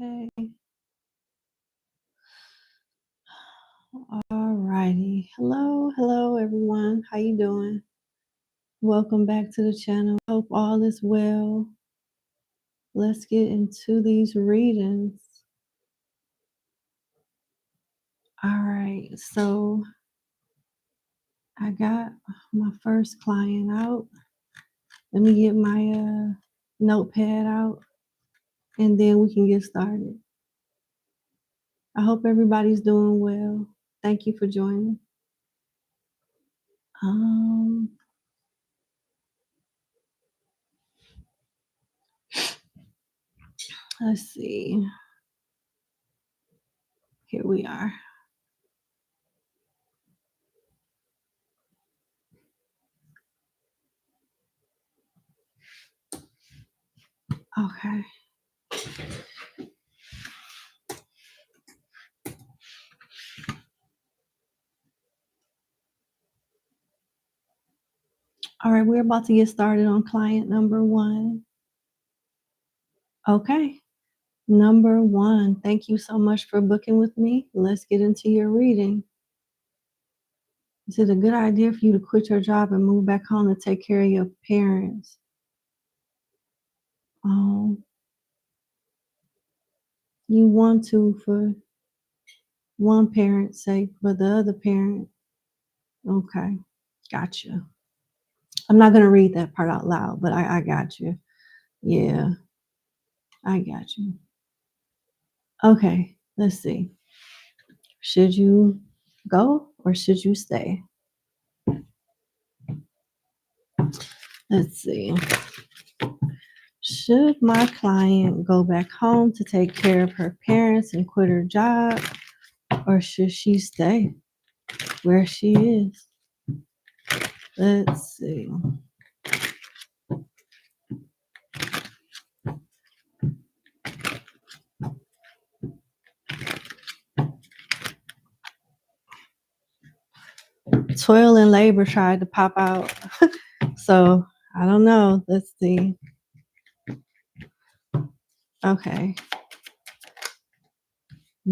Okay. All righty. Hello everyone. How you doing? Welcome back to the channel. Hope all is well. Let's get into these readings. All right. So I got my first client out. Let me get my notepad out and then we can get started. I hope everybody's doing well. Thank you for joining. Let's see. Here we are. Okay. All right, we're about to get started on client number 1. Okay, number 1. Thank you so much for booking with me. Let's get into your reading. Is it a good idea for you to quit your job and move back home to take care of your parents? You want to for one parent's sake, but the other parent. Okay, gotcha. I'm not going to read that part out loud, but I got you. Yeah, I got you. Okay, let's see. Should you go or should you stay? Let's see. Should my client go back home to take care of her parents and quit her job, or should she stay where she is? Let's see. Toil and labor tried to pop out. So I don't know. Let's see. Okay.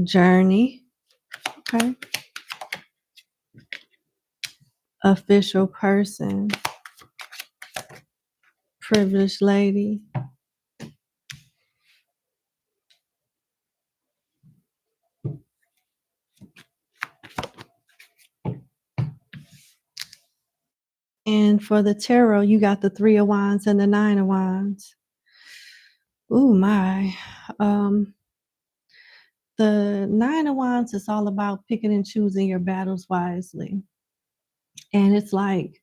Journey. Okay. Official person. Privileged lady. And for the tarot, you got the 3 of Wands and the 9 of Wands. Ooh, my. The 9 of Wands is all about picking and choosing your battles wisely. And it's like,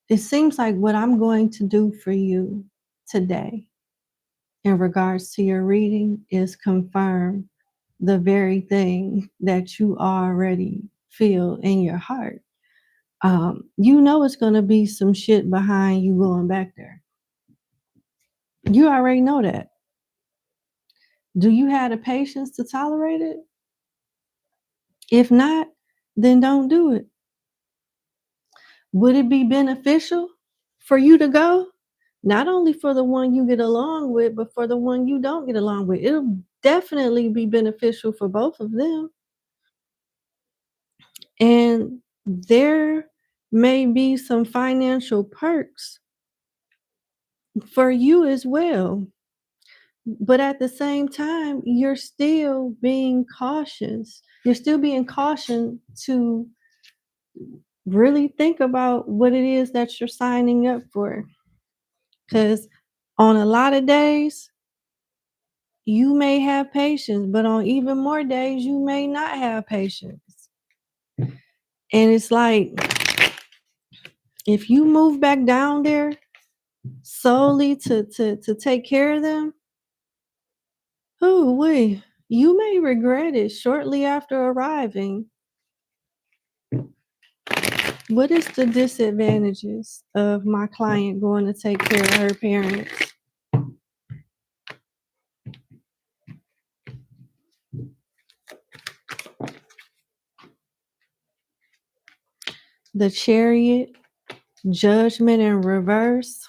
it seems like what I'm going to do for you today in regards to your reading is confirm the very thing that you already feel in your heart. You know it's going to be some shit behind you going back there. You already know that. Do you have the patience to tolerate it? If not, then don't do it. Would it be beneficial for you to go? Not only for the one you get along with, but for the one you don't get along with. It'll definitely be beneficial for both of them. And there may be some financial perks for you as well. But at the same time, you're still being cautious. You're still being cautioned to really think about what it is that you're signing up for. Because on a lot of days, you may have patience, but on even more days, you may not have patience. And it's like, if you move back down there solely to take care of them, you may regret it shortly after arriving. What is the disadvantages of my client going to take care of her parents? The Chariot, Judgment in reverse,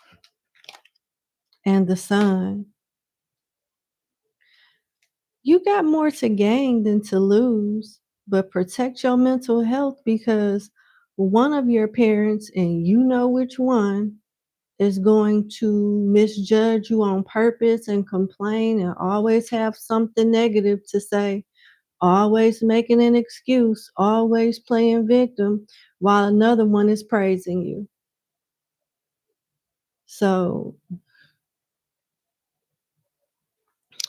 and the Sun. You got more to gain than to lose, but protect your mental health because one of your parents, and you know which one, is going to misjudge you on purpose and complain and always have something negative to say, always making an excuse, always playing victim, while another one is praising you. So,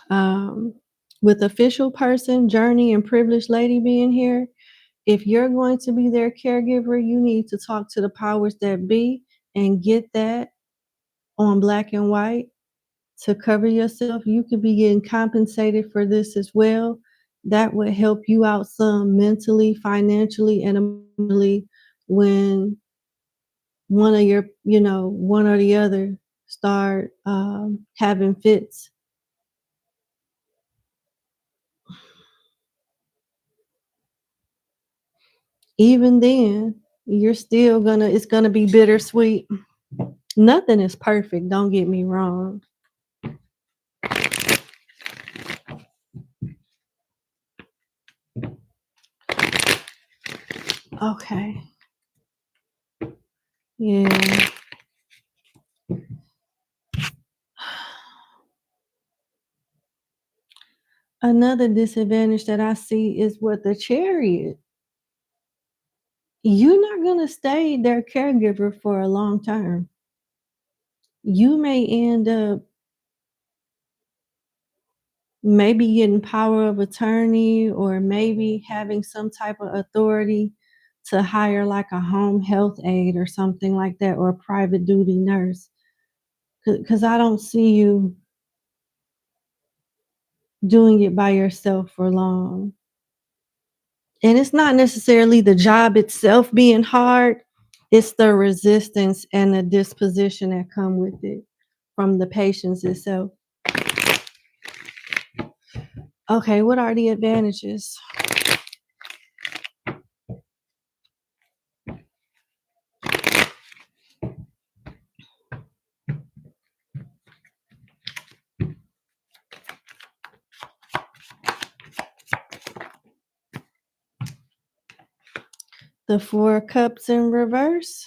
um, with official person, journey, and privileged lady being here, if you're going to be their caregiver, you need to talk to the powers that be and get that on black and white to cover yourself. You could be getting compensated for this as well. That would help you out some mentally, financially, and emotionally when one of your, one or the other start having fits. Even then, it's gonna be bittersweet. Nothing is perfect, don't get me wrong. Okay. Yeah. Another disadvantage that I see is with the chariot. You're not gonna stay their caregiver for a long term. You may end up maybe getting power of attorney or maybe having some type of authority to hire like a home health aide or something like that, or a private duty nurse. Because I don't see you doing it by yourself for long. And it's not necessarily the job itself being hard, it's the resistance and the disposition that come with it from the patients itself. Okay, what are the advantages? The Four of Cups in reverse,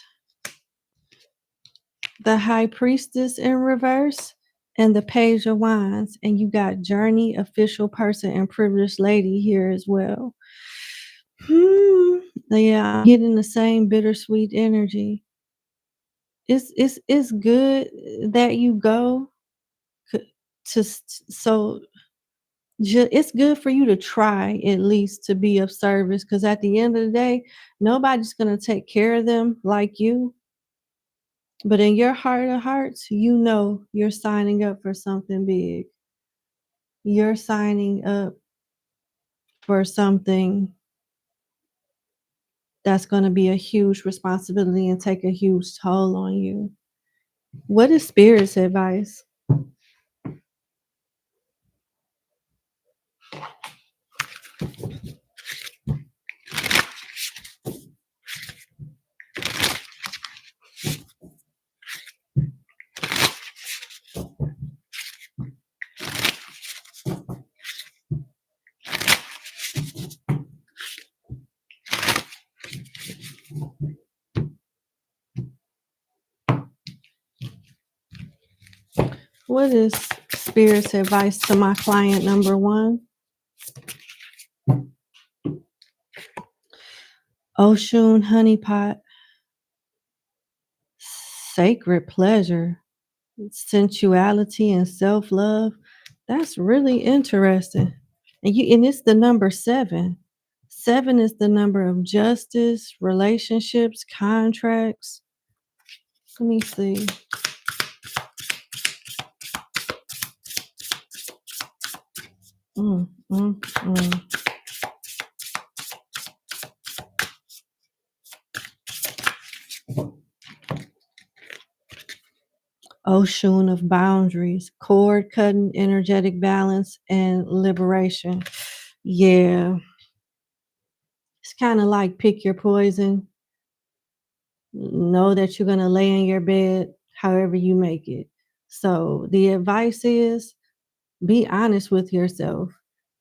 the High Priestess in reverse, and the Page of Wands. And you got Journey, Official Person, and Privileged Lady here as well. Yeah, I'm getting the same bittersweet energy. It's good that you go to so it's good for you to try at least to be of service, because at the end of the day, nobody's going to take care of them like you. But in your heart of hearts, you know you're signing up for something big. You're signing up for something that's going to be a huge responsibility and take a huge toll on you. What is Spirit's advice? What is Spirit's advice to my client number one? Oshun honeypot, sacred pleasure, sensuality, and self-love. That's really interesting. And it's the number 7. 7 is the number of justice, relationships, contracts. Let me see. Mm, mm, mm. Ocean of boundaries, cord cutting, energetic balance, and liberation. Yeah, it's kind of like pick your poison. Know that you're going to lay in your bed however you make it. So the advice is be honest with yourself.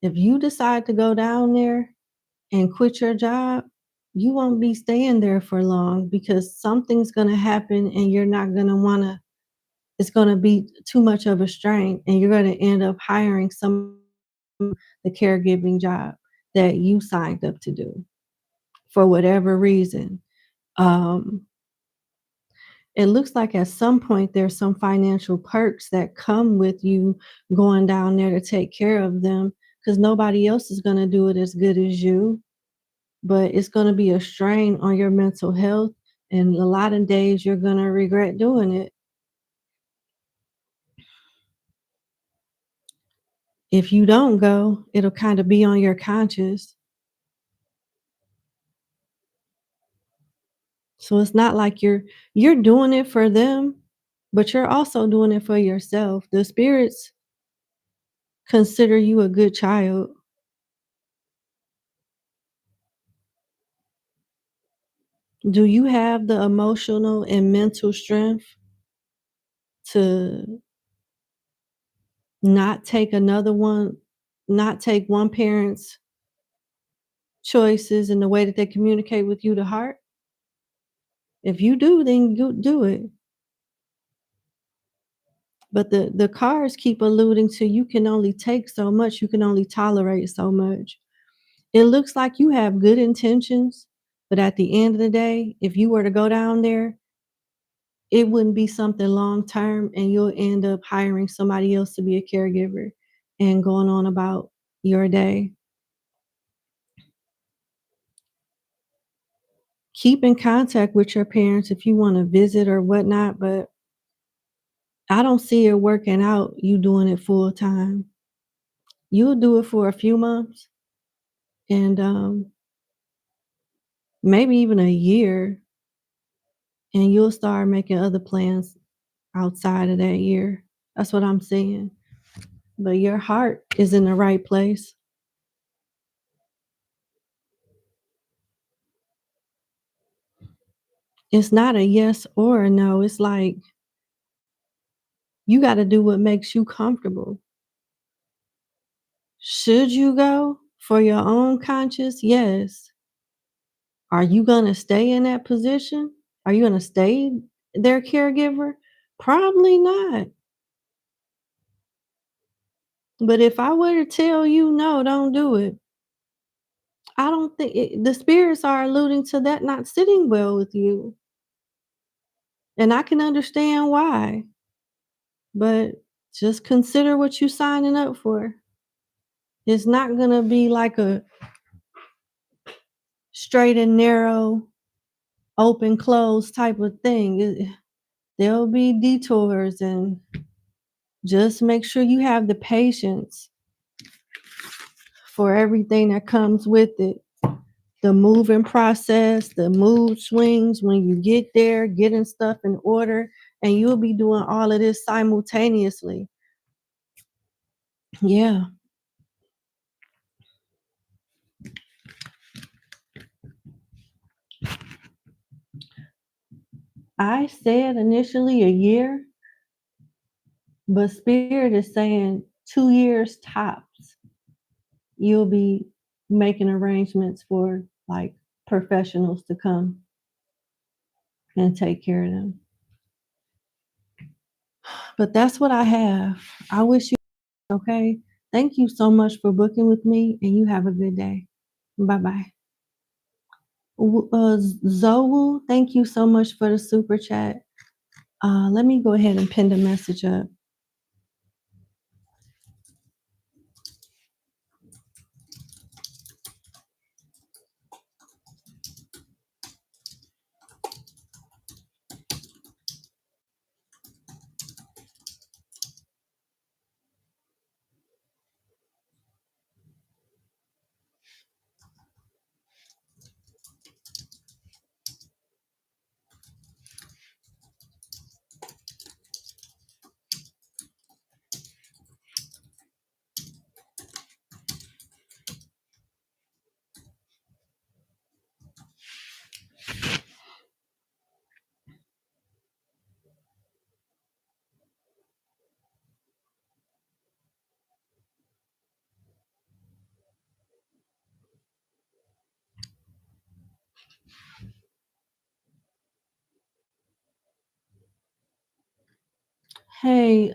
If you decide to go down there and quit your job, you won't be staying there for long because something's going to happen and you're not going to want to, it's going to be too much of a strain and you're going to end up hiring some the caregiving job that you signed up to do for whatever reason. Um, it looks like at some point there's some financial perks that come with you going down there to take care of them because nobody else is going to do it as good as you. But it's going to be a strain on your mental health, and a lot of days you're going to regret doing it. If you don't go, it'll kind of be on your conscience. So it's not like you're doing it for them, but you're also doing it for yourself. The spirits consider you a good child. Do you have the emotional and mental strength to not take another one, not take one parent's choices and the way that they communicate with you to heart? If you do, then you do it. But the cards keep alluding to you can only take so much, you can only tolerate so much. It looks like you have good intentions, but at the end of the day, if you were to go down there, it wouldn't be something long term and you'll end up hiring somebody else to be a caregiver and going on about your day. Keep in contact with your parents if you want to visit or whatnot, but I don't see it working out you doing it full time. You'll do it for a few months and maybe even a year, and you'll start making other plans outside of that year. That's what I'm saying. But your heart is in the right place. It's not a yes or a no. It's like you got to do what makes you comfortable. Should you go for your own conscience? Yes. Are you going to stay in that position? Are you going to stay their caregiver? Probably not. But if I were to tell you no, don't do it, I don't think the spirits are alluding to that not sitting well with you. And I can understand why, but just consider what you're signing up for. It's not going to be like a straight and narrow, open, close type of thing. There'll be detours, and just make sure you have the patience for everything that comes with it. The moving process, the mood swings when you get there, getting stuff in order, and you'll be doing all of this simultaneously. Yeah. I said initially a year, but Spirit is saying 2 years tops. You'll be making arrangements for like professionals to come and take care of them. But that's what I have. I wish you okay. Thank you so much for booking with me, and you have a good day. Bye bye. Zoe, thank you so much for the super chat. Let me go ahead and pin the message up. Hey,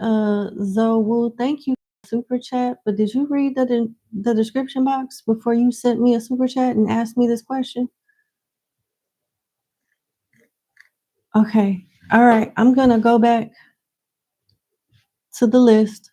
Zoe, thank you for super chat, but did you read the description box before you sent me a super chat and asked me this question? Okay. All right. I'm gonna go back to the list.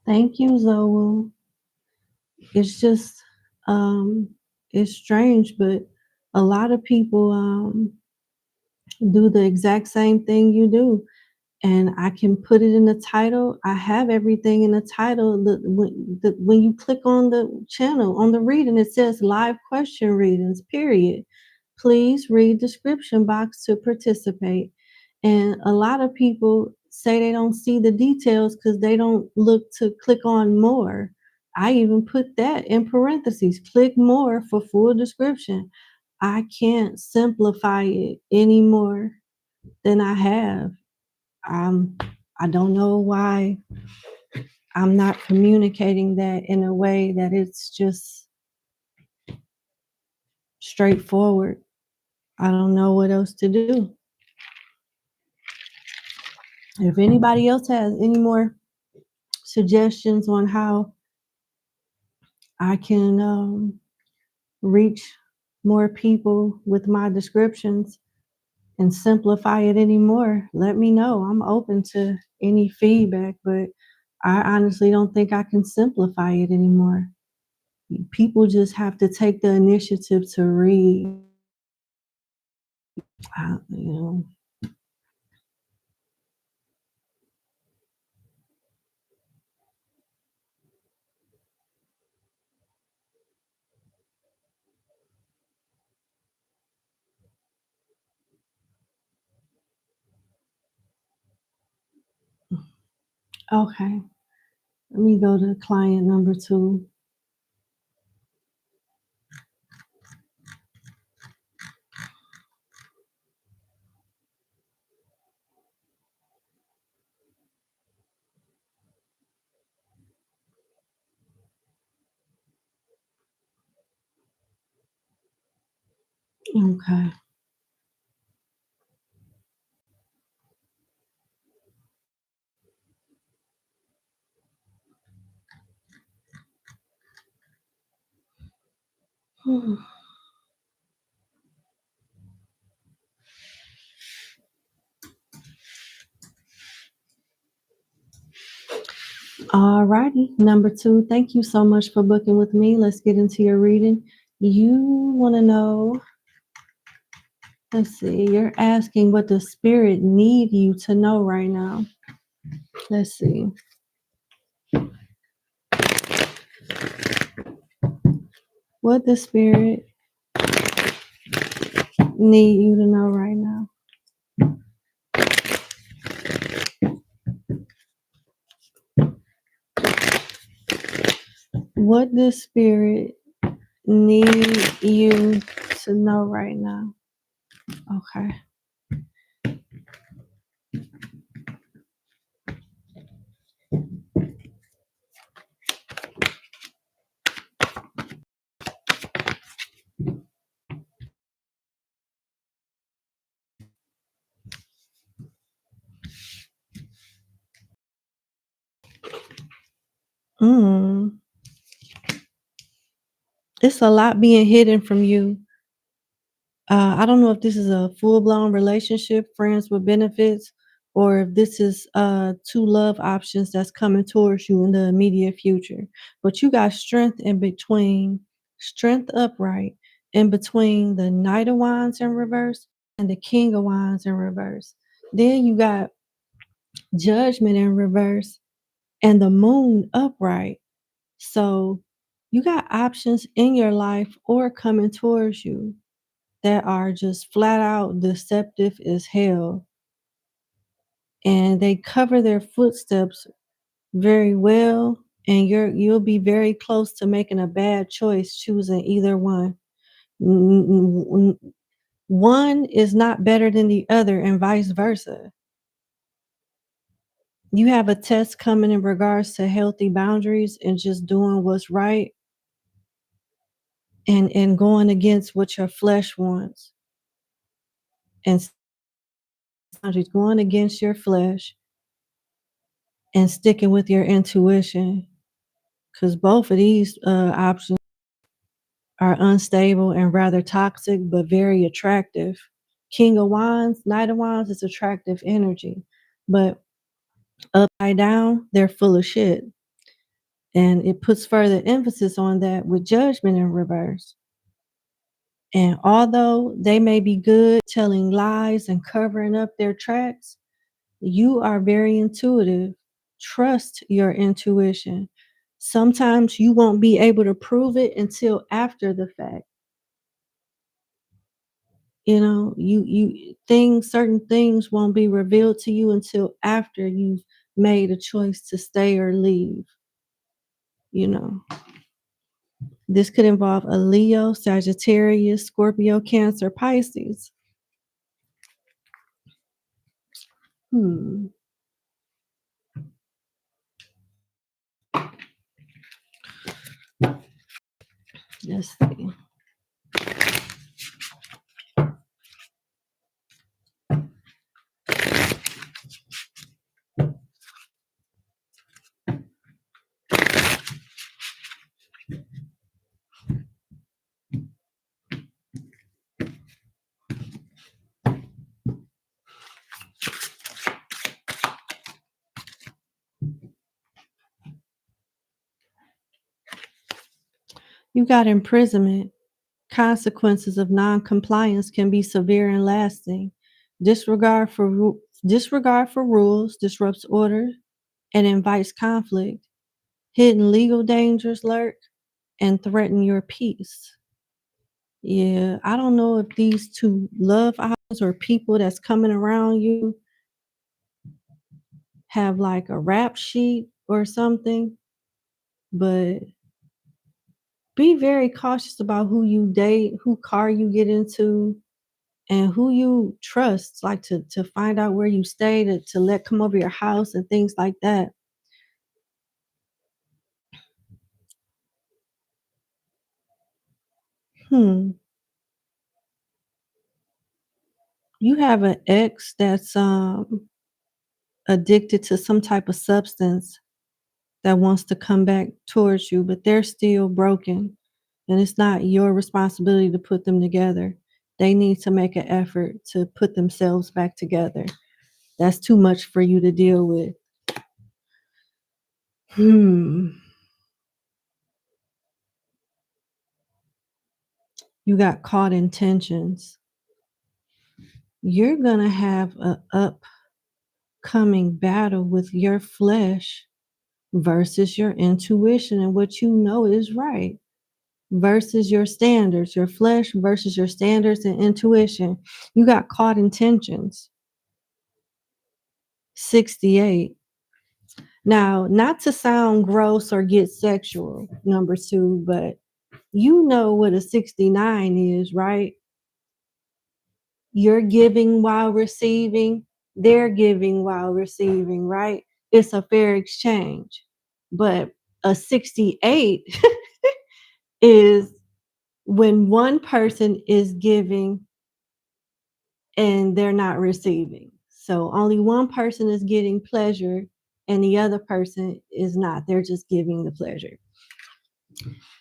Thank you, Zoe. It's just, um, it's strange, but a lot of people do the exact same thing you do. And I can put it in the title. I have everything in the title. When you click on the channel, on the reading, it says live question readings, period. Please read description box to participate. And a lot of people say they don't see the details because they don't look to click on more. I even put that in parentheses, click more for full description. I can't simplify it any more than I have. um, I don't know why I'm not communicating that in a way that it's just straightforward. I don't know what else to do. If anybody else has any more suggestions on how I can reach more people with my descriptions and simplify it anymore, let me know. I'm open to any feedback, but I honestly don't think I can simplify it anymore. People just have to take the initiative to read. You know. Okay, let me go to client number 2. Okay. All righty, number 2, thank you so much for booking with me. Let's get into your reading. You want to know, let's see, you're asking what the spirit need you to know right now. Let's see. What the spirit need you to know right now? What does spirit need you to know right now? Okay. Mm. It's a lot being hidden from you. I don't know if this is a full-blown relationship, friends with benefits, or if this is two love options that's coming towards you in the immediate future. But you got strength in between, strength upright in between the Knight of Wands in reverse and the King of Wands in reverse. Then you got Judgment in reverse and the Moon upright. So you got options in your life or coming towards you that are just flat out deceptive as hell. And they cover their footsteps very well, and you'll be very close to making a bad choice choosing either one. One is not better than the other and vice versa. You have a test coming in regards to healthy boundaries and just doing what's right and going against what your flesh wants and boundaries, going against your flesh and sticking with your intuition, because both of these options are unstable and rather toxic but very attractive. King of Wands, Knight of Wands is attractive energy, but upside down they're full of shit, and it puts further emphasis on that with Judgment in reverse. And although they may be good telling lies and covering up their tracks, you are very intuitive. Trust your intuition. Sometimes you won't be able to prove it until after the fact. You know, certain things won't be revealed to you until after you've made a choice to stay or leave. You know, this could involve a Leo, Sagittarius, Scorpio, Cancer, Pisces. Hmm. Let's see. You got imprisonment. Consequences of non-compliance can be severe and lasting. Disregard for rules disrupts order and invites conflict. Hidden legal dangers lurk and threaten your peace. Yeah, I don't know if these two love options or people that's coming around you have like a rap sheet or something, but be very cautious about who you date, who car you get into, and who you trust, like to find out where you stay, to let come over your house and things like that. Hmm. You have an ex that's addicted to some type of substance that wants to come back towards you, but they're still broken. And it's not your responsibility to put them together. They need to make an effort to put themselves back together. That's too much for you to deal with. Hmm. You got caught in tensions. You're going to have a upcoming battle with your flesh versus your intuition and what you know is right. versus your standards, your flesh versus your standards and intuition. You got caught intentions. 68. Now, not to sound gross or get sexual, number 2, but you know what a 69 is, right? You're giving while receiving, they're giving while receiving, right? It's a fair exchange. But a 68 is when one person is giving and they're not receiving. So only one person is getting pleasure and the other person is not. They're just giving the pleasure.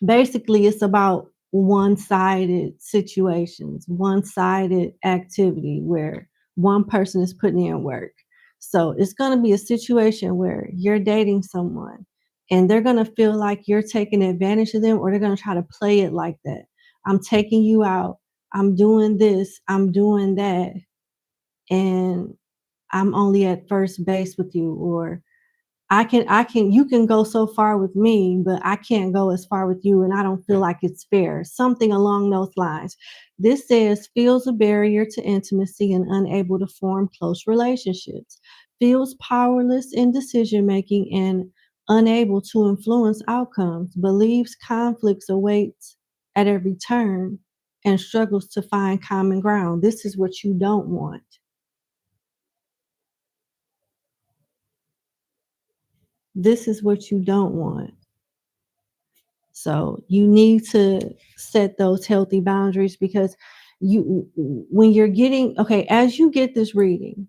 Basically, it's about one-sided situations, one-sided activity where one person is putting in work. So it's going to be a situation where you're dating someone and they're going to feel like you're taking advantage of them, or they're going to try to play it like that. I'm taking you out. I'm doing this. I'm doing that. And I'm only at first base with you, or you can go so far with me, but I can't go as far with you, and I don't feel like it's fair. Something along those lines. This says feels a barrier to intimacy and unable to form close relationships, feels powerless in decision making and unable to influence outcomes, believes conflicts awaits at every turn, and struggles to find common ground. This is what you don't want. This is what you don't want. So you need to set those healthy boundaries, because when you're getting, okay, as you get this reading,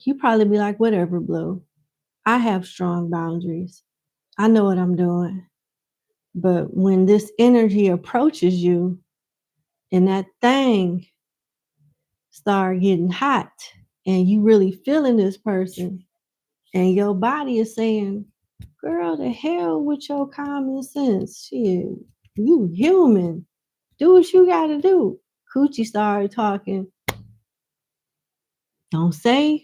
you probably be like, whatever, Blue, I have strong boundaries. I know what I'm doing. But when this energy approaches you and that thing start getting hot and you really feeling this person and your body is saying, girl, the hell with your common sense. Shit, you human. Do what you gotta do. Coochie started talking. Don't say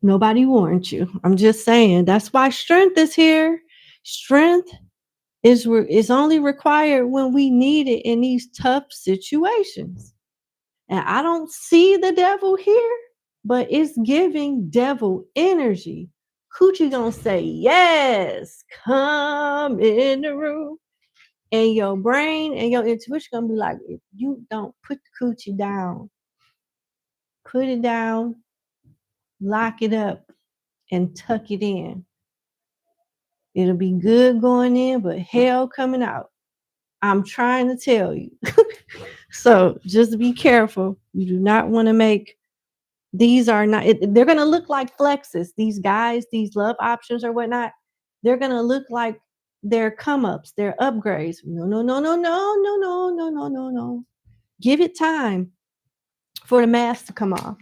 nobody warned you. I'm just saying. That's why strength is here. Strength is only required when we need it in these tough situations. And I don't see the devil here, but it's giving devil energy. Coochie gonna say, yes, come in the room. And your brain and your intuition gonna be like, if you don't put the coochie down, put it down, lock it up, and tuck it in. It'll be good going in, but hell coming out. I'm trying to tell you. So just be careful. You do not want to make these are not, they're going to look like flexes. These guys, these love options or whatnot, they're going to look like they're come ups, they're upgrades. No, no, no, no, no, no, no, no, no, no, no. Give it time for the mask to come off.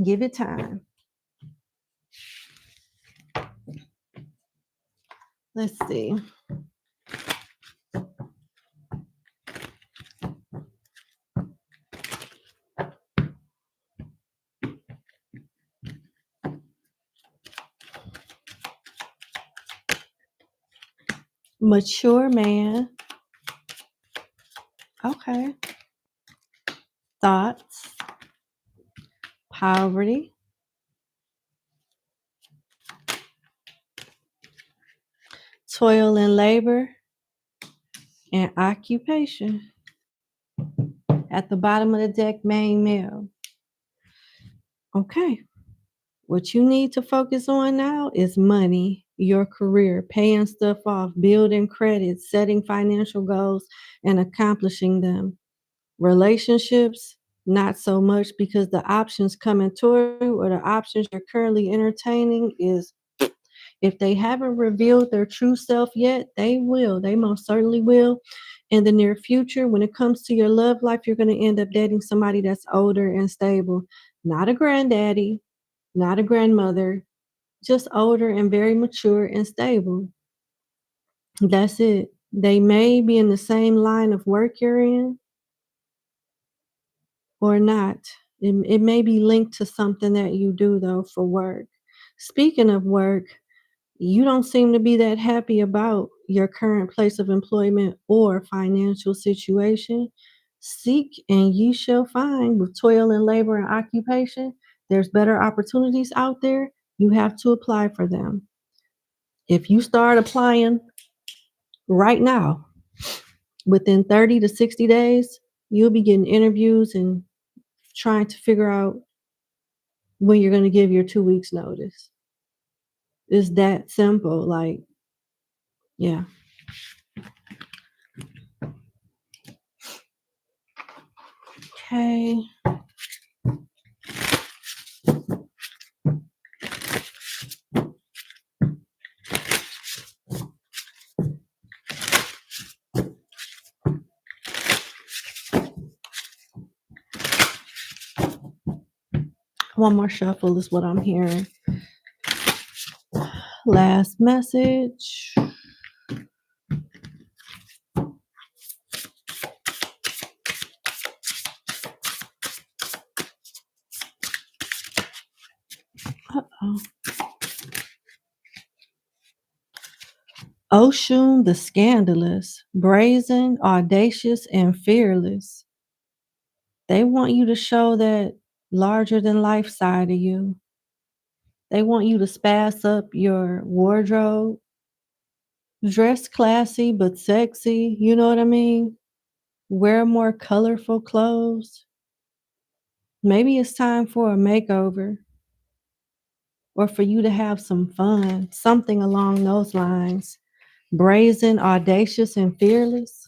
Give it time. Let's see. Mature man. Okay. Thoughts. Poverty. Toil and labor. And occupation. At the bottom of the deck, main male. Okay. What you need to focus on now is money, your career, paying stuff off, building credit, setting financial goals, and accomplishing them. Relationships, not so much, because the options coming toward you or the options you're currently entertaining is, if they haven't revealed their true self yet, they will. They most certainly will. In the near future, when it comes to your love life, you're going to end up dating somebody that's older and stable. Not a granddaddy, not a grandmother, just older and very mature and stable. That's it. They may be in the same line of work you're in or not. It may be linked to something that you do, though, for work. Speaking of work, You don't seem to be that happy about your current place of employment or financial situation. Seek and ye shall find. With toil and labor and occupation, there's better opportunities out there. You have to apply for them. If you start applying right now, within 30 to 60 days, you'll be getting interviews and trying to figure out when you're going to give your 2 weeks notice. It's that simple. Like, yeah. Okay. One more shuffle is what I'm hearing. Last message. Uh-oh. Oshun the scandalous, brazen, audacious, and fearless. They want you to show that larger than life side of you. They want you to spaz up your wardrobe, dress classy but sexy, you know what I mean? Wear more colorful clothes. Maybe it's time for a makeover or for you to have some fun, something along those lines. Brazen, audacious, and fearless.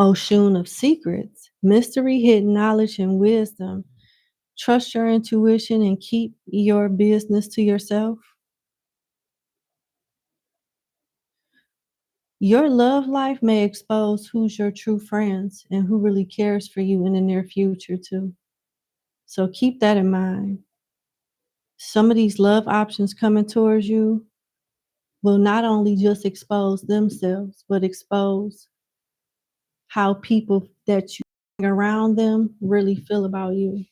Oshun of secrets, mystery, hidden knowledge, and wisdom. Trust your intuition and keep your business to yourself. Your love life may expose who's your true friends and who really cares for you in the near future, too. So keep that in mind. Some of these love options coming towards you will not only just expose themselves, but expose how people that you bring around them really feel about you.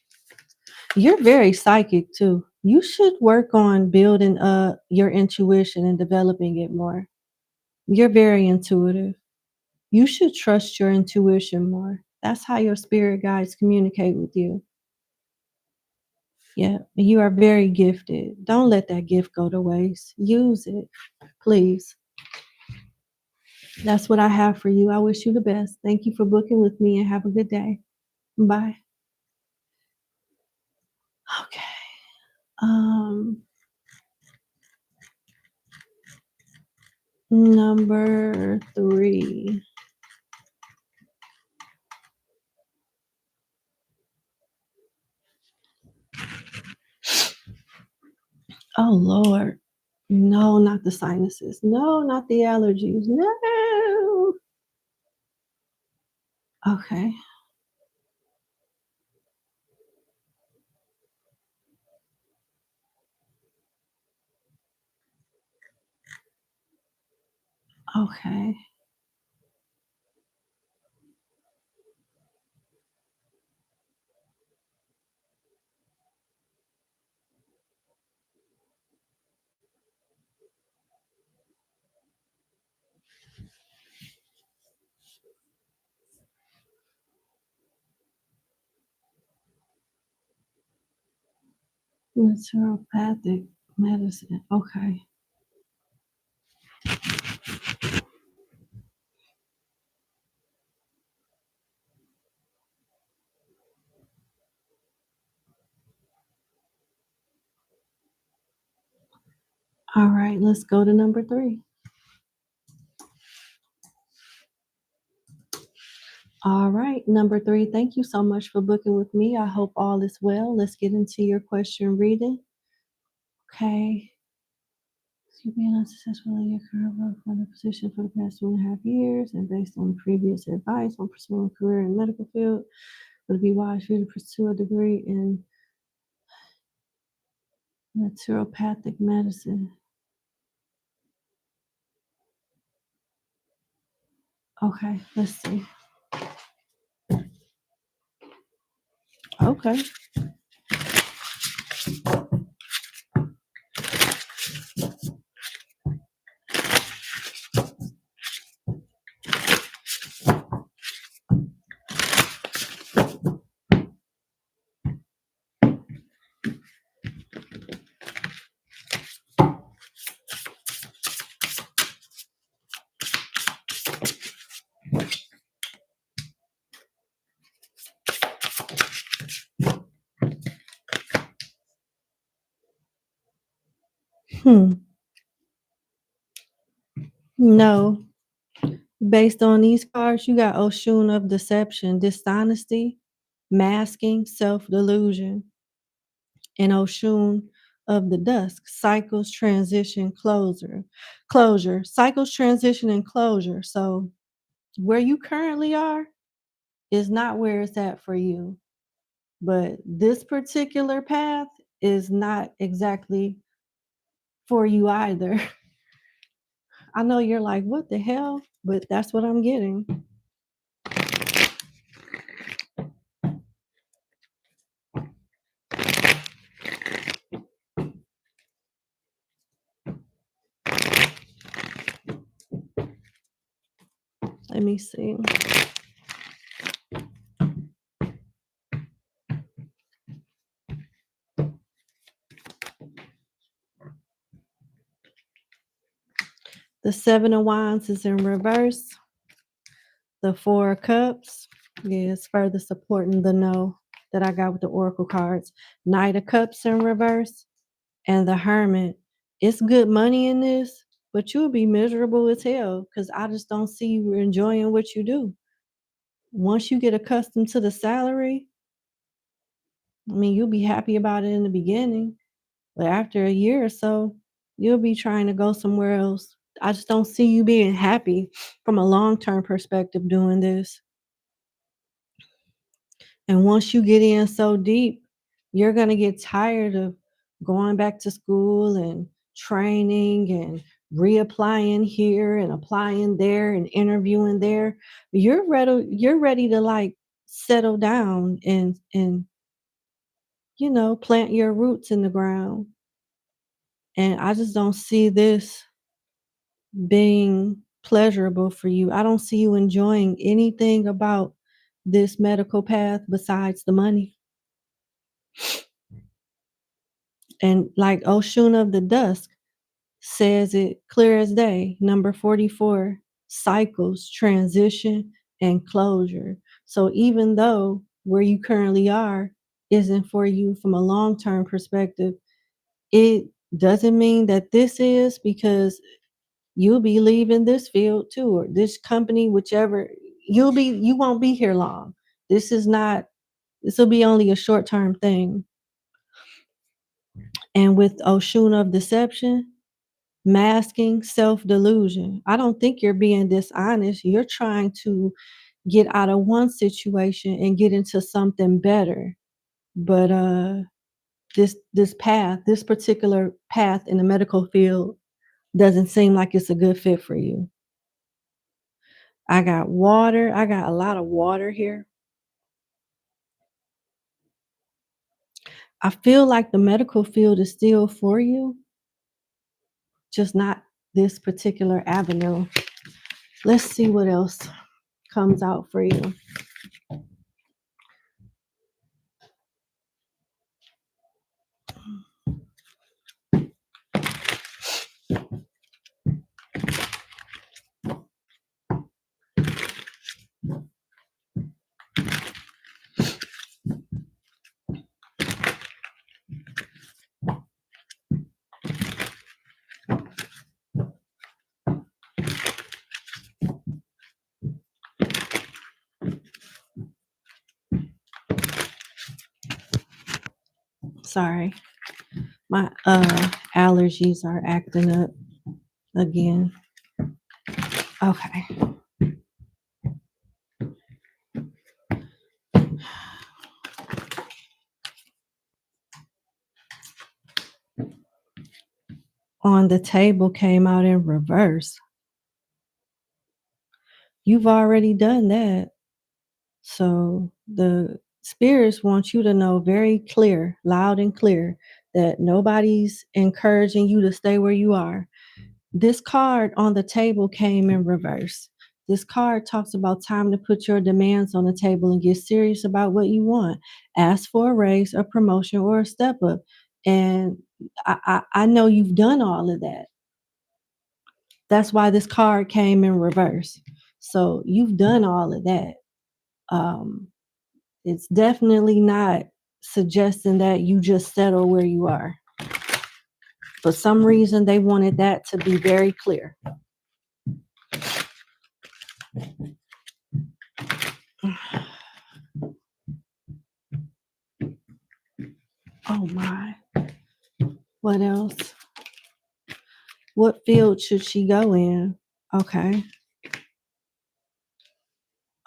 You're very psychic too. You should work on building your intuition and developing it more. You're very intuitive. You should trust your intuition more. That's how your spirit guides communicate with you. Yeah, you are very gifted. Don't let that gift go to waste. Use it, please. That's what I have for you. I wish you the best. Thank you for booking with me and have a good day. Bye. Okay. Um, Number 3. Oh Lord. No, not the sinuses. No, not the allergies. No. Okay. Okay. Naturopathic medicine. Okay. All right, let's go to number 3. All right, number 3. Thank you so much for booking with me. I hope all is well. Let's get into your question reading. Okay. You've been unsuccessful in your current work for the position for the past 2.5 years, and based on previous advice on pursuing a career in the medical field, would it be wise for you to pursue a degree in naturopathic medicine? Okay, let's see. Okay. No. Based on these cards, you got Oshun of deception, dishonesty, masking, self-delusion, and Oshun of the dusk, cycles, transition, closure, cycles, transition, and closure. So where you currently are is not where it's at for you. But this particular path is not exactly for you either. I know you're like, what the hell? But that's what I'm getting. Let me see. The Seven of Wands is in reverse. The Four of Cups is further supporting the no that I got with the Oracle cards. Knight of Cups in reverse. And the Hermit. It's good money in this, but you'll be miserable as hell because I just don't see you enjoying what you do. Once you get accustomed to the salary, I mean, you'll be happy about it in the beginning, but after a year or so, you'll be trying to go somewhere else. I just don't see you being happy from a long-term perspective doing this. And once you get in so deep, you're going to get tired of going back to school and training and reapplying here and applying there and interviewing there. You're ready to like settle down and plant your roots in the ground. And I just don't see this being pleasurable for you. I don't see you enjoying anything about this medical path besides the money. And like Oshun of the Dusk says it clear as day, number 44, cycles, transition, and closure. So even though where you currently are isn't for you from a long-term perspective, it doesn't mean that this is, because you'll be leaving this field too, or this company, whichever. You won't be here long. This will be only a short-term thing. And with Oshun of deception, masking, self-delusion. I don't think you're being dishonest. You're trying to get out of one situation and get into something better. But this particular path in the medical field doesn't seem like it's a good fit for you. I got water. I got a lot of water here. I feel like the medical field is still for you, just not this particular avenue. Let's see what else comes out for you. Sorry, my allergies are acting up again. Okay. On the table came out in reverse. You've already done that. So the spirits want you to know very clear, loud and clear, that nobody's encouraging you to stay where you are. This card on the table came in reverse. This card talks about time to put your demands on the table and get serious about what you want. Ask for a raise, a promotion, or a step up. And I know you've done all of that. That's why this card came in reverse. So you've done all of that. Um, it's definitely not suggesting that you just settle where you are. For some reason, they wanted that to be very clear. Oh my. What else? What field should she go in? Okay.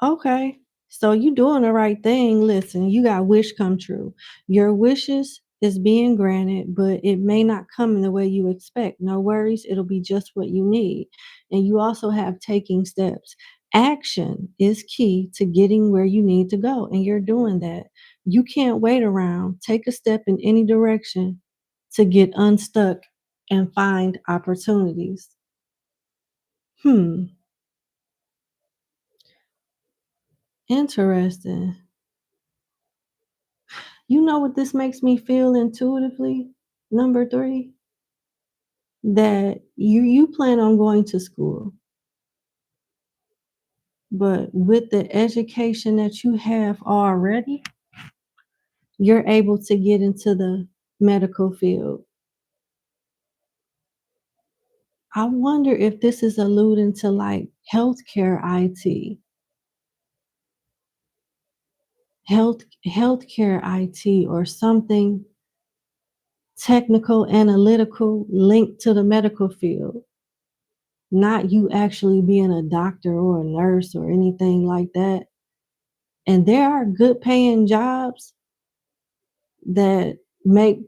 Okay. So you doing the right thing. Listen, you got wish come true. Your wishes is being granted, but it may not come in the way you expect. No worries, it'll be just what you need. And you also have taking steps. Action is key to getting where you need to go, and you're doing that. You can't wait around. Take a step in any direction to get unstuck and find opportunities. Hmm, interesting. You know what this makes me feel intuitively? Number 3, that you plan on going to school, but with the education that you have already, you're able to get into the medical field. I wonder if this is alluding to like healthcare IT, healthcare IT or something technical, analytical linked to the medical field. Not you actually being a doctor or a nurse or anything like that. And there are good paying jobs that make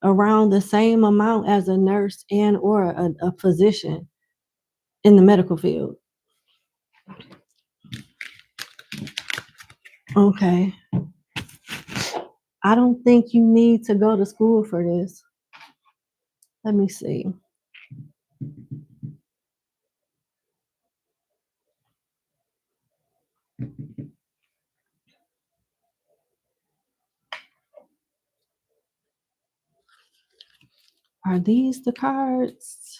around the same amount as a nurse and or a physician in the medical field. Okay. I don't think you need to go to school for this. Let me see. Are these the cards?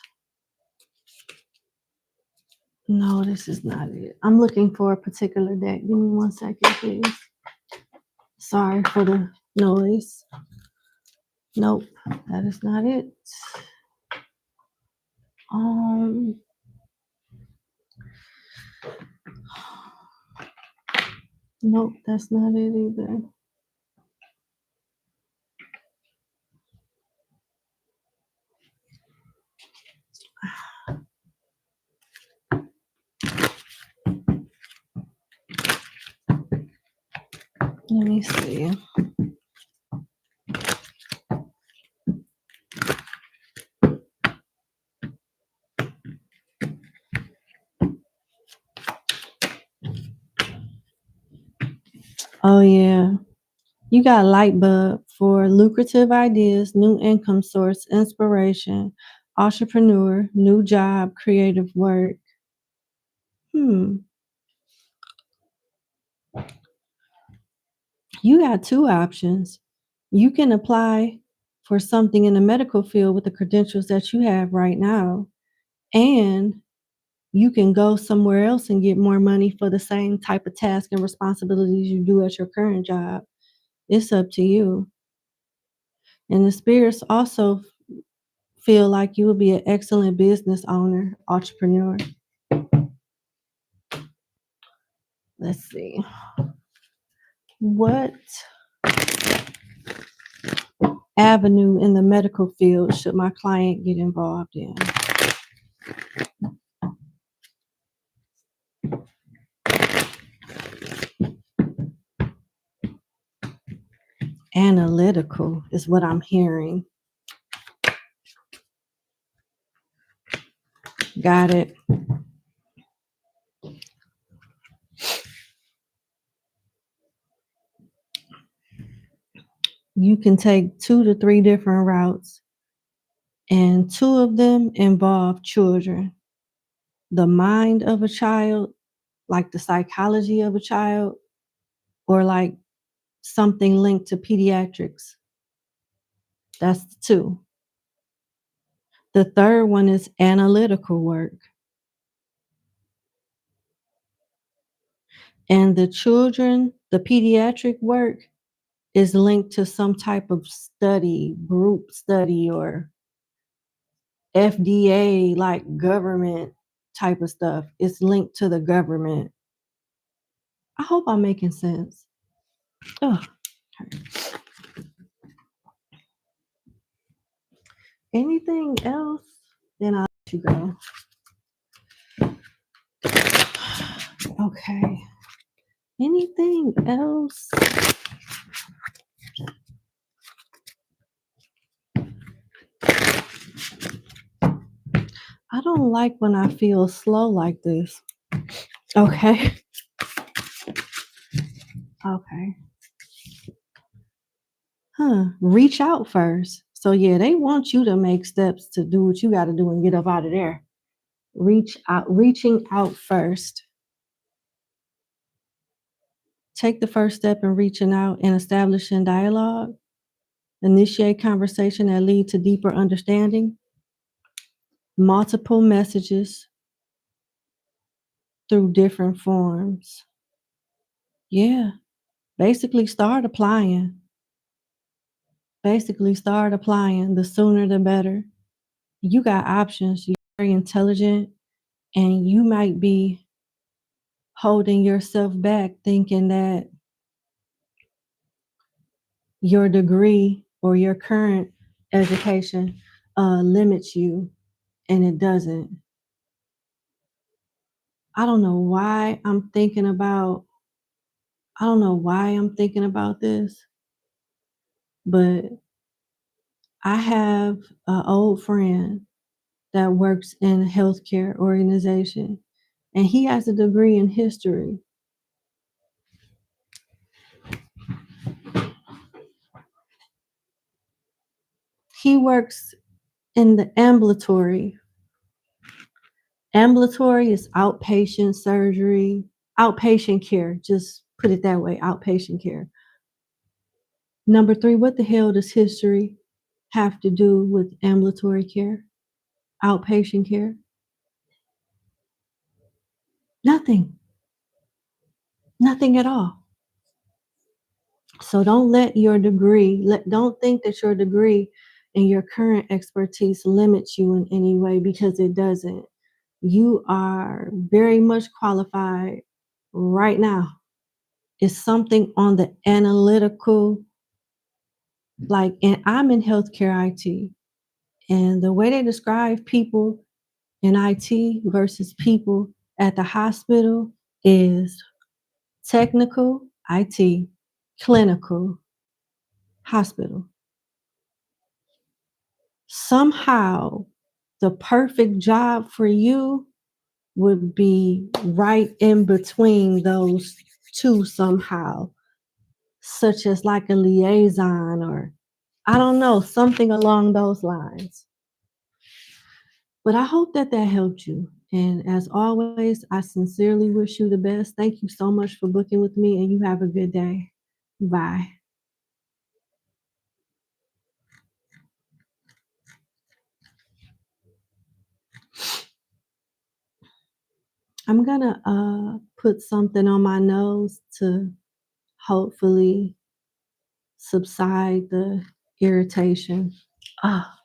No, this is not it. I'm looking for a particular deck. Give me 1 second, please. Sorry for the noise. Nope, that is not it. Um, nope, that's not it either. Let me see. Oh yeah. You got light bulb for lucrative ideas, new income source, inspiration, entrepreneur, new job, creative work. Hmm. You got 2 options. You can apply for something in the medical field with the credentials that you have right now, and you can go somewhere else and get more money for the same type of task and responsibilities you do at your current job. It's up to you. And the spirits also feel like you will be an excellent business owner, entrepreneur. Let's see. What avenue in the medical field should my client get involved in? Analytical is what I'm hearing. Got it. You can take 2 to 3 different routes, and 2 of them involve children. The mind of a child, like the psychology of a child, or like something linked to pediatrics. That's the 2. The third one is analytical work. And the children, the pediatric work is linked to some type of study, group study, or FDA, like government type of stuff. It's linked to the government. I hope I'm making sense. Oh, anything else? Then I'll let you go. Okay. Anything else? I don't like when I feel slow like this. Okay. Okay. Reach out first. So yeah, they want you to make steps to do what you got to do and get up out of there. Reaching out first. Take the first step in reaching out and establishing dialogue. Initiate conversation that lead to deeper understanding. Multiple messages through different forms. Yeah. Basically start applying. The sooner the better. You got options. You're very intelligent, and you might be holding yourself back thinking that your degree or your current education limits you, and it doesn't. I don't know why I'm thinking about this, but I have an old friend that works in a healthcare organization, and he has a degree in history. He works in the ambulatory. Ambulatory is outpatient surgery, outpatient care. Just put it that way, outpatient care. Number 3, what the hell does history have to do with ambulatory care, outpatient care? Nothing. Nothing at all. So don't let your degree, don't think that your degree and your current expertise limits you in any way, because it doesn't. You are very much qualified right now. It's something on the analytical, like, and I'm in healthcare IT, and the way they describe people in IT versus people at the hospital is technical IT, clinical hospital. Somehow, the perfect job for you would be right in between those two somehow, such as like a liaison, or I don't know, something along those lines. But I hope that helped you. And as always, I sincerely wish you the best. Thank you so much for booking with me, and you have a good day. Bye. I'm gonna put something on my nose to hopefully subside the irritation. Ah,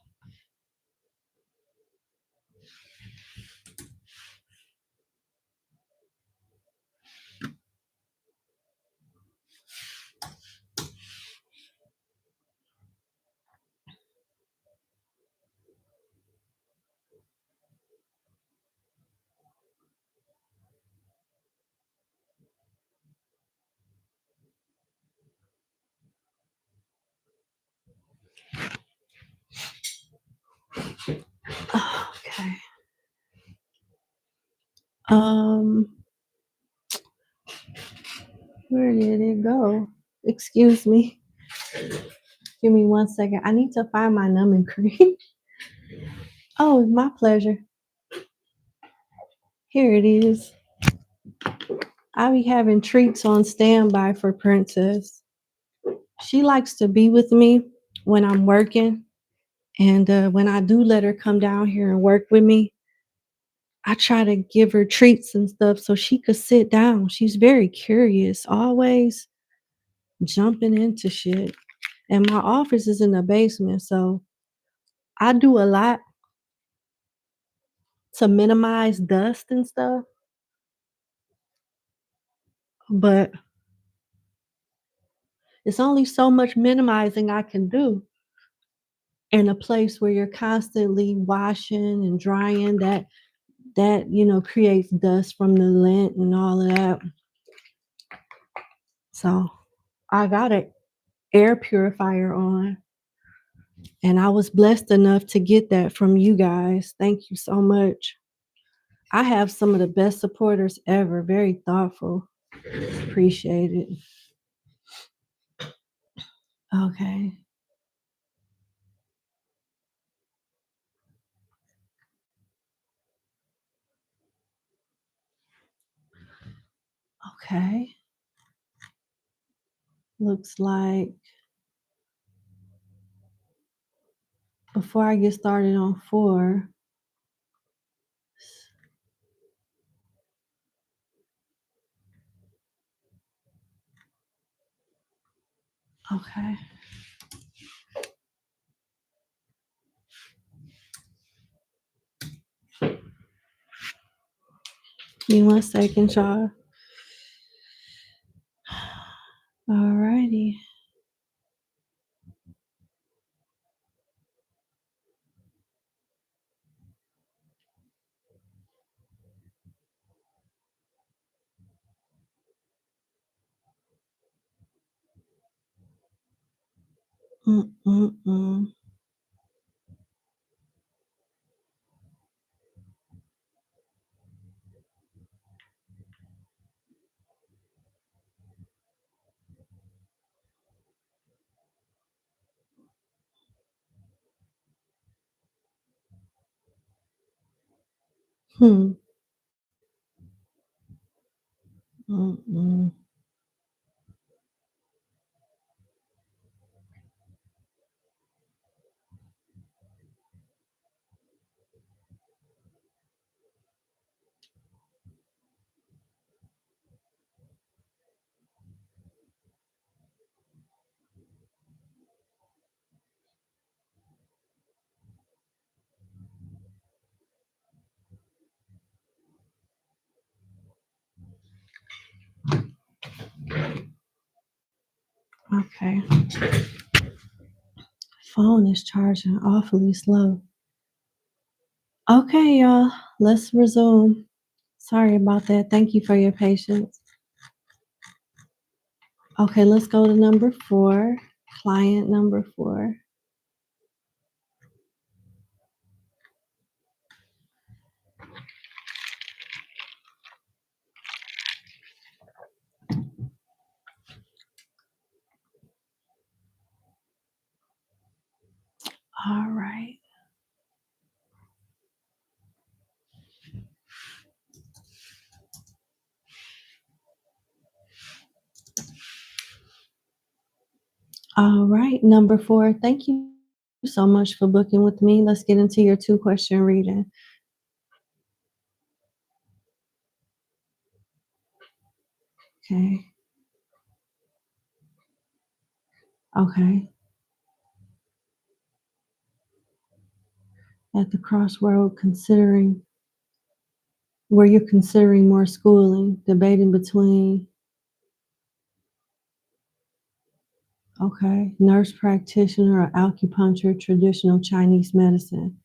okay. Um, where did it go? Excuse me. Give me 1 second. I need to find my numbing cream. Oh, my pleasure. Here it is. I be having treats on standby for Princess. She likes to be with me when I'm working. And when I do let her come down here and work with me, I try to give her treats and stuff so she could sit down. She's very curious, always jumping into shit. And my office is in the basement, so I do a lot to minimize dust and stuff. But it's only so much minimizing I can do in a place where you're constantly washing and drying that creates dust from the lint and all of that. So I got an air purifier on, and I was blessed enough to get that from you guys. Thank you so much. I have some of the best supporters ever. Very thoughtful. Appreciate it. Okay. Okay. Looks like before I get started on 4, okay. Give me 1 second, y'all. Alrighty. Mm-mm-mm. Hmm. Mm-mm. Okay. Phone is charging awfully slow. Okay, y'all. Let's resume. Sorry about that. Thank you for your patience. Okay, let's go to number 4. Client number 4. All right. All right, number 4. Thank you so much for booking with me. Let's get into your 2-question reading. Okay. Okay. At the crossroad, where you're considering more schooling, debating between, okay, nurse practitioner or acupuncture, traditional Chinese medicine.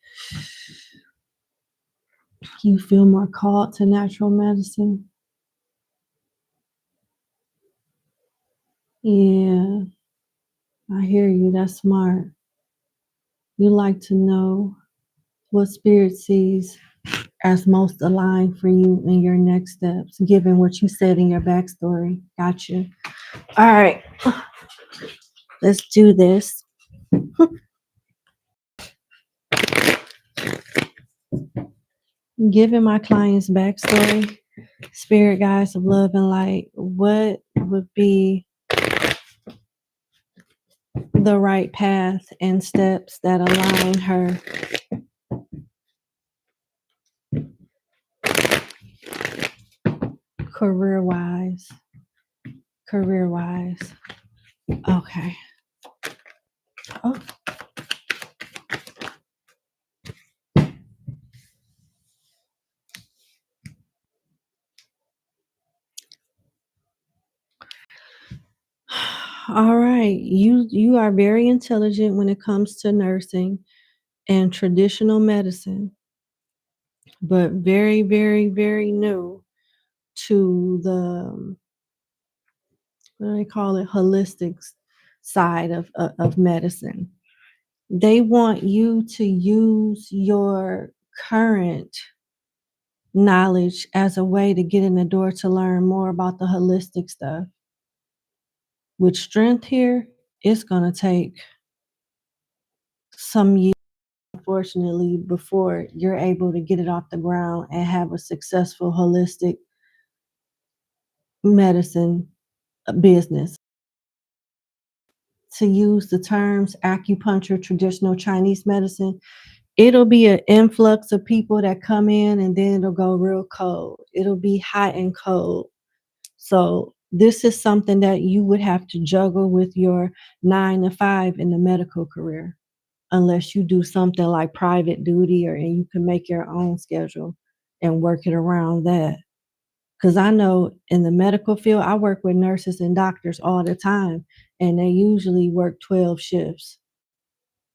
You feel more called to natural medicine? Yeah, I hear you. That's smart. You like to know what spirit sees as most aligned for you in your next steps, given what you said in your backstory. Gotcha. All right, let's do this. Given my client's backstory, spirit guides of love and light, what would be the right path and steps that align her career-wise? Career-wise. Okay. Oh. All right. You are very intelligent when it comes to nursing and traditional medicine, but very, very, very new to the what do they call it? Holistics side of medicine. They want you to use your current knowledge as a way to get in the door to learn more about the holistic stuff. With strength here, it's gonna take some years, unfortunately, before you're able to get it off the ground and have a successful holistic medicine business. To use the terms acupuncture, traditional Chinese medicine, it'll be an influx of people that come in and then it'll go real cold. It'll be hot and cold. So this is something that you would have to juggle with your 9 to 5 in the medical career, unless you do something like private duty and you can make your own schedule and work it around that. Because I know in the medical field, I work with nurses and doctors all the time, and they usually work 12 shifts,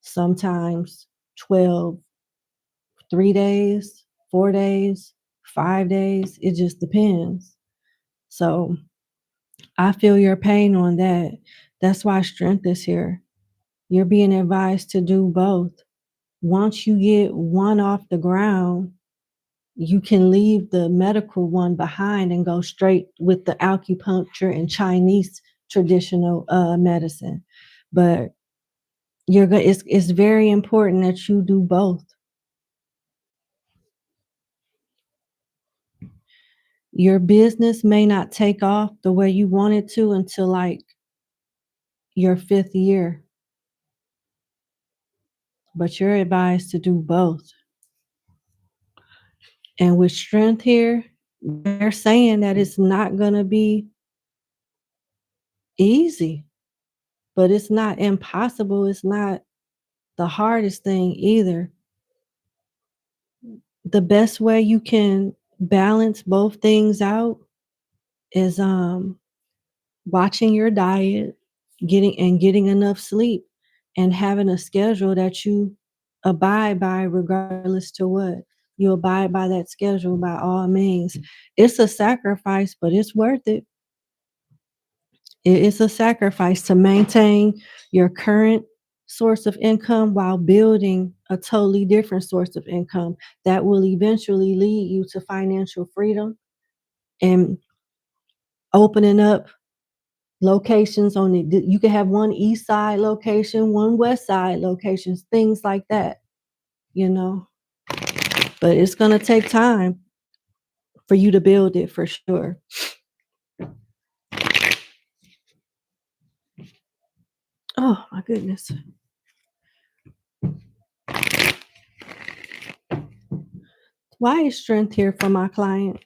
sometimes 12, 3 days, 4 days, 5 days. It just depends. So I feel your pain on that. That's why strength is here. You're being advised to do both. Once you get one off the ground, you can leave the medical one behind and go straight with the acupuncture and Chinese traditional medicine. But it's very important that you do both. Your business may not take off the way you want it to until like your 5th year, but you're advised to do both. And with strength here, they're saying that it's not going to be easy, but it's not impossible. It's not the hardest thing either. The best way you can balance both things out is watching your diet, getting enough sleep, and having a schedule that you abide by regardless to what. You abide by that schedule by all means. It's a sacrifice, but it's worth it. It is a sacrifice to maintain your current source of income while building a totally different source of income that will eventually lead you to financial freedom and opening up locations on it. You can have one east side location, one west side locations, things like that, you know. But it's going to take time for you to build it for sure. Oh my goodness. Why is strength here for my client?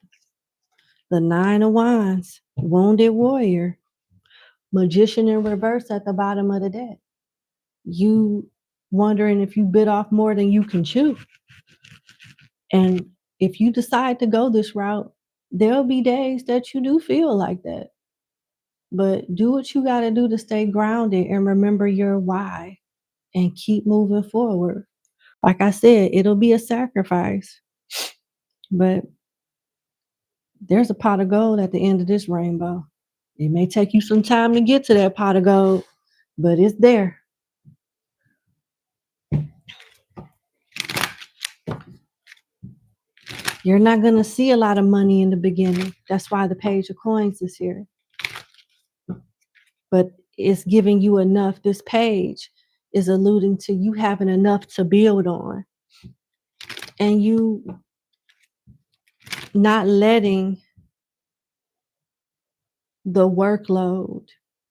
The 9 of Wands, wounded warrior, magician in reverse at the bottom of the deck. You wondering if you bit off more than you can chew. And if you decide to go this route, there'll be days that you do feel like that. But do what you got to do to stay grounded and remember your why and keep moving forward. Like I said, it'll be a sacrifice, but there's a pot of gold at the end of this rainbow. It may take you some time to get to that pot of gold, but it's there. You're not going to see a lot of money in the beginning. That's why the Page of Coins is here. But it's giving you enough. This page is alluding to you having enough to build on, and you not letting the workload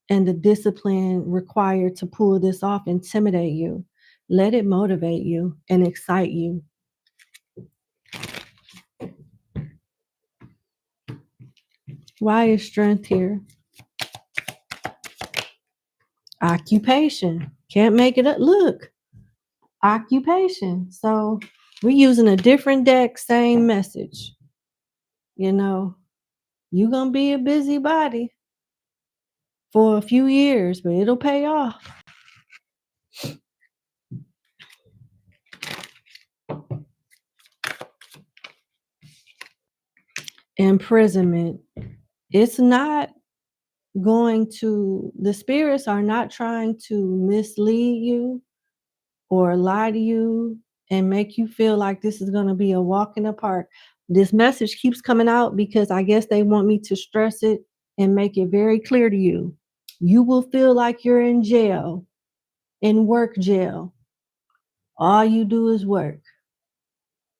and the discipline required to pull this off intimidate you. Let it motivate you and excite you. Why is strength here? Occupation. Can't make it up. Look, occupation. So we're using a different deck, same message. You know, you're going to be a busybody for a few years, but it'll pay off. Imprisonment. It's not going to, the spirits are not trying to mislead you or lie to you and make you feel like this is going to be a walk in the park. This message keeps coming out because I guess they want me to stress it and make it very clear to you. You will feel like you're in jail, in work jail. All you do is work,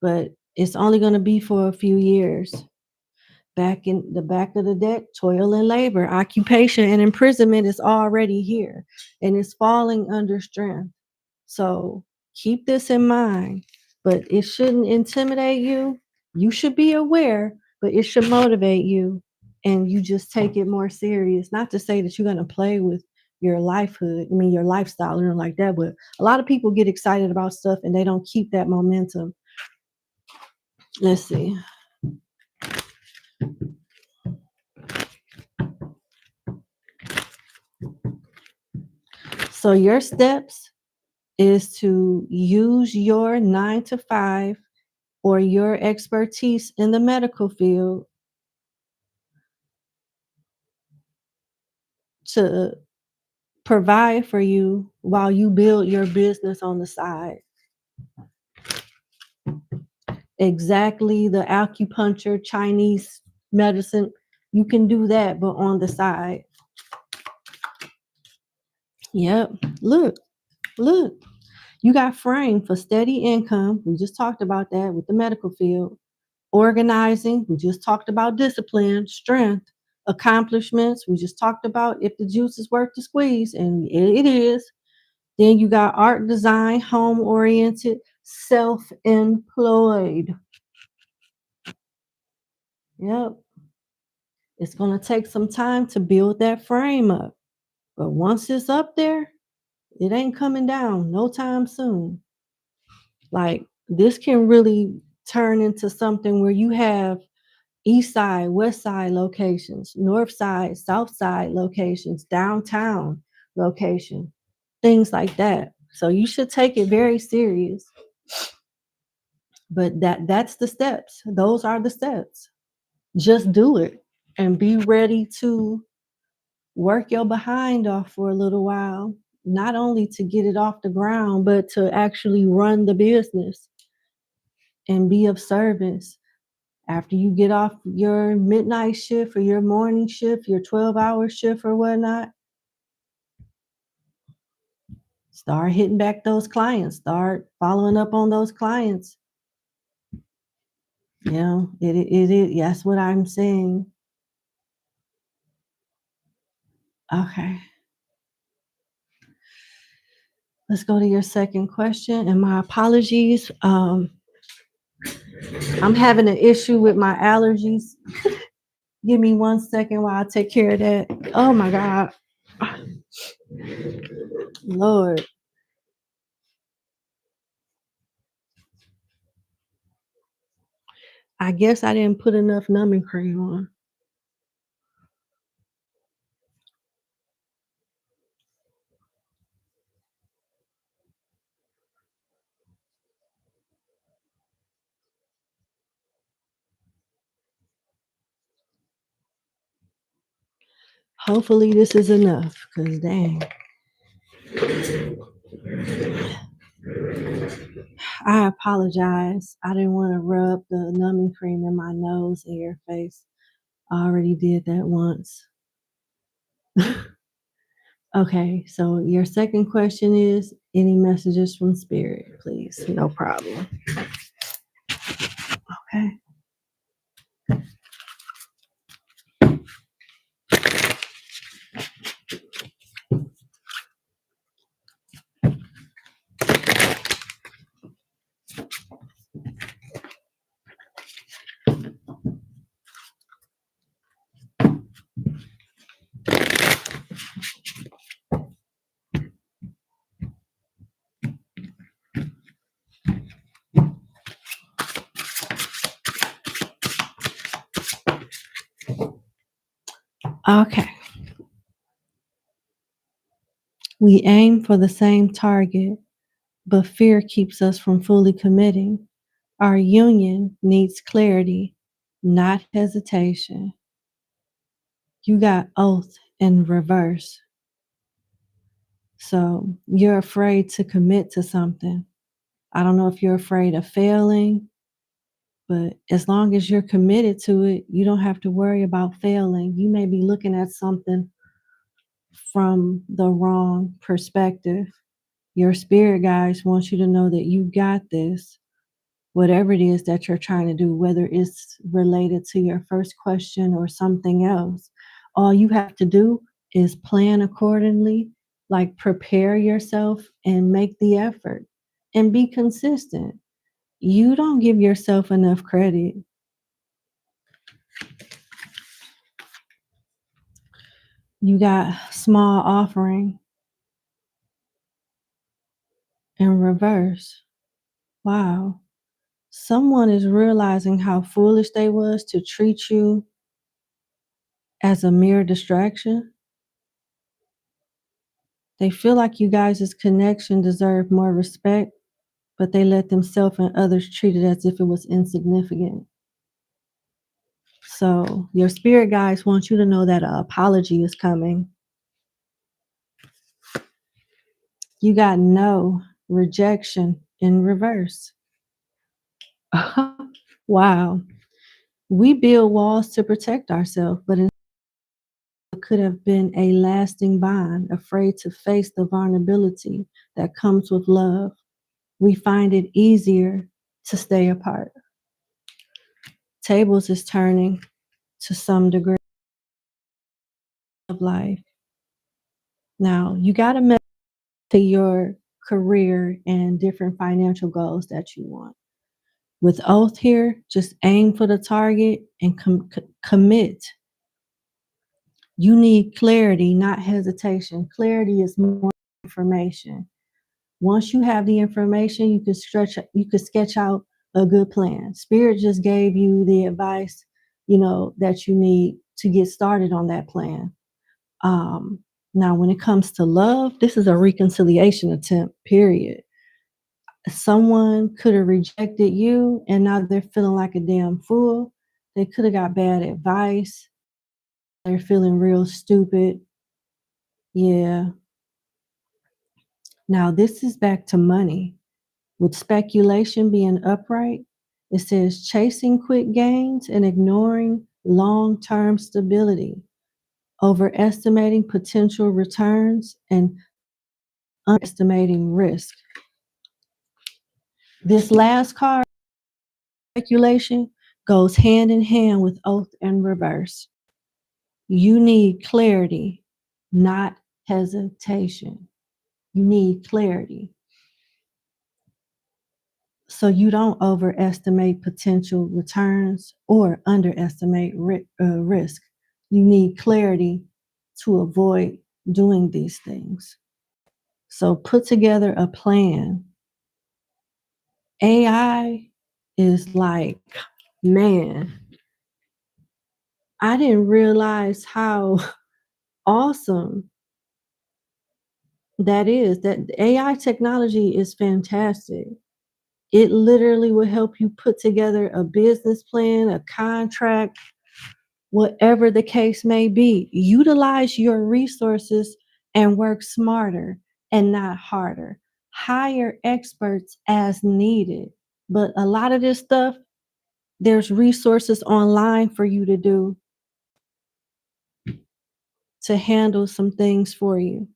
but it's only going to be for a few years. Back in the back of the deck, toil and labor, occupation and imprisonment is already here, and it's falling under strength. So keep this in mind, but it shouldn't intimidate you. You should be aware, but it should motivate you, and you just take it more serious. Not to say that you're going to play with your your lifestyle or anything like that, but a lot of people get excited about stuff and they don't keep that momentum. Let's see. So your steps is to use your 9 to 5 or your expertise in the medical field to provide for you while you build your business on the side. Exactly, the acupuncture, Chinese medicine, you can do that, but on the side. Yep, look. You got frame for steady income. We just talked about that with the medical field. Organizing, we just talked about discipline, strength, accomplishments. We just talked about if the juice is worth the squeeze, and it is. Then you got art, design, home-oriented, self-employed. Yep. It's going to take some time to build that frame up. But once it's up there, it ain't coming down no time soon. Like, this can really turn into something where you have east side, west side locations, north side, south side locations, downtown location, things like that. So you should take it very serious. But that's the steps. Those are the steps. Just do it and be ready to work your behind off for a little while, not only to get it off the ground, but to actually run the business and be of service. After you get off your midnight shift or your morning shift, your 12-hour shift or whatnot, start hitting back those clients, start following up on those clients. You know, it that's what I'm saying. Okay. Let's go to your second question. And my apologies. I'm having an issue with my allergies. Give me 1 second while I take care of that. Oh my God. Lord. I guess I didn't put enough numbing cream on. Hopefully this is enough, because dang. I apologize. I didn't want to rub the numbing cream in my nose and your face. I already did that once. Okay, so your second question is any messages from spirit, please? No problem. Okay. Okay. We aim for the same target, but fear keeps us from fully committing. Our union needs clarity, not hesitation. You got oath in reverse. So you're afraid to commit to something. I don't know if you're afraid of failing, but as long as you're committed to it, you don't have to worry about failing. You may be looking at something from the wrong perspective. Your spirit guides want you to know that you got this, whatever it is that you're trying to do, whether it's related to your first question or something else. All you have to do is plan accordingly, like prepare yourself and make the effort and be consistent. You don't give yourself enough credit. You got small offering in reverse. Wow. Someone is realizing how foolish they was to treat you as a mere distraction. They feel like you guys' connection deserved more respect, but they let themselves and others treat it as if it was insignificant. So your spirit guides want you to know that an apology is coming. You got no rejection in reverse. Wow. We build walls to protect ourselves, but it could have been a lasting bond, afraid to face the vulnerability that comes with love. We find it easier to stay apart. Tables is turning to some degree of life. Now, you got to measure to your career and different financial goals that you want. With oath here, just aim for the target and commit. You need clarity, not hesitation. Clarity is more information. Once you have the information, you could sketch out a good plan. Spirit just gave you the advice, that you need to get started on that plan. Now, when it comes to love, this is a reconciliation attempt, period. Someone could have rejected you and now they're feeling like a damn fool. They could have got bad advice. They're feeling real stupid. Yeah. Now, this is back to money. With speculation being upright, it says chasing quick gains and ignoring long-term stability, overestimating potential returns and underestimating risk. This last card, speculation, goes hand in hand with oath and reverse. You need clarity, not hesitation. You need clarity. So you don't overestimate potential returns or underestimate risk. You need clarity to avoid doing these things. So put together a plan. AI is like, man, I didn't realize how awesome that is. That AI technology is fantastic. It literally will help you put together a business plan, a contract, whatever the case may be. Utilize your resources and work smarter and not harder. Hire experts as needed. But a lot of this stuff, there's resources online for you to do to handle some things for you.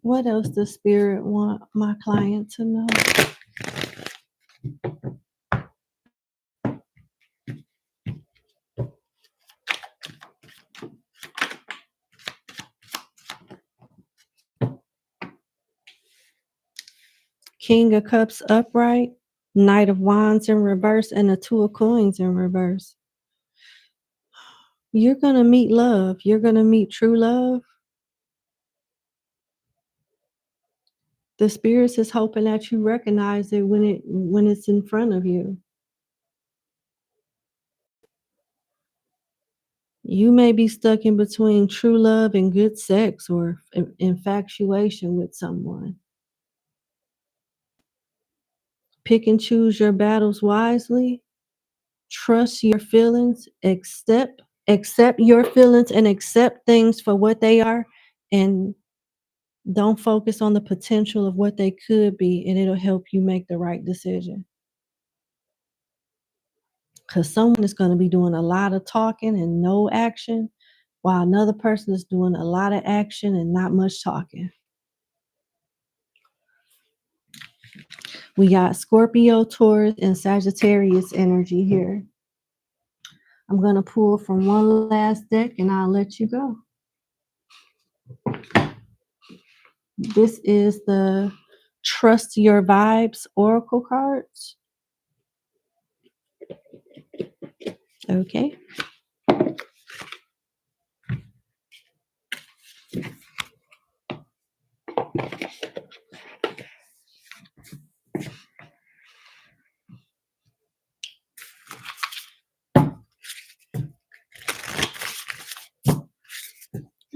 What else does Spirit want my client to know? King of Cups upright, Knight of Wands in reverse, and the Two of Coins in reverse. You're going to meet love. You're going to meet true love. The Spirits is hoping that you recognize it when it's in front of you. You may be stuck in between true love and good sex or infatuation with someone. Pick and choose your battles wisely. Trust your feelings. Accept your feelings and accept things for what they are, and don't focus on the potential of what they could be, and it'll help you make the right decision. Because someone is going to be doing a lot of talking and no action, while another person is doing a lot of action and not much talking. We got Scorpio, Taurus, and Sagittarius energy here. I'm going to pull from one last deck and I'll let you go. This is the Trust Your Vibes Oracle cards. Okay.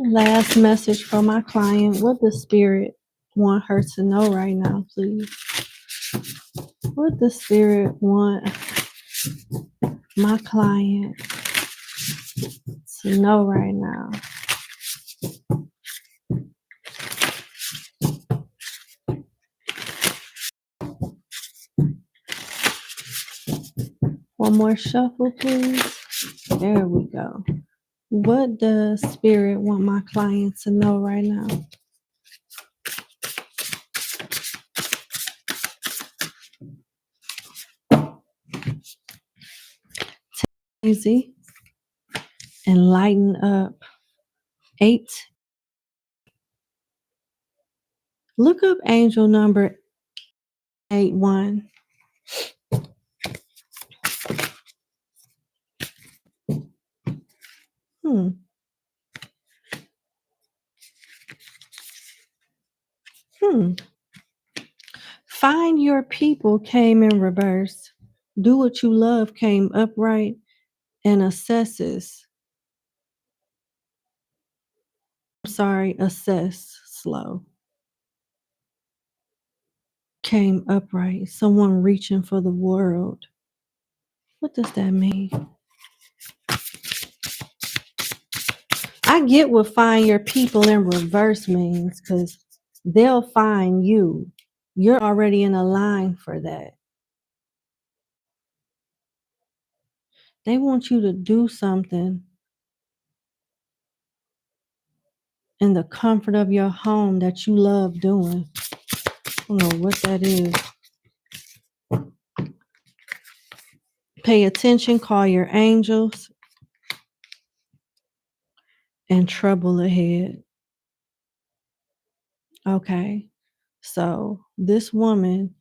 Last message for my client. What does Spirit want her to know right now, please? What does Spirit want my client to know right now? One more shuffle, please. There we go. What does Spirit want my client to know right now? Easy and lighten up. 8. Look up angel number 81. Find your people came in reverse. Do what you love came upright, and assess slow. Came upright. Someone reaching for the world. What does that mean? I get what find your people in reverse means, because they'll find you. You're already in a line for that. They want you to do something in the comfort of your home that you love doing. I don't know what that is. Pay attention, call your angels, and trouble ahead. Okay, so this woman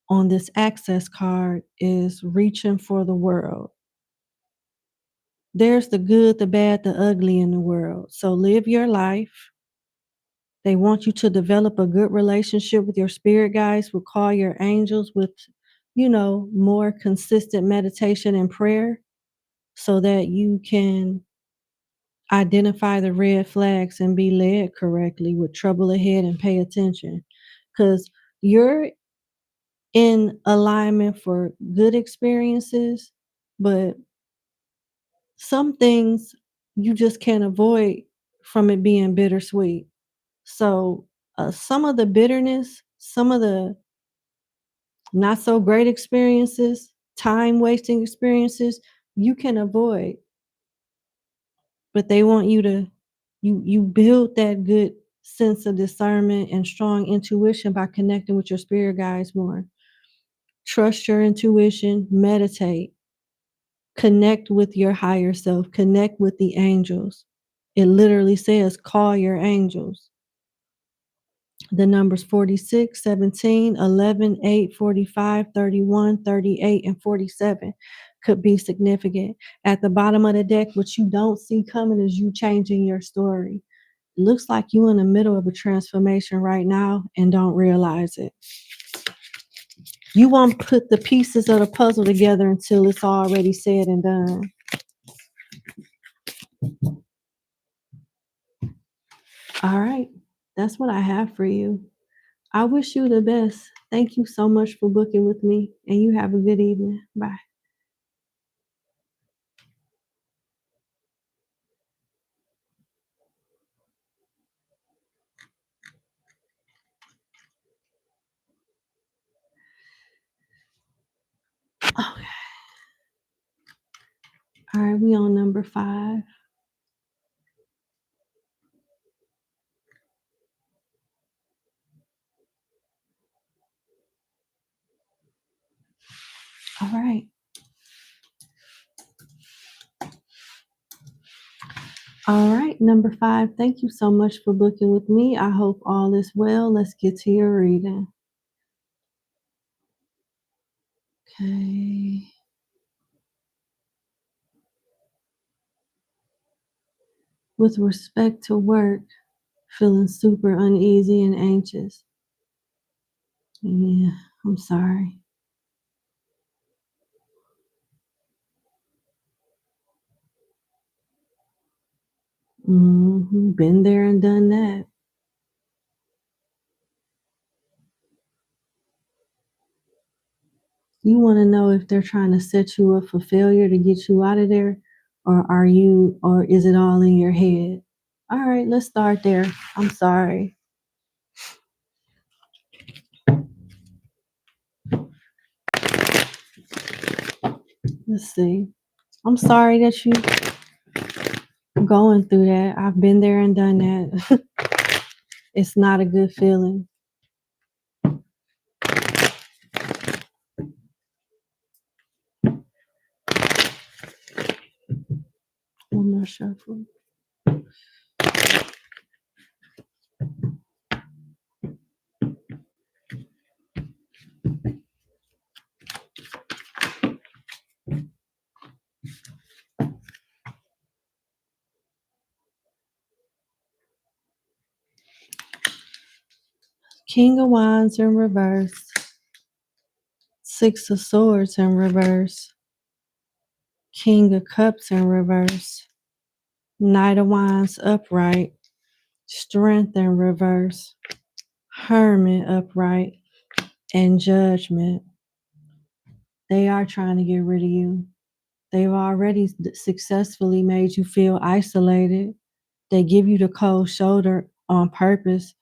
on this access card is reaching for the world. There's the good, the bad, the ugly in the world. So live your life. They want you to develop a good relationship with your spirit guides, will call your angels with, more consistent meditation and prayer so that you can identify the red flags and be led correctly with trouble ahead and pay attention. Because you're in alignment for good experiences, but some things you just can't avoid from it being bittersweet. So some of the bitterness, some of the not so great experiences, time wasting experiences, you can avoid. But they want you to you build that good sense of discernment and strong intuition by connecting with your spirit guides more. Trust your intuition, meditate, connect with your higher self, connect with the angels. It literally says, call your angels. The numbers 46, 17, 11, 8, 45, 31, 38, and 47 could be significant. At the bottom of the deck, what you don't see coming is you changing your story. It looks like you're in the middle of a transformation right now and don't realize it. You won't put the pieces of the puzzle together until it's already said and done. All right, that's what I have for you. I wish you the best. Thank you so much for booking with me, and you have a good evening. Bye. Okay. All right, we on number 5. All right. All right, number 5. Thank you so much for booking with me. I hope all is well. Let's get to your reading. Okay. With respect to work, feeling super uneasy and anxious. Yeah, I'm sorry. Been there and done that. You want to know if they're trying to set you up for failure to get you out of there, or is it all in your head? All right, let's start there. I'm sorry. Let's see. I'm sorry that you going through that. I've been there and done that. It's not a good feeling. One more shuffle. King of Wands in reverse. 6 of Swords in reverse. King of Cups in reverse. Knight of Wands upright. Strength in reverse. Hermit upright. And Judgment. They are trying to get rid of you. They've already successfully made you feel isolated. They give you the cold shoulder on purpose.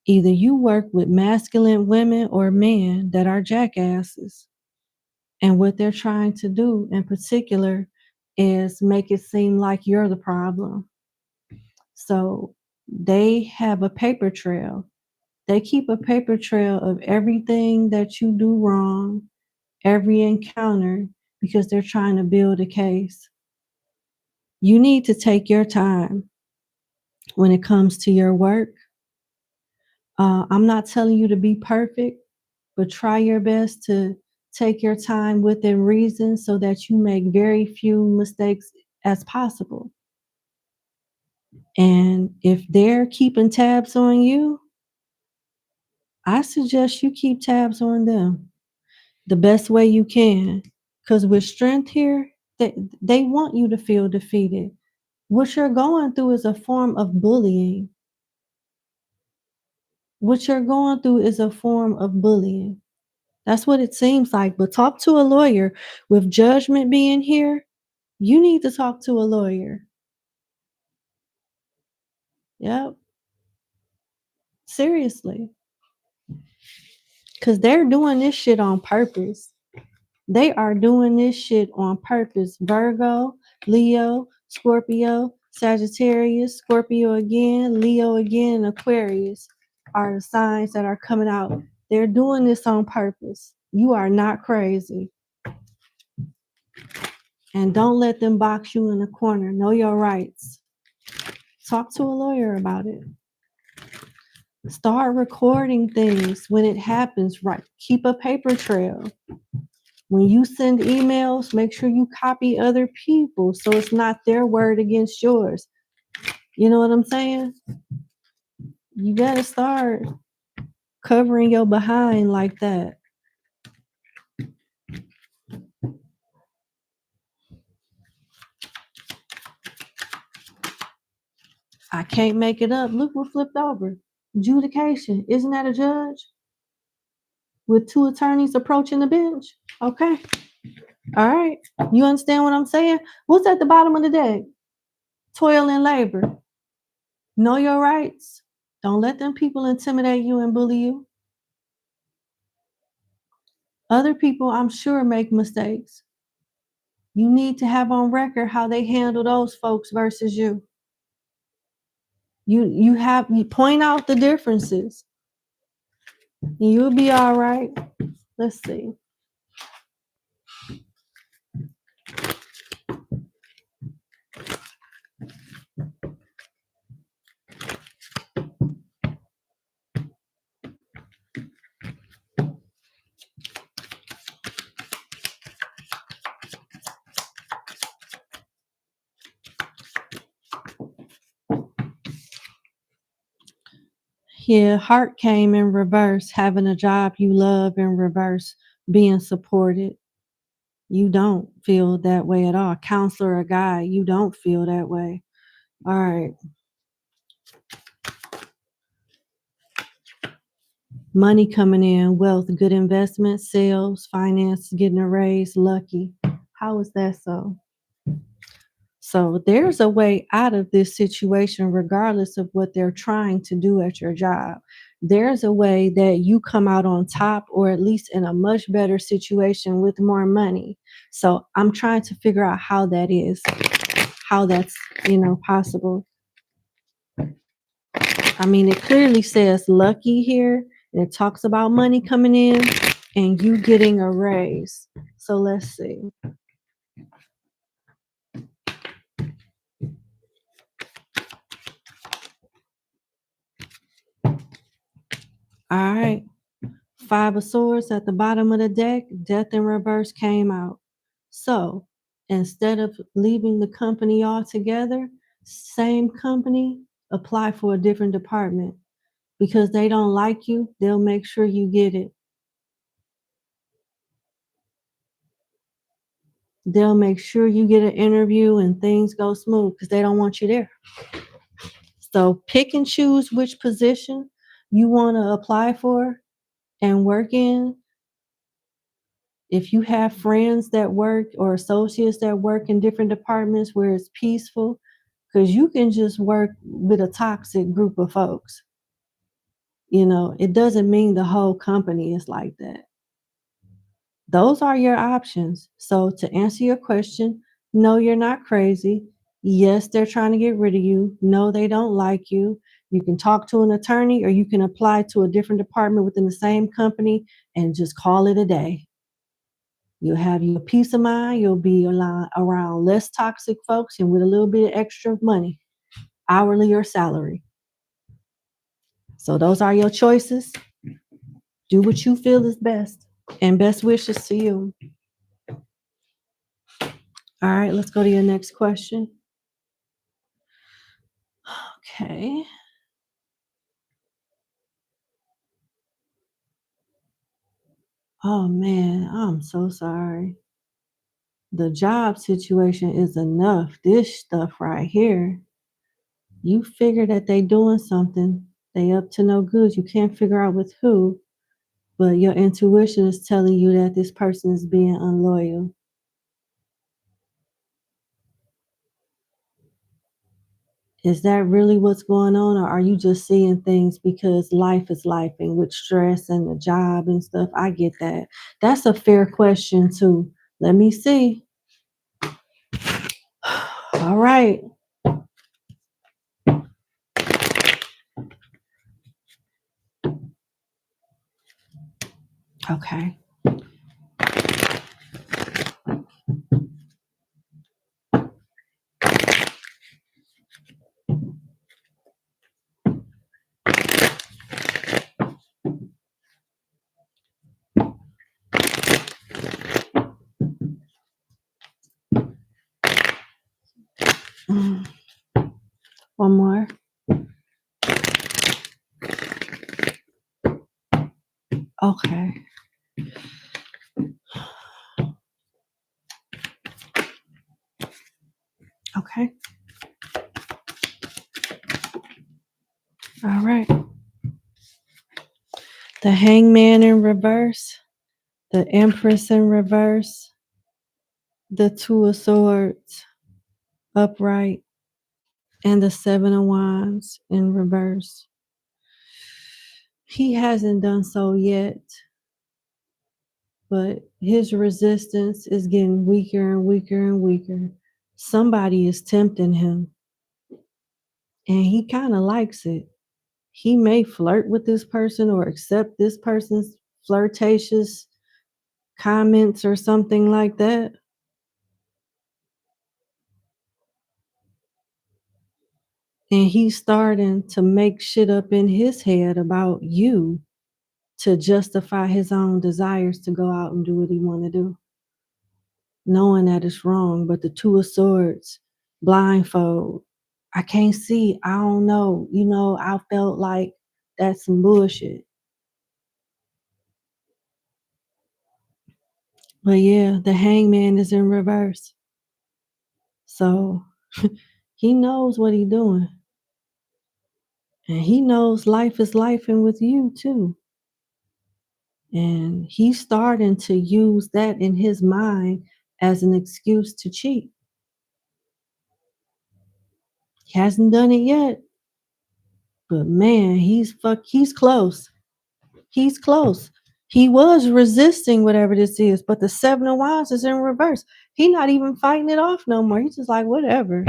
Either you work with masculine women or men that are jackasses. And what they're trying to do in particular is make it seem like you're the problem. So they have a paper trail. They keep a paper trail of everything that you do wrong, every encounter, because they're trying to build a case. You need to take your time when it comes to your work. I'm not telling you to be perfect, but try your best to take your time within reason so that you make very few mistakes as possible. And if they're keeping tabs on you, I suggest you keep tabs on them the best way you can. Because with strength here, they want you to feel defeated. What you're going through is a form of bullying. What you're going through is a form of bullying. That's what it seems like. But talk to a lawyer. With Judgment being here, you need to talk to a lawyer. Yep. Seriously. Because they're doing this shit on purpose. They are doing this shit on purpose. Virgo, Leo, Scorpio, Sagittarius, Scorpio again, Leo again, and Aquarius are the signs that are coming out. They're doing this on purpose. You are not crazy. And don't let them box you in a corner. Know your rights. Talk to a lawyer about it. Start recording things when it happens, right? Keep a paper trail. When you send emails, make sure you copy other people so it's not their word against yours. You know what I'm saying? You gotta start covering your behind like that. I can't make it up. Look what flipped over. Adjudication. Isn't that a judge? With two attorneys approaching the bench? Okay. All right. You understand what I'm saying? What's at the bottom of the deck? Toil and labor. Know your rights. Don't let them people intimidate you and bully you. Other people, I'm sure, make mistakes. You need to have on record how they handle those folks versus you. You point out the differences. You'll be all right. Let's see. Yeah, heart came in reverse, having a job you love in reverse, being supported. You don't feel that way at all. Counselor or guide, you don't feel that way. All right. Money coming in, wealth, good investment, sales, finance, getting a raise, lucky. How is that so? So there's a way out of this situation, regardless of what they're trying to do at your job. There's a way that you come out on top, or at least in a much better situation with more money. So I'm trying to figure out how that is, how that's, possible. I mean, it clearly says lucky here, and it talks about money coming in and you getting a raise. So let's see. All right. Five of Swords at the bottom of the deck, Death in reverse came out. So instead of leaving the company altogether, same company, apply for a different department. Because they don't like you, they'll make sure you get it. They'll make sure you get an interview and things go smooth because they don't want you there. So pick and choose which position you want to apply for and work in. If you have friends that work or associates that work in different departments where it's peaceful, because you can just work with a toxic group of folks. It doesn't mean the whole company is like that. Those are your options. So to answer your question, no, you're not crazy. Yes, they're trying to get rid of you. No, they don't like you. You can talk to an attorney, or you can apply to a different department within the same company and just call it a day. You'll have your peace of mind. You'll be around less toxic folks and with a little bit of extra money, hourly or salary. So those are your choices. Do what you feel is best. And best wishes to you. All right, let's go to your next question. Okay. Oh man, I'm so sorry. The job situation is enough. This stuff right here. You figure that they doing something. They up to no good. You can't figure out with who, but your intuition is telling you that this person is being unloyal. Is that really what's going on, or are you just seeing things because life is life and with stress and the job and stuff? I get that. That's a fair question too. Let me see. All right. Okay. Mm. One more. Okay. Okay. All right. The Hangman in reverse, the Empress in reverse, the Two of Swords upright, and the Seven of Wands in reverse. He hasn't done so yet, but his resistance is getting weaker and weaker and weaker. Somebody is tempting him, and he kind of likes it. He may flirt with this person or accept this person's flirtatious comments or something like that. And he's starting to make shit up in his head about you to justify his own desires to go out and do what he want to do, knowing that it's wrong. But the Two of Swords, blindfold, I can't see, I don't know, I felt like that's some bullshit. But yeah, the Hangman is in reverse. So he knows what he's doing. And he knows life is life and with you too. And he's starting to use that in his mind as an excuse to cheat. He hasn't done it yet, but man, he's close. He's close. He was resisting whatever this is, but the Seven of Wands is in reverse. He's not even fighting it off no more. He's just like, whatever.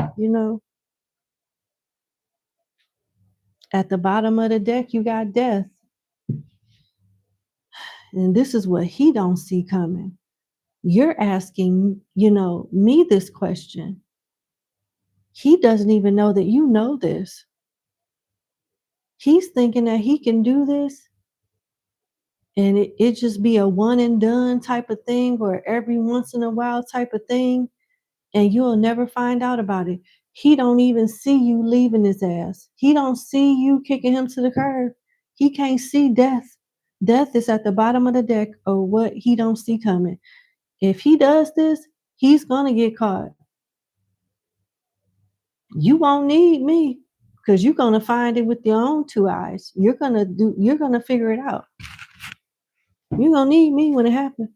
At the bottom of the deck, you got death. And this is what he don't see coming. You're asking, me this question. He doesn't even know that you know this. He's thinking that he can do this and it just be a one and done type of thing or every once in a while type of thing, and you'll never find out about it. He don't even see you leaving his ass. He don't see you kicking him to the curb. He can't see death. Death is at the bottom of the deck or what he don't see coming. If he does this, he's gonna get caught. You won't need me because you're gonna find it with your own two eyes. You're gonna figure it out. You're gonna need me when it happens.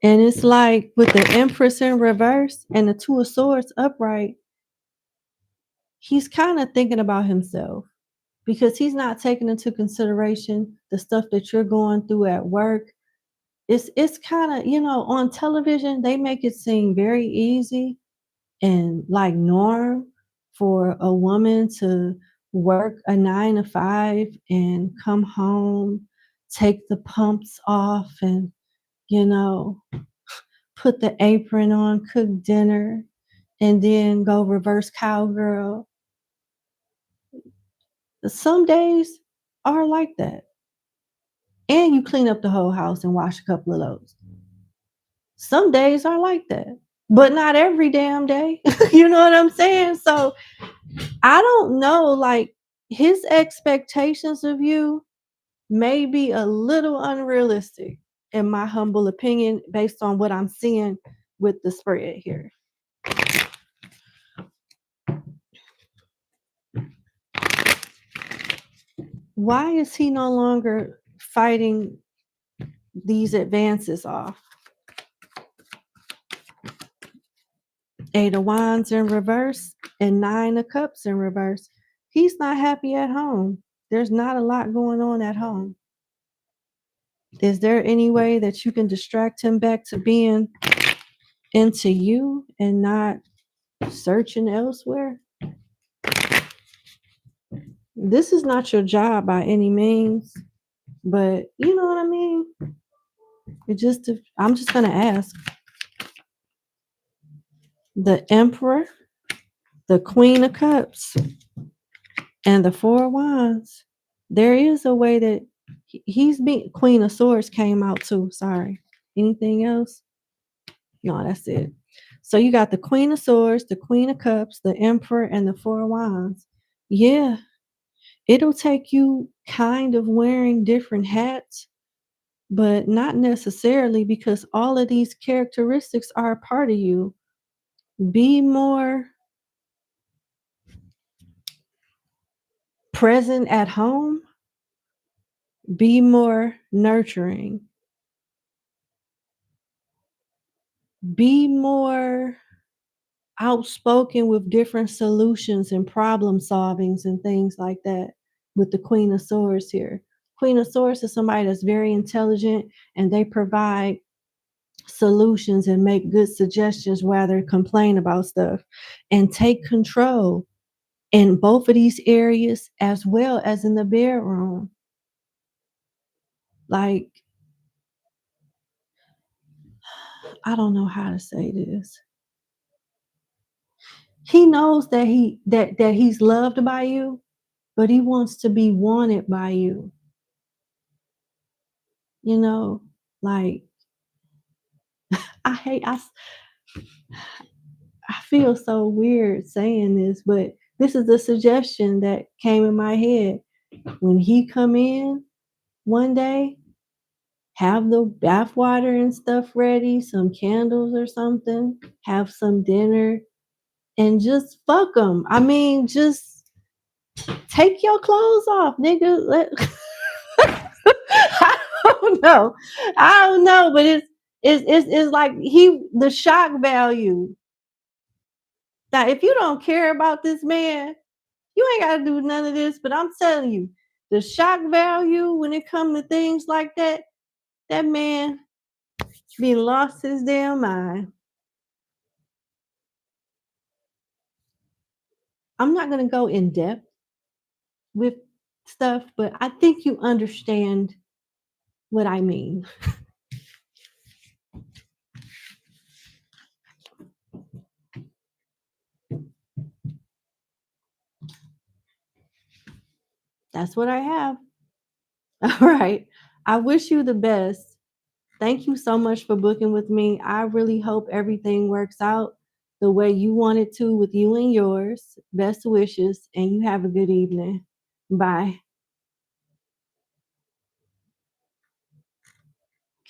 And it's like with the Empress in reverse and the Two of Swords upright, he's kind of thinking about himself because he's not taking into consideration the stuff that you're going through at work. It's kind of, on television, they make it seem very easy and like norm for a woman to work a 9 to 5 and come home, take the pumps off and, put the apron on, cook dinner, and then go reverse cowgirl. Some days are like that. And you clean up the whole house and wash a couple of those. Some days are like that, but not every damn day. You know what I'm saying? So I don't know, like his expectations of you may be a little unrealistic, in my humble opinion, based on what I'm seeing with the spread here. Why is he no longer fighting these advances off? Eight of Wands in reverse and Nine of Cups in reverse. He's not happy at home. There's not a lot going on at home. Is there any way that you can distract him back to being into you and not searching elsewhere. This is not your job by any means, but you know what I mean? I'm just gonna ask. The Emperor, the Queen of Cups, and the Four of Wands. There is a way that he's being Queen of Swords came out too. Sorry. Anything else? No, that's it. So you got the Queen of Swords, the Queen of Cups, the Emperor, and the Four of Wands. Yeah, it'll take you kind of wearing different hats, but not necessarily, because all of these characteristics are a part of you. Be more present at home, be more nurturing, be more outspoken with different solutions and problem solvings and things like that with the Queen of Swords here. Queen of Swords is somebody that's very intelligent and they provide solutions and make good suggestions rather than complain about stuff, and take control in both of these areas as well as in the bedroom. Like, I don't know how to say this. He knows that he's loved by you, but he wants to be wanted by you. You know, like I hate I feel so weird saying this, but this is the suggestion that came in my head. When he come in one day, have the bath water and stuff ready, some candles or something, have some dinner, and just fuck him. I mean, just take your clothes off, nigga. I don't know. I don't know, but it's like the shock value. Now, if you don't care about this man, you ain't gotta do none of this. But I'm telling you, the shock value when it comes to things like that, that man be lost his damn mind. I'm not gonna go in depth with stuff, but I think you understand what I mean. That's what I have. All right. I wish you the best. Thank you so much for booking with me. I really hope everything works out the way you want it to with you and yours. Best wishes, and you have a good evening. Bye.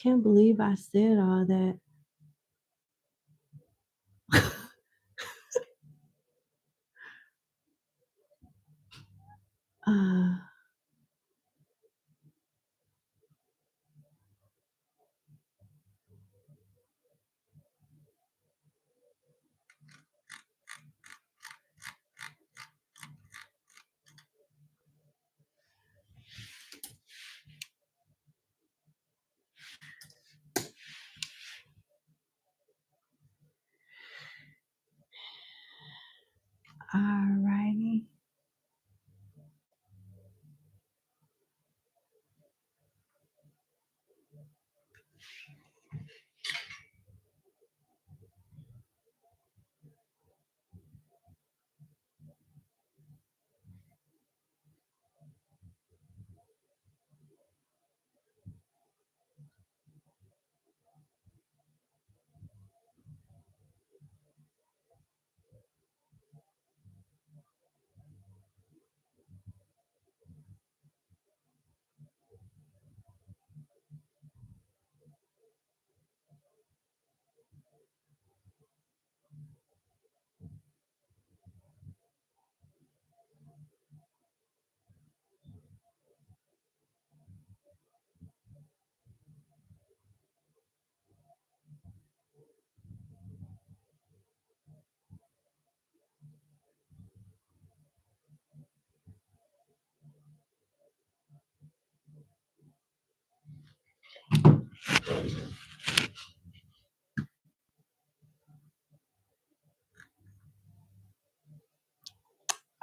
Can't believe I said all that. uh, all righty.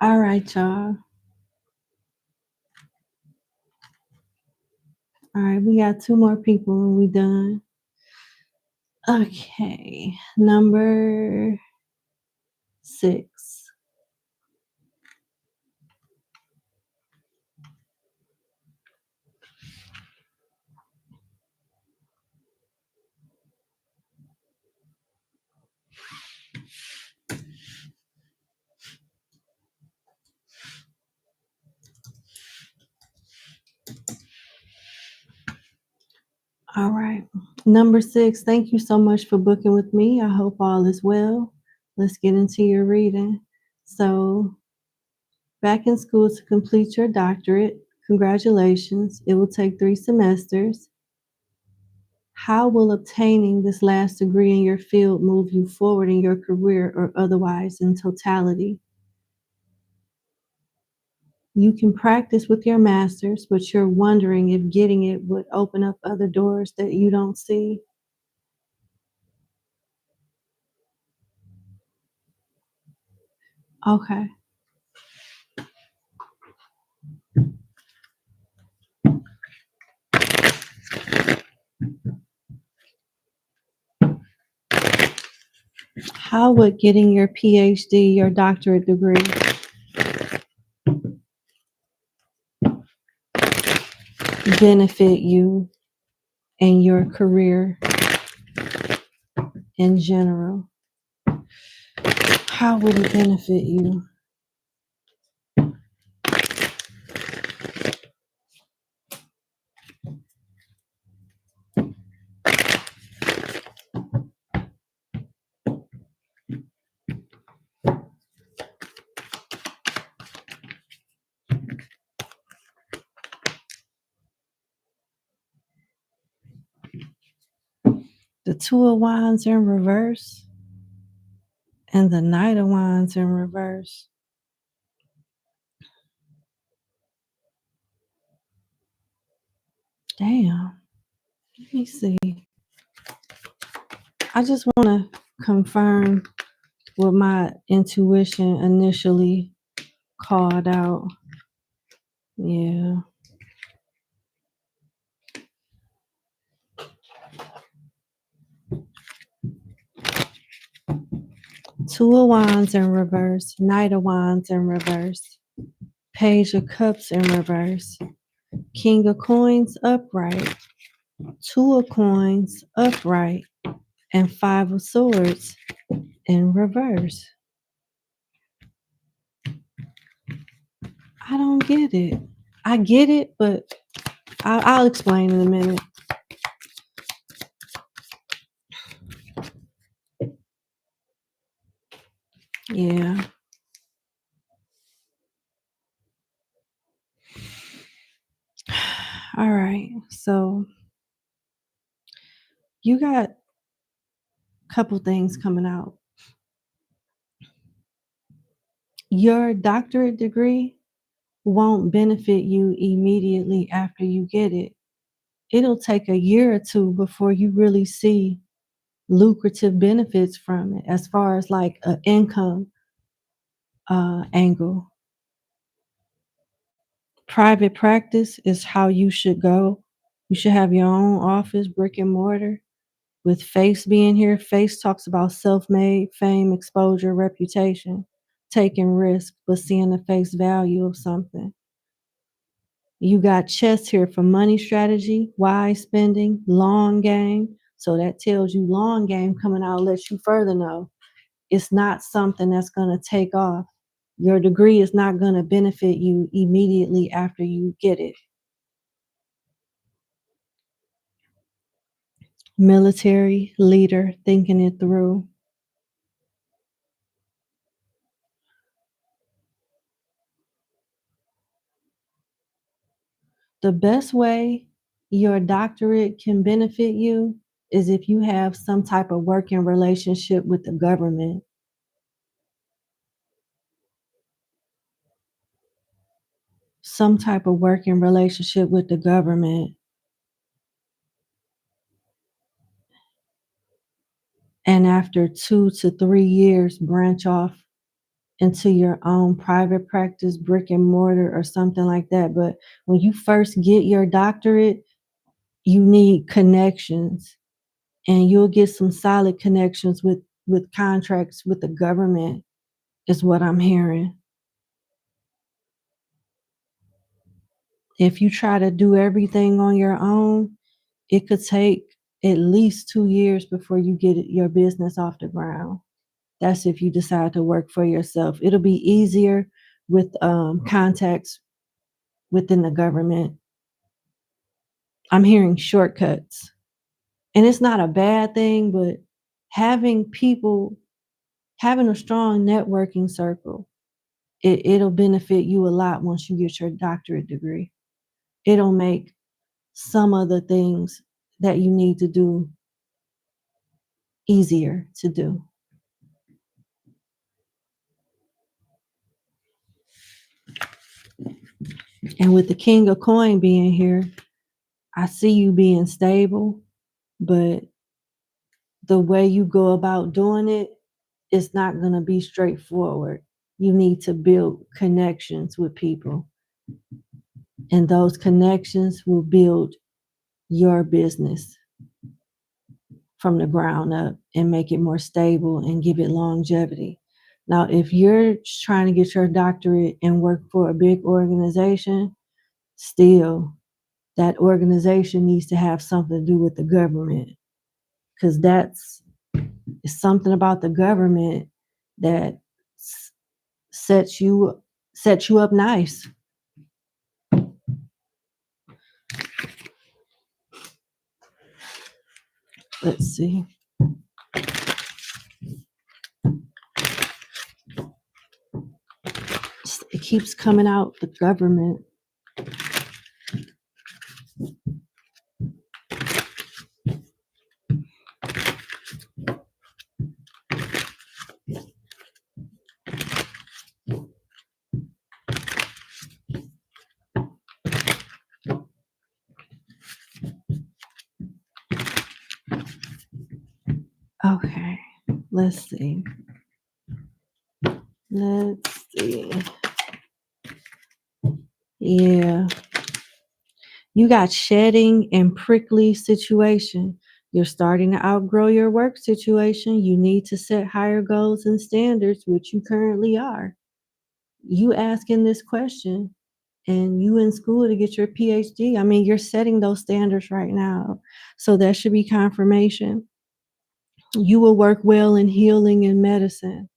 All right, y'all. All right, we got 2 more people and we done. Okay, number 6. All right. Number 6, thank you so much for booking with me. I hope all is well. Let's get into your reading. So, back in school to complete your doctorate. Congratulations. It will take 3 semesters. How will obtaining this last degree in your field move you forward in your career or otherwise in totality? You can practice with your masters, but you're wondering if getting it would open up other doors that you don't see. Okay. How would getting your PhD, your doctorate degree, benefit you and your career in general? How would it benefit you? The 2 of Wands in reverse and the Knight of Wands in reverse. Damn. Let me see. I just want to confirm what my intuition initially called out. Yeah. Two of Wands in reverse, Knight of Wands in reverse, Page of Cups in reverse, King of Coins upright, Two of Coins upright, and Five of Swords in reverse. I don't get it. I get it, but I'll explain in a minute. Yeah. All right. So you got a couple things coming out. Your doctorate degree won't benefit you immediately after you get it. It'll take a year or 2 before you really see lucrative benefits from it as far as like an income angle. Private practice is how you should go. You should have your own office, brick and mortar. With Face being here, Face talks about self-made, fame, exposure, reputation, taking risk, but seeing the face value of something. You got Chess here for money strategy, wise spending, long game. So that tells you long game coming out lets you further know it's not something that's going to take off. Your degree is not going to benefit you immediately after you get it. Military leader thinking it through. The best way your doctorate can benefit you is if you have some type of working relationship with the government. Some type of working relationship with the government. And after 2 to 3 years, branch off into your own private practice, brick and mortar or something like that. But when you first get your doctorate, you need connections, and you'll get some solid connections with contracts with the government, is what I'm hearing. If you try to do everything on your own, it could take at least 2 years before you get your business off the ground. That's if you decide to work for yourself. It'll be easier with contacts within the government. I'm hearing shortcuts. And it's not a bad thing, but having people, having a strong networking circle, it'll benefit you a lot once you get your doctorate degree. It'll make some of the things that you need to do easier to do. And with the King of Coin being here, I see you being stable, but the way you go about doing it is not going to be straightforward. You need to build connections with people, and those connections will build your business from the ground up and make it more stable and give it longevity. Now, if you're trying to get your doctorate and work for a big organization, still, that organization needs to have something to do with the government, because that's something about the government that sets you up nice. Let's see. It keeps coming out, the government. Okay, let's see. Let's see. Yeah. You got shedding and prickly situation. You're starting to outgrow your work situation. You need to set higher goals and standards, which you currently are. You asking this question and you in school to get your PhD. I mean, you're setting those standards right now. So that should be confirmation. You will work well in healing and medicine.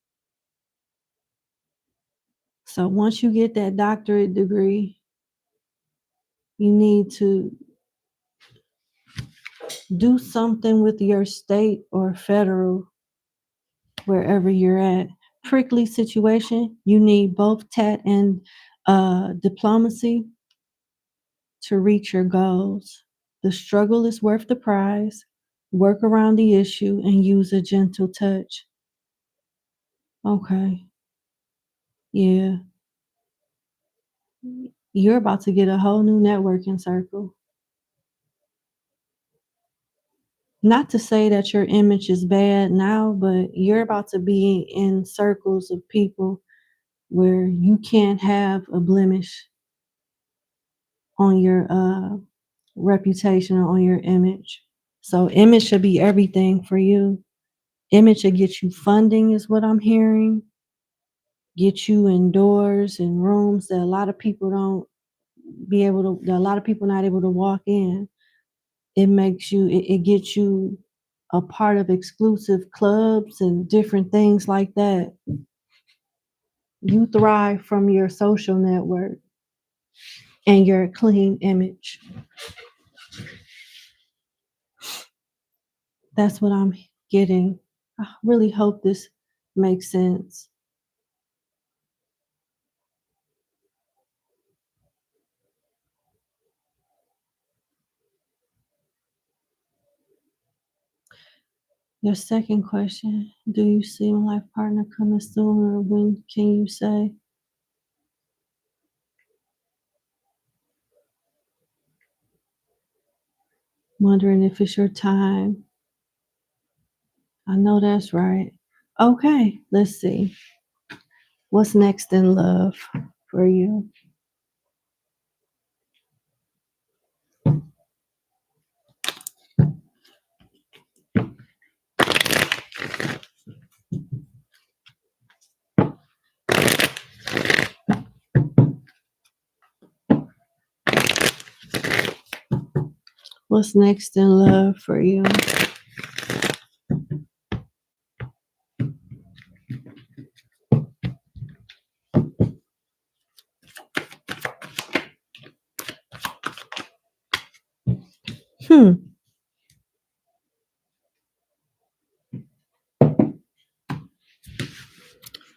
So once you get that doctorate degree, you need to do something with your state or federal, wherever you're at. Prickly situation, you need both tat and diplomacy to reach your goals. The struggle is worth the prize. Work around the issue and use a gentle touch. Okay. Yeah. You're about to get a whole new networking circle. Not to say that your image is bad now, but you're about to be in circles of people where you can't have a blemish on your reputation or on your image. So image should be everything for you. Image should get you funding, is what I'm hearing. Get you indoors in rooms that a lot of people that a lot of people not able to walk in. It gets you a part of exclusive clubs and different things like that. You thrive from your social network and your clean image. That's what I'm getting. I really hope this makes sense. Your second question, do you see my life partner coming soon, or when can you say? Wondering if it's your time. I know that's right. Okay, let's see. What's next in love for you? What's next in love for you?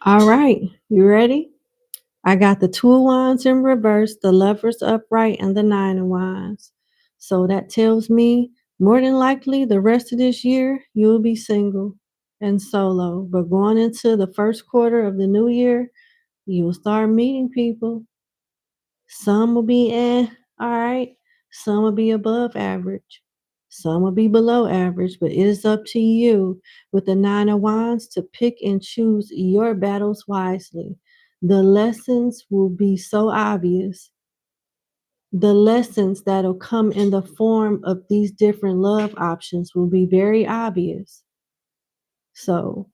All right, you ready? I got the 2 of Wands in reverse, the Lovers upright, and the 9 of Wands. So that tells me more than likely the rest of this year you'll be single and solo. But going into the first quarter of the new year, you'll start meeting people. Some will be all right. Some will be above average. Some will be below average, but it is up to you with the 9 of Wands to pick and choose your battles wisely. The lessons will be so obvious. The lessons that'll come in the form of these different love options will be very obvious. So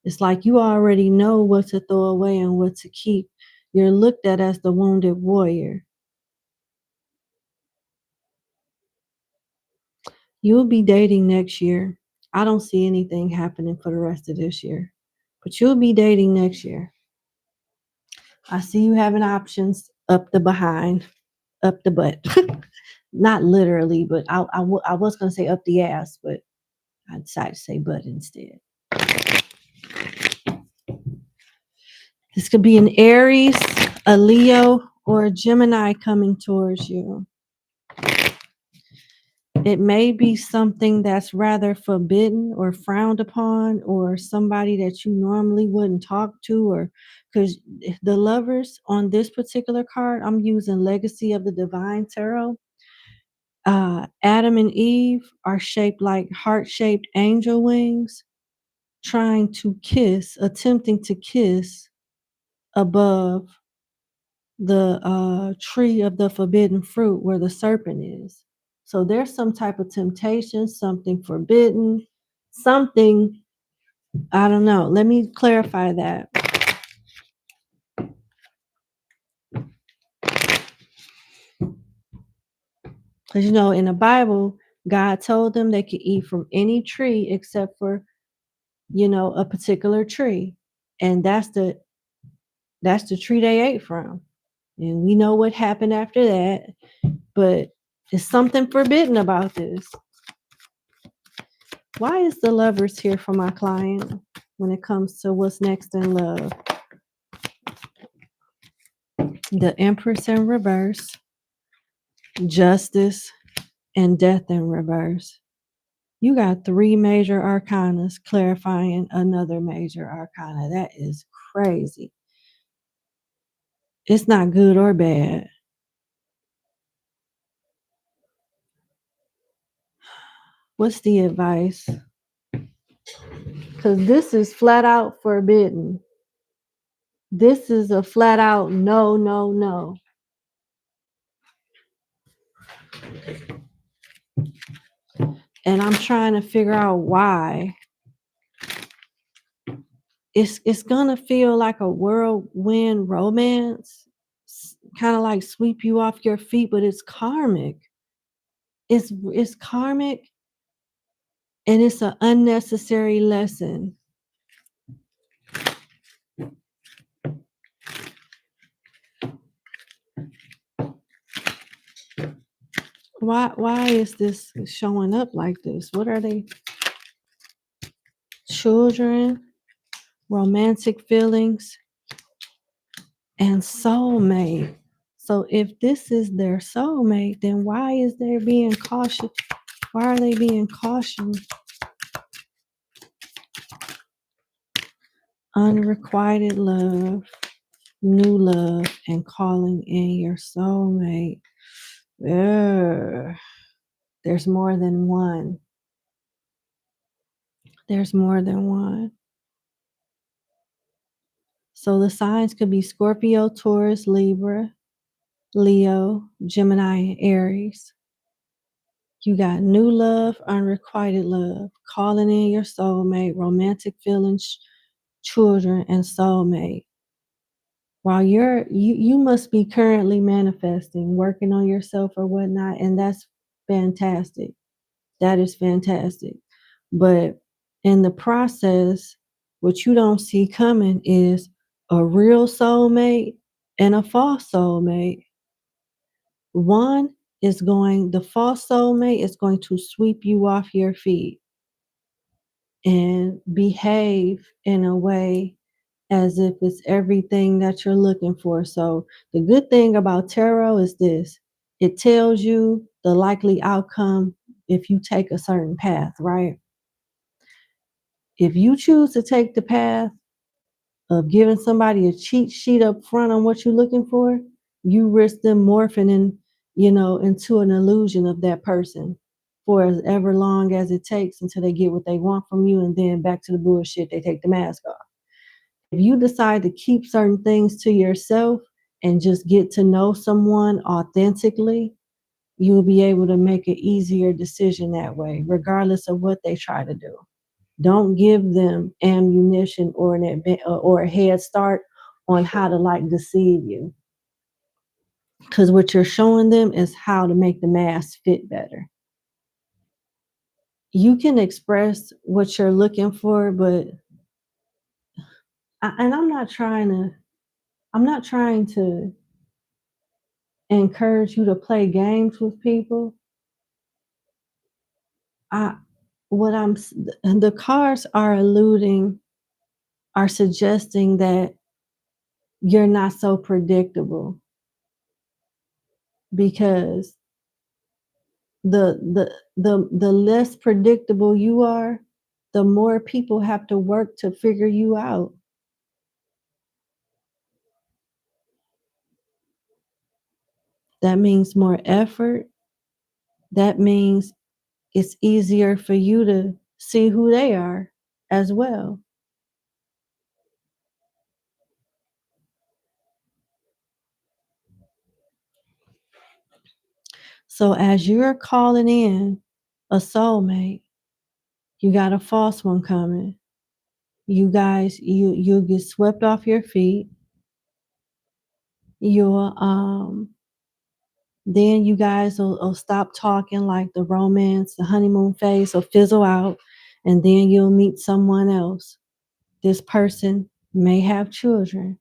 it's like you already know what to throw away and what to keep. You're looked at as the wounded warrior. You'll be dating next year. I don't see anything happening for the rest of this year, but you'll be dating next year. I see you having options up the behind, up the butt. Not literally, but I was going to say up the ass, but I decided to say butt instead. This could be an Aries, a Leo, or a Gemini coming towards you. It may be something that's rather forbidden or frowned upon, or somebody that you normally wouldn't talk to, or because the Lovers on this particular card, I'm using Legacy of the Divine Tarot. Adam and Eve are shaped like heart-shaped angel wings, trying to kiss, attempting to kiss above the tree of the forbidden fruit where the serpent is. So there's some type of temptation, something forbidden, something, I don't know. Let me clarify that. Because, you know, in the Bible, God told them they could eat from any tree except for, you know, a particular tree. And that's the tree they ate from. And we know what happened after that. But there's something forbidden about this. Why is the Lovers here for my client when it comes to what's next in love? The Empress in reverse, Justice, and Death in reverse. You got 3 major arcanas clarifying another major arcana. That is crazy. It's not good or bad. What's the advice? Because this is flat out forbidden. This is a flat out no, no, no. And I'm trying to figure out why. It's gonna feel like a whirlwind romance, kind of like sweep you off your feet, but it's karmic. It's karmic, and it's an unnecessary lesson. Why is this showing up like this? What are they? Children, romantic feelings, and soulmate. So if this is their soulmate, then why is there being caution? Why are they being cautioned? Unrequited love, new love, and calling in your soulmate. Ugh. There's more than one. There's more than one. So the signs could be Scorpio, Taurus, Libra, Leo, Gemini, and Aries. You got new love, unrequited love, calling in your soulmate, romantic feelings, children, and soulmate. While you must be currently manifesting, working on yourself or whatnot, and that's fantastic. That is fantastic. But in the process, what you don't see coming is a real soulmate and a false soulmate. The false soulmate is going to sweep you off your feet and behave in a way as if it's everything that you're looking for. So the good thing about tarot is this: it tells you the likely outcome if you take a certain path, right? If you choose to take the path of giving somebody a cheat sheet up front on what you're looking for, you risk them morphing into an illusion of that person for as ever long as it takes until they get what they want from you, and then back to the bullshit, they take the mask off. If you decide to keep certain things to yourself and just get to know someone authentically, you'll be able to make an easier decision that way, regardless of what they try to do. Don't give them ammunition or a head start on how to deceive you. Because what you're showing them is how to make the mask fit better. You can express what you're looking for, but I'm not trying to encourage you to play games with people. The cards are suggesting that you're not so predictable, because the less predictable you are, the more people have to work to figure you out. That means more effort. That means it's easier for you to see who they are as well. So as you're calling in a soulmate, you got a false one coming. You guys, you'll get swept off your feet. You'll then you guys will stop talking, like the romance, the honeymoon phase will fizzle out, and then you'll meet someone else. This person may have children.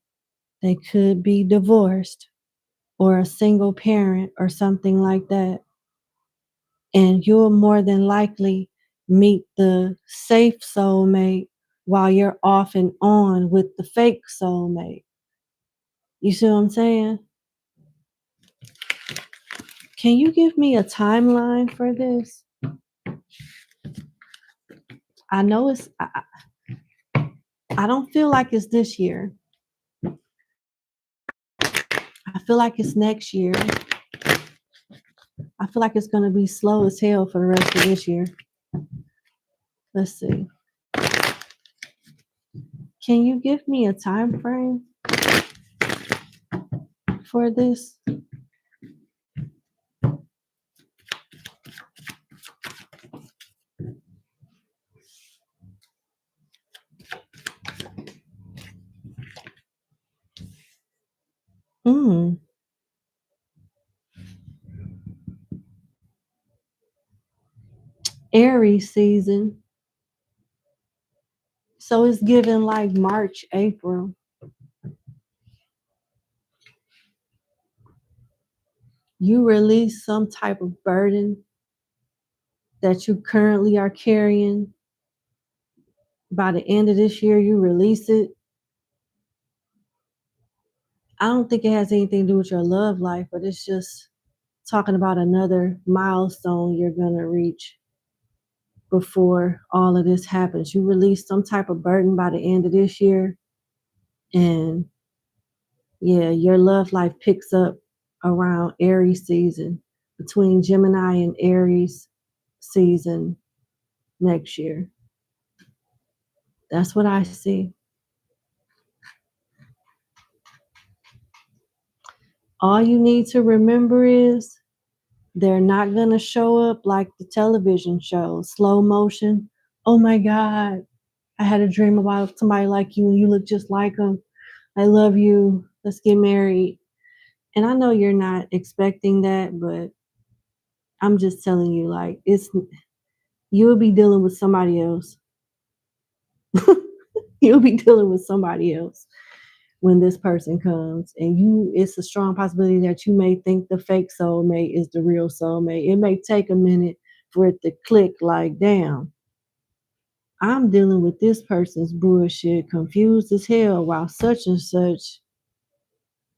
They could be divorced or a single parent or something like that. And you'll more than likely meet the safe soulmate while you're off and on with the fake soulmate. You see what I'm saying? Can you give me a timeline for this? I know I don't feel like it's this year. I feel like it's next year. I feel like it's going to be slow as hell for the rest of this year. Let's see. Can you give me a time frame for this? Aries season. So it's given like March, April. You release some type of burden that you currently are carrying. By the end of this year, you release it. I don't think it has anything to do with your love life, but it's just talking about another milestone you're going to reach before all of this happens. You release some type of burden by the end of this year, and yeah, your love life picks up around Aries season, between Gemini and Aries season next year. That's what I see. All you need to remember is they're not going to show up like the television show, slow motion. Oh my God, I had a dream about somebody like you and you look just like them. I love you. Let's get married. And I know you're not expecting that, but I'm just telling you, like, you'll be dealing with somebody else. You'll be dealing with somebody else when this person comes. And it's a strong possibility that you may think the fake soulmate is the real soulmate. It may take a minute for it to click like, damn, I'm dealing with this person's bullshit, confused as hell, while such and such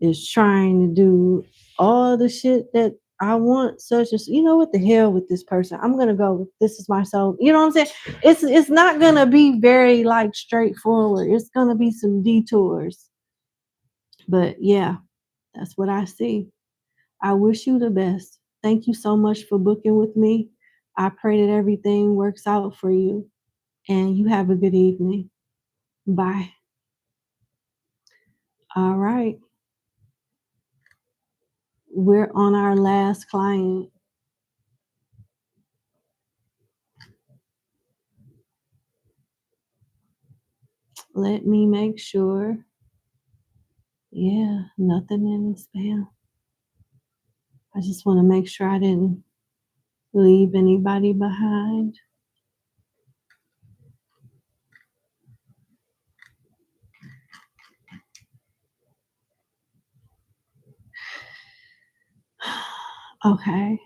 is trying to do all the shit that I want, such as, you know what, the hell with this person. I'm gonna go with this is my soul. You know what I'm saying? It's not gonna be very like straightforward. It's gonna be some detours. But yeah, that's what I see. I wish you the best. Thank you so much for booking with me. I pray that everything works out for you and you have a good evening. Bye. All right. We're on our last client. Let me make sure. Yeah, nothing in the spam. I just want to make sure I didn't leave anybody behind. Okay.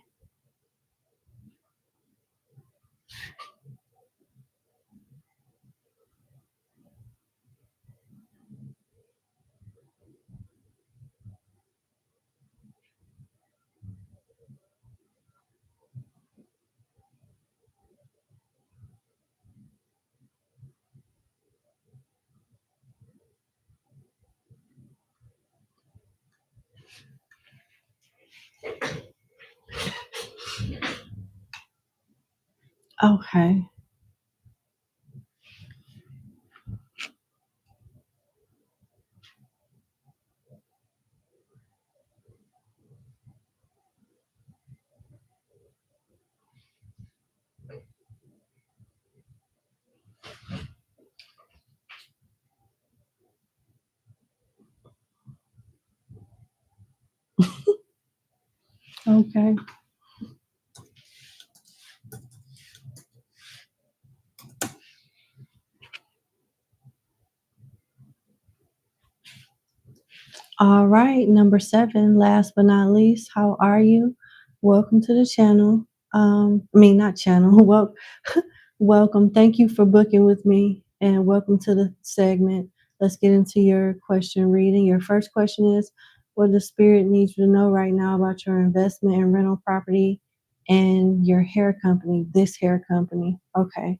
Okay. Okay. All right, number 7, last but not least, how are you? Welcome to the channel. Not channel. Well, welcome. Thank you for booking with me, and welcome to the segment. Let's get into your question reading. Your first question is, what does Spirit need you to know right now about your investment in rental property and your hair company, this hair company? Okay,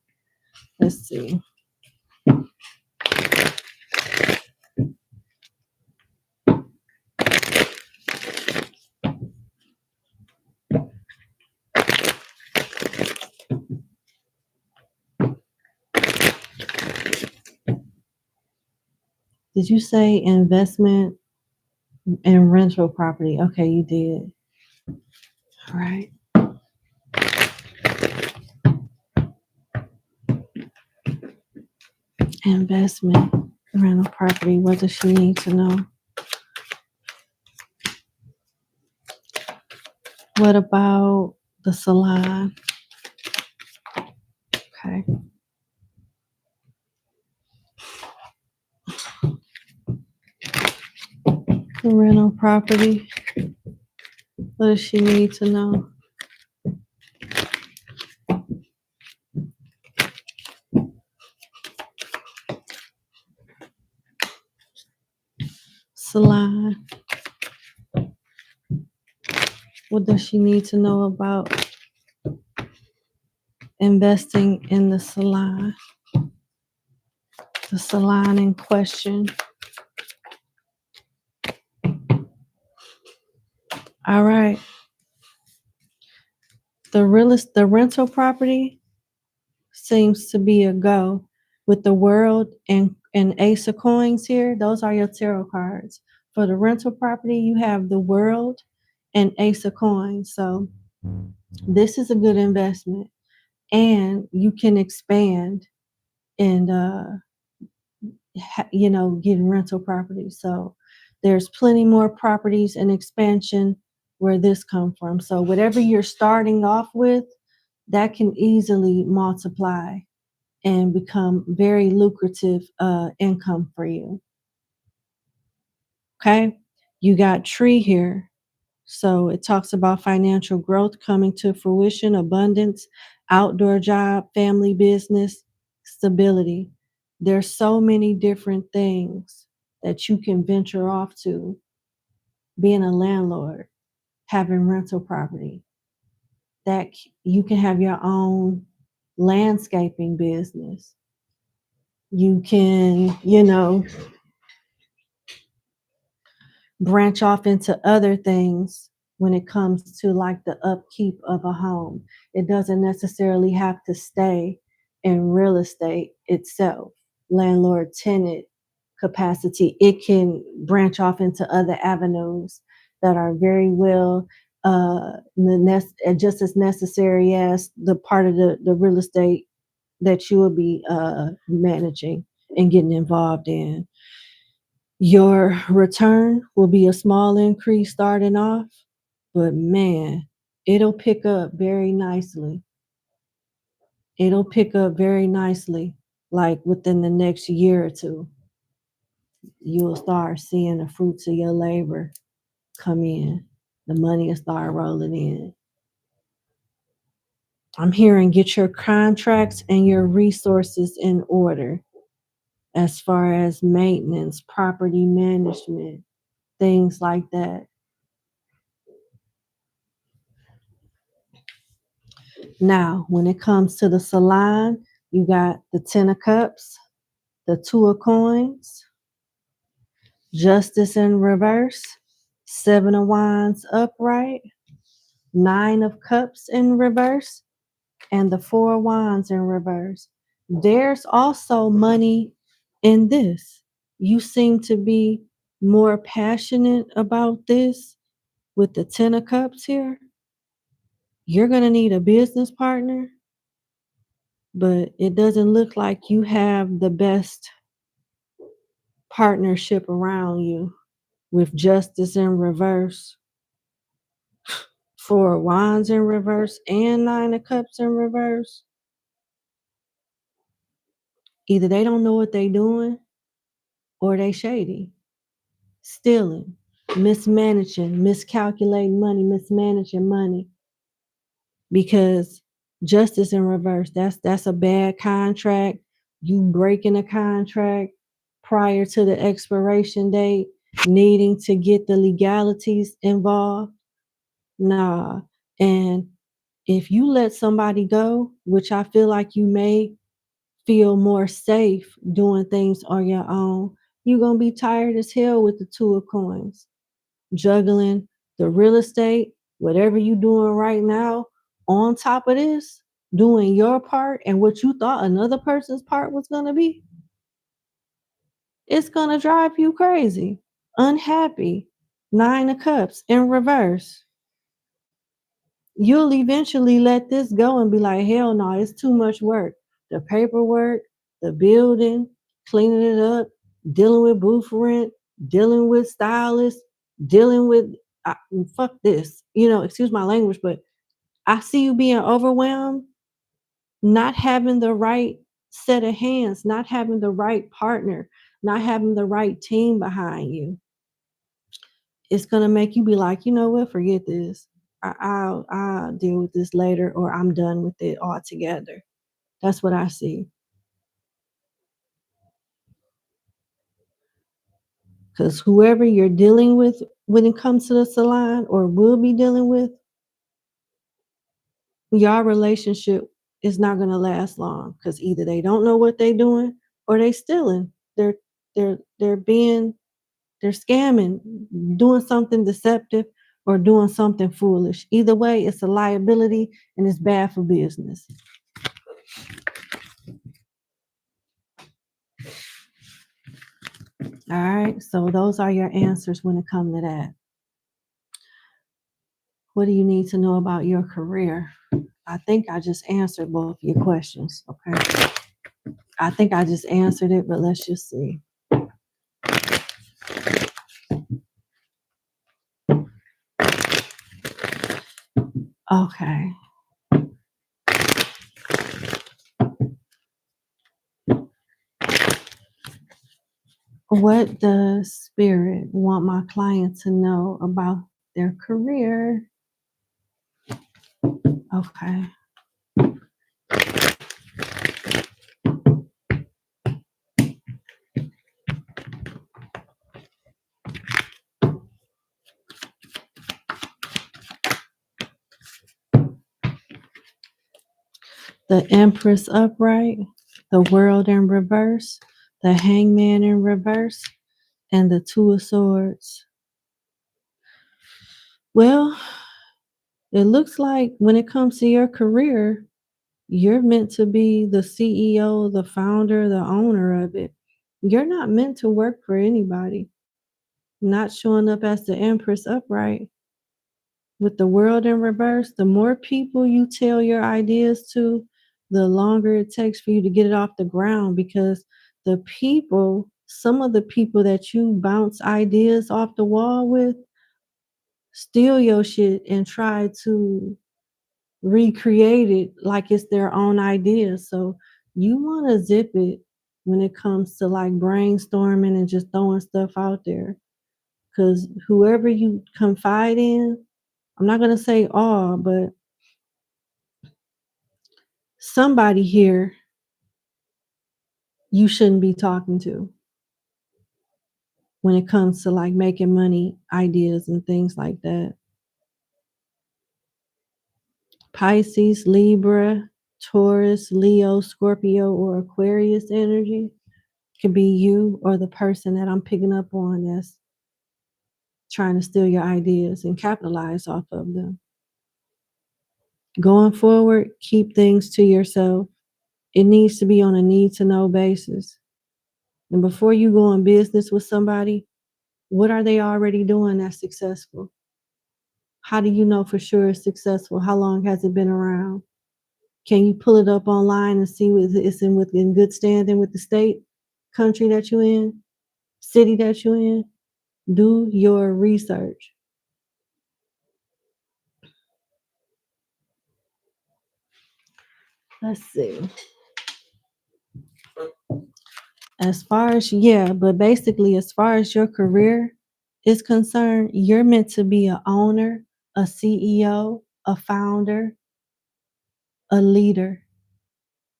let's see. Did you say investment in rental property? Okay, you did. All right. Investment, rental property. What does she need to know? What about the salon? Okay. The rental property. What does she need to know? Salon. What does she need to know about investing in the salon? The salon in question. All right. The rental property seems to be a go with the world and Ace of Coins here. Those are your tarot cards. For the rental property, you have the World and Ace of Coins. So this is a good investment, and you can expand and getting rental properties. So there's plenty more properties and expansion where this come from. So whatever you're starting off with, that can easily multiply and become very lucrative income for you. Okay, you got Tree here. So it talks about financial growth coming to fruition, abundance, outdoor job, family business, stability. There's so many different things that you can venture off to, being a landlord, having rental property, that you can have your own landscaping business. You can, branch off into other things when it comes to like the upkeep of a home. It doesn't necessarily have to stay in real estate itself, landlord tenant capacity. It can branch off into other avenues that are very well just as necessary as the part of the real estate that you will be managing and getting involved in. Your return will be a small increase starting off, but man, it'll pick up very nicely. It'll pick up very nicely, like within the next year or two. You'll start seeing the fruits of your labor come in. The money will start rolling in. I'm hearing get your contracts and your resources in order as far as maintenance, property management, things like that. Now, when it comes to the salon, you got the 10 of cups, the 2 of coins, justice in reverse, 7 of wands upright, 9 of cups in reverse, and the 4 of wands in reverse. There's also money in this. You seem to be more passionate about this with the 10 of cups here. You're going to need a business partner, but it doesn't look like you have the best partnership around you with justice in reverse, 4 of wands in reverse, and 9 of cups in reverse. Either they don't know what they're doing or they shady, stealing, mismanaging, miscalculating money, mismanaging money. Because justice in reverse, that's a bad contract. You breaking a contract prior to the expiration date, needing to get the legalities involved. Nah. And if you let somebody go, which I feel like you may feel more safe doing things on your own, you're going to be tired as hell with the 2 of coins. Juggling the real estate, whatever you're doing right now, on top of this, doing your part and what you thought another person's part was going to be, it's going to drive you crazy, unhappy. 9 of cups in reverse. You'll eventually let this go and be like, hell no, it's too much work. The paperwork, the building, cleaning it up, dealing with booth rent, dealing with stylists, dealing with, fuck this. Excuse my language, but I see you being overwhelmed, not having the right set of hands, not having the right partner, not having the right team behind you. It's going to make you be like, you know what, forget this. I'll deal with this later, or I'm done with it altogether. That's what I see. Because whoever you're dealing with when it comes to the salon or will be dealing with, your relationship is not going to last long, because either they don't know what they're doing or they stealing. They're scamming, doing something deceptive or doing something foolish. Either way, it's a liability and it's bad for business. All right, so those are your answers when it comes to that. What do you need to know about your career? I think I just answered both your questions, okay? I think I just answered it, but let's just see. Okay. What does Spirit want my client to know about their career? Okay. The Empress upright, the World in reverse, the Hangman in reverse, and the Two of Swords. Well, it looks like when it comes to your career, you're meant to be the CEO, the founder, the owner of it. You're not meant to work for anybody. Not showing up as the Empress upright. With the World in reverse, the more people you tell your ideas to, the longer it takes for you to get it off the ground, because some of the people that you bounce ideas off the wall with, steal your shit and try to recreate it like it's their own idea. So you want to zip it when it comes to like brainstorming and just throwing stuff out there. Because whoever you confide in, I'm not going to say all, but somebody here you shouldn't be talking to when it comes to like making money ideas and things like that. Pisces, Libra, Taurus, Leo, Scorpio, or Aquarius energy could be you or the person that I'm picking up on that's trying to steal your ideas and capitalize off of them. Going forward, keep things to yourself. It needs to be on a need to know basis. And before you go in business with somebody, what are they already doing that's successful? How do you know for sure it's successful? How long has it been around? Can you pull it up online and see if it's in good standing with the state, country that you're in, city that you're in? Do your research. Let's see. But basically, as far as your career is concerned, you're meant to be an owner, a CEO, a founder, a leader.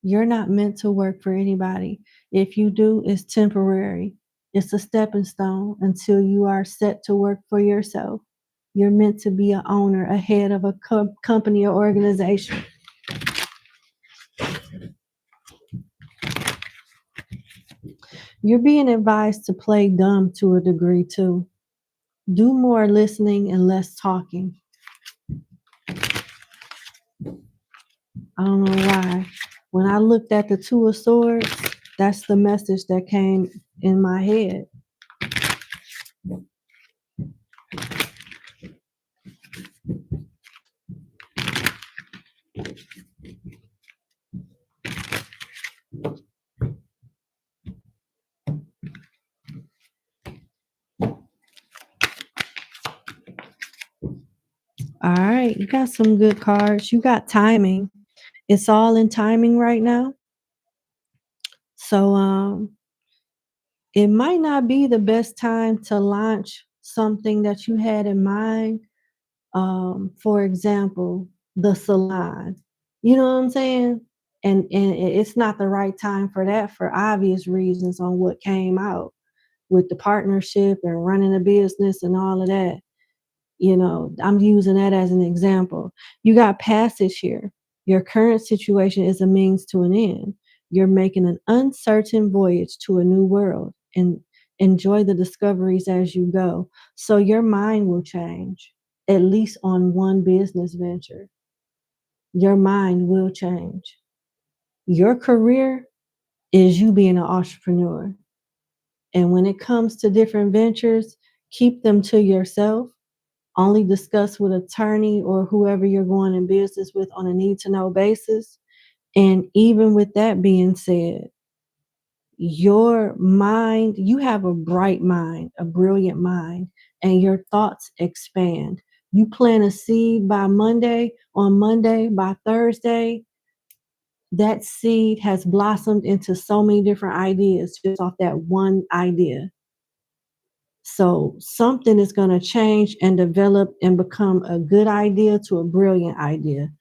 You're not meant to work for anybody. If you do, it's temporary. It's a stepping stone until you are set to work for yourself. You're meant to be an owner, a head of a company or organization. You're being advised to play dumb to a degree too. Do more listening and less talking. I don't know why. When I looked at the Two of Swords, that's the message that came in my head. All right, you got some good cards. You got timing. It's all in timing right now. So it might not be the best time to launch something that you had in mind. For example, the salon. You know what I'm saying? And it's not the right time for that for obvious reasons on what came out with the partnership and running a business and all of that. You know, I'm using that as an example. You got passage here. Your current situation is a means to an end. You're making an uncertain voyage to a new world and enjoy the discoveries as you go. So your mind will change, at least on one business venture. Your mind will change. Your career is you being an entrepreneur. And when it comes to different ventures, keep them to yourself. Only discuss with attorney or whoever you're going in business with on a need to know basis. And even with that being said, your mind, you have a bright mind, a brilliant mind, and your thoughts expand. You plant a seed by Monday, on Monday, by Thursday, that seed has blossomed into so many different ideas just off that one idea. So something is going to change and develop and become a good idea to a brilliant idea.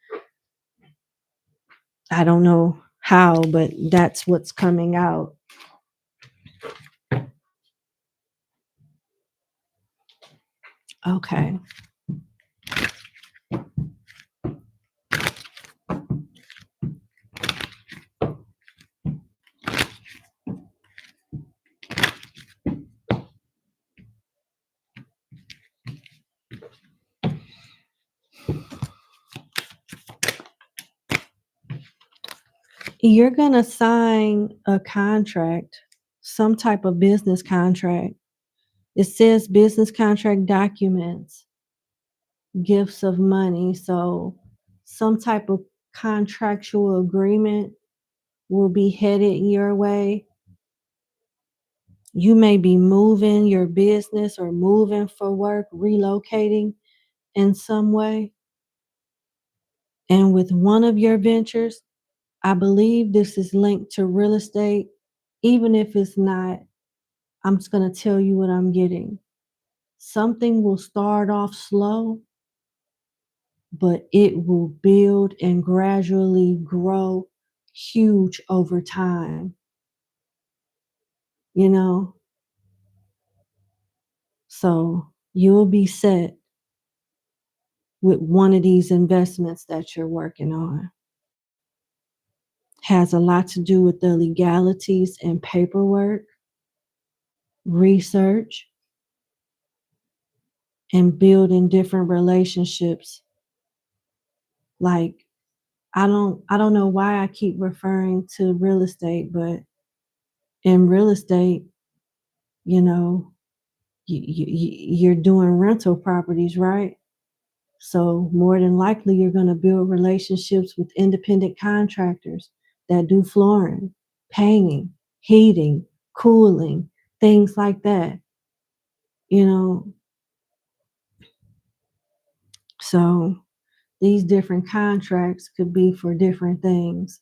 I don't know how, but that's what's coming out. Okay. You're going to sign a contract, some type of business contract. It says business contract documents, gifts of money. So some type of contractual agreement will be headed your way. You may be moving your business or moving for work, relocating in some way. And with one of your ventures, I believe this is linked to real estate. Even if it's not, I'm just going to tell you what I'm getting. Something will start off slow, but it will build and gradually grow huge over time. You know? So you'll be set with one of these investments that you're working on. Has a lot to do with the legalities and paperwork, research, and building different relationships. Like, I don't know why I keep referring to real estate, but in real estate, you know, you're doing rental properties, right? So more than likely, you're going to build relationships with independent contractors that do flooring, painting, heating, cooling, things like that, you know. So these different contracts could be for different things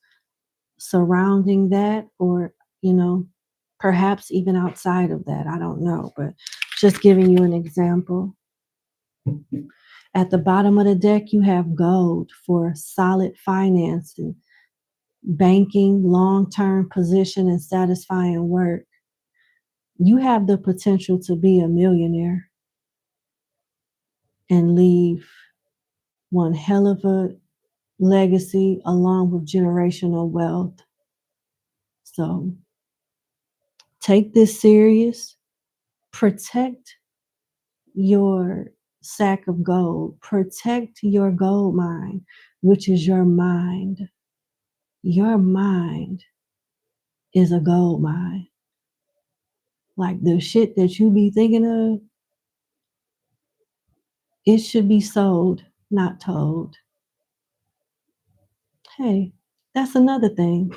surrounding that, or, you know, perhaps even outside of that. I don't know, but just giving you an example. At the bottom of the deck, you have gold for solid financing, banking, long-term position, and satisfying work. You have the potential to be a millionaire and leave one hell of a legacy along with generational wealth. So take this serious. Protect your sack of gold. Protect your gold mine, which is your mind. Your mind is a gold mine. Like the shit that you be thinking of, it should be sold, not told. Hey, that's another thing.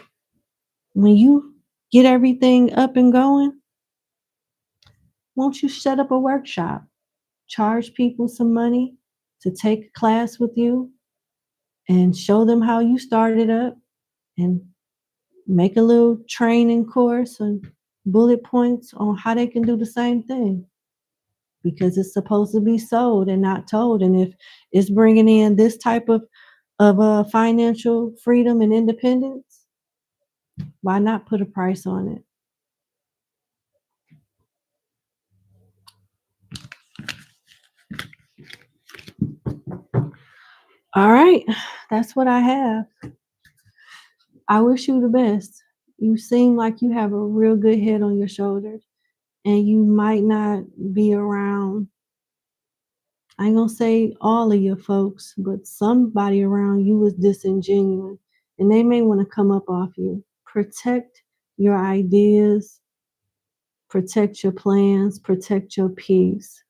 When you get everything up and going, won't you set up a workshop? Charge people some money to take a class with you and show them how you started up, and make a little training course and bullet points on how they can do the same thing, because it's supposed to be sold and not told. And if it's bringing in this type of financial freedom and independence, why not put a price on it? All right, that's what I have. I wish you the best. You seem like you have a real good head on your shoulders, and you might not be around, I ain't gonna say all of your folks, but somebody around you is disingenuous, and they may want to come up off you. Protect your ideas, Protect your plans, protect your peace.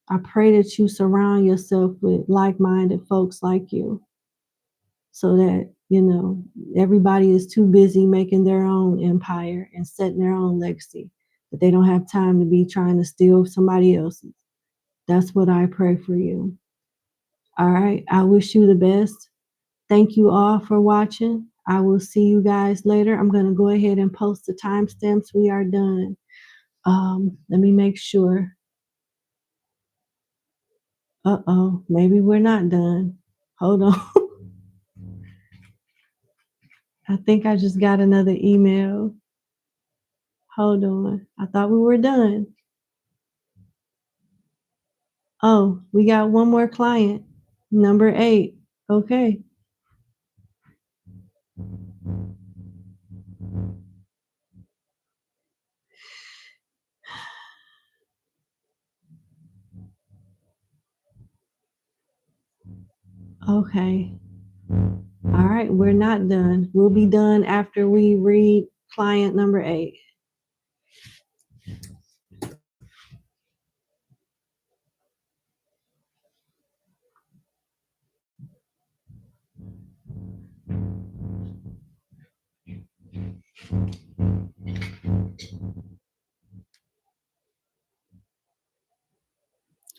I pray that you surround yourself with like-minded folks like you so that, you know, everybody is too busy making their own empire and setting their own legacy, that they don't have time to be trying to steal somebody else's. That's what I pray for you. All right. I wish you the best. Thank you all for watching. I will see you guys later. I'm going to go ahead and post the timestamps. We are done. Let me make sure. Maybe we're not done. Hold on. I think I just got another email. Hold on. I thought we were done. Oh, we got one more client. Number 8. Okay. Okay. All right, we're not done. We'll be done after we read client number 8.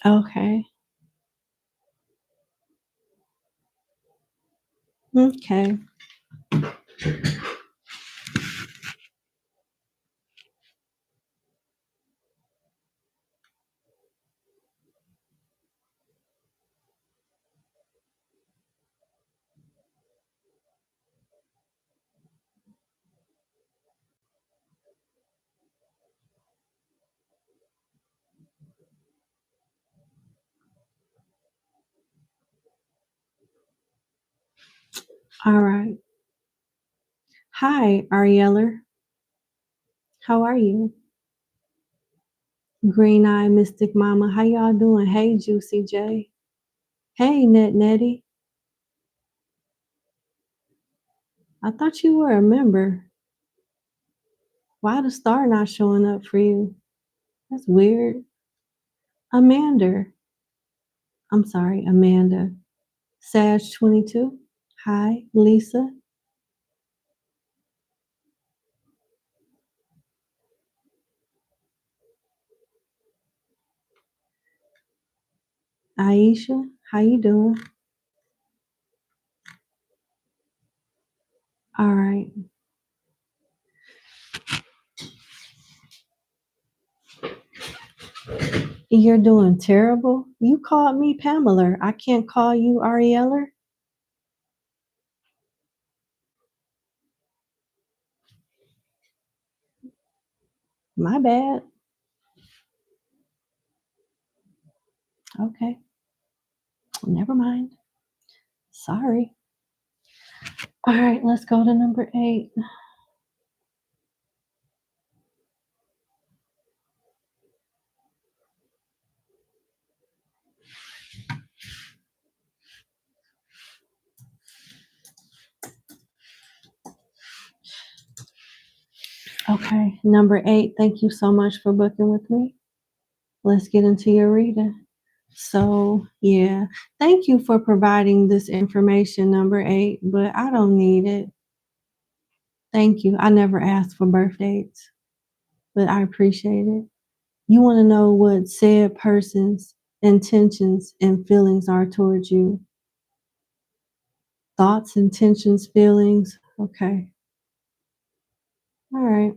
Okay. Okay. All right. Hi, Arieller. How are you? Green Eye Mystic Mama. How y'all doing? Hey, Juicy J. Hey, Nettie. I thought you were a member. Why the star not showing up for you? That's weird. Amanda. I'm sorry, Amanda. Sag 22. Hi, Lisa. Aisha, how you doing? All right. You're doing terrible. You called me Pamela. I can't call you Arieller. My bad. Okay. Never mind. Sorry. All right, let's go to number 8. Okay, number 8, thank you so much for booking with me. Let's get into your reading. So, yeah, thank you for providing this information, number 8, but I don't need it. Thank you. I never asked for birth dates, but I appreciate it. You want to know what said person's intentions and feelings are towards you. Thoughts, intentions, feelings. Okay. All right.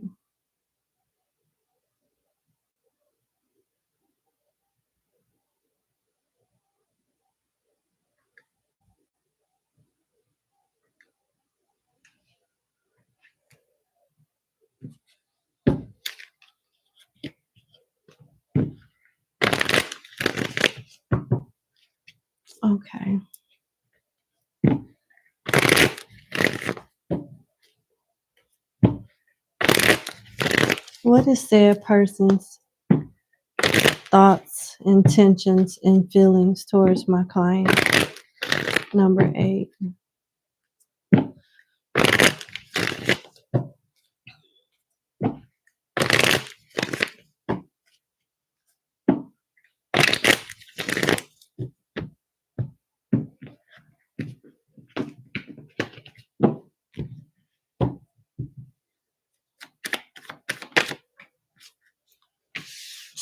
Okay. What is said person's thoughts, intentions, and feelings towards my client? Number 8.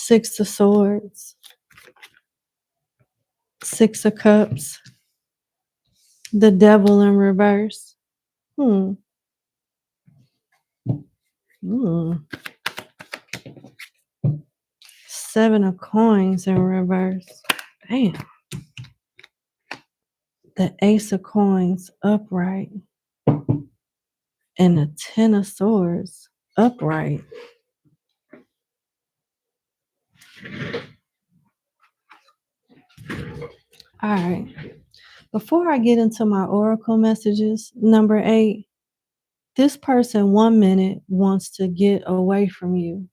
Six of Swords, Six of Cups, the Devil in reverse. Hmm. Seven of Coins in reverse. Damn. The Ace of Coins upright. And the Ten of Swords upright. All right. Before I get into my oracle messages, number 8, this person 1 minute wants to get away from you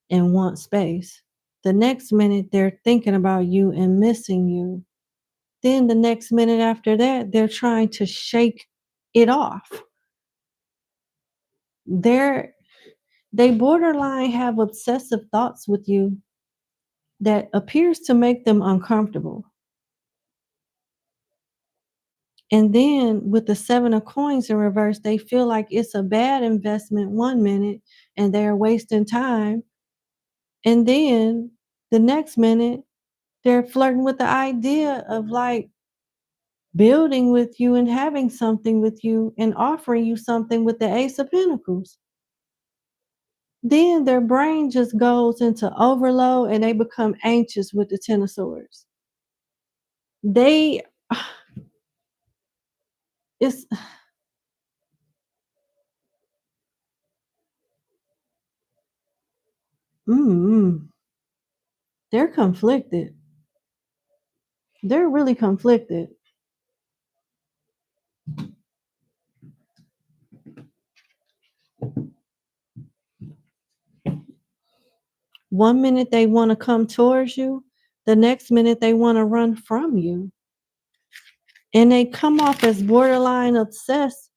and want space. The next minute, they're thinking about you and missing you. Then the next minute after that, they're trying to shake it off. They borderline have obsessive thoughts with you that appears to make them uncomfortable. And then with the Seven of Coins in reverse, they feel like it's a bad investment 1 minute and they're wasting time. And then the next minute, they're flirting with the idea of like building with you and having something with you and offering you something with the Ace of Pentacles. Then their brain just goes into overload and they become anxious with the Ten of Swords. It's they're conflicted. They're really conflicted. One minute they want to come towards you, the next minute they want to run from you. And they come off as borderline obsessed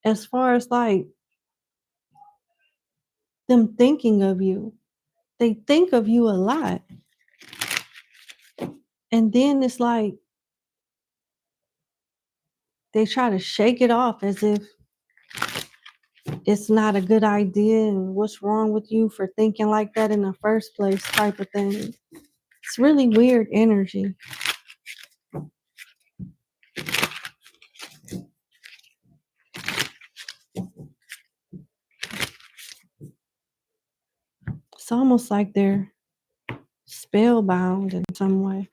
as far as like them thinking of you. They think of you a lot. And then it's like they try to shake it off as if it's not a good idea and what's wrong with you for thinking like that in the first place type of thing. It's really weird energy. It's almost like they're spellbound in some way.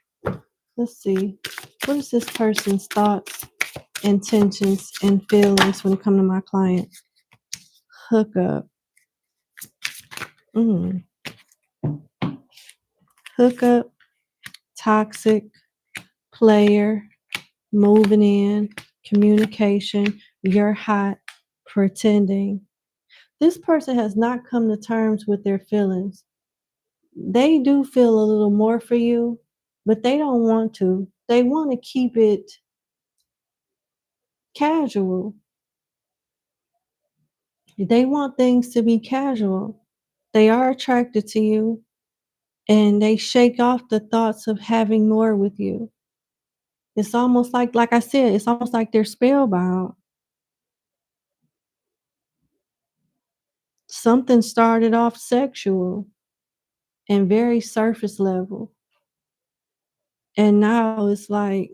Let's see. What is this person's thoughts, intentions, and feelings when it comes to my client? Hookup. Hookup, toxic, player, moving in, communication, you're hot, pretending. This person has not come to terms with their feelings. They do feel a little more for you, but they don't want to. They want to keep it casual. They want things to be casual. They are attracted to you and they shake off the thoughts of having more with you. It's almost like I said, it's almost like they're spellbound. Something started off sexual and very surface level. And now it's like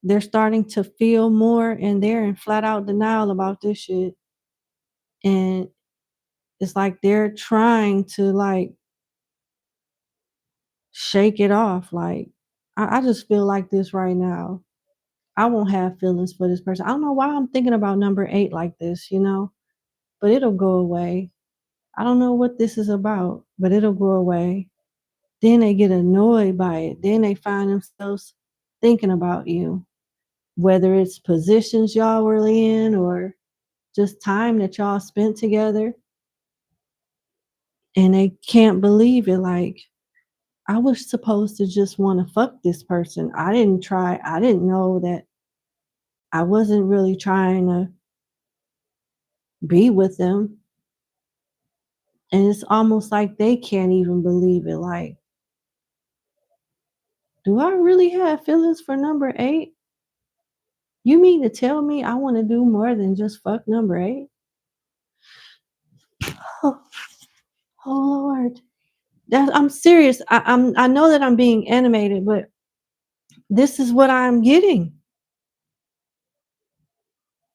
they're starting to feel more and they're in flat out denial about this shit. And it's like they're trying to like shake it off. Like, I just feel like this right now. I won't have feelings for this person. I don't know why I'm thinking about number 8 like this, but it'll go away. I don't know what this is about, but it'll go away. Then they get annoyed by it. Then they find themselves thinking about you, whether it's positions y'all were in or just time that y'all spent together. And they can't believe it. Like, I was supposed to just want to fuck this person. I didn't know that I wasn't really trying to be with them. And it's almost like they can't even believe it. Like, do I really have feelings for number 8? You mean to tell me I want to do more than just fuck number 8? Oh, oh Lord. I'm serious. I know that I'm being animated, but this is what I'm getting.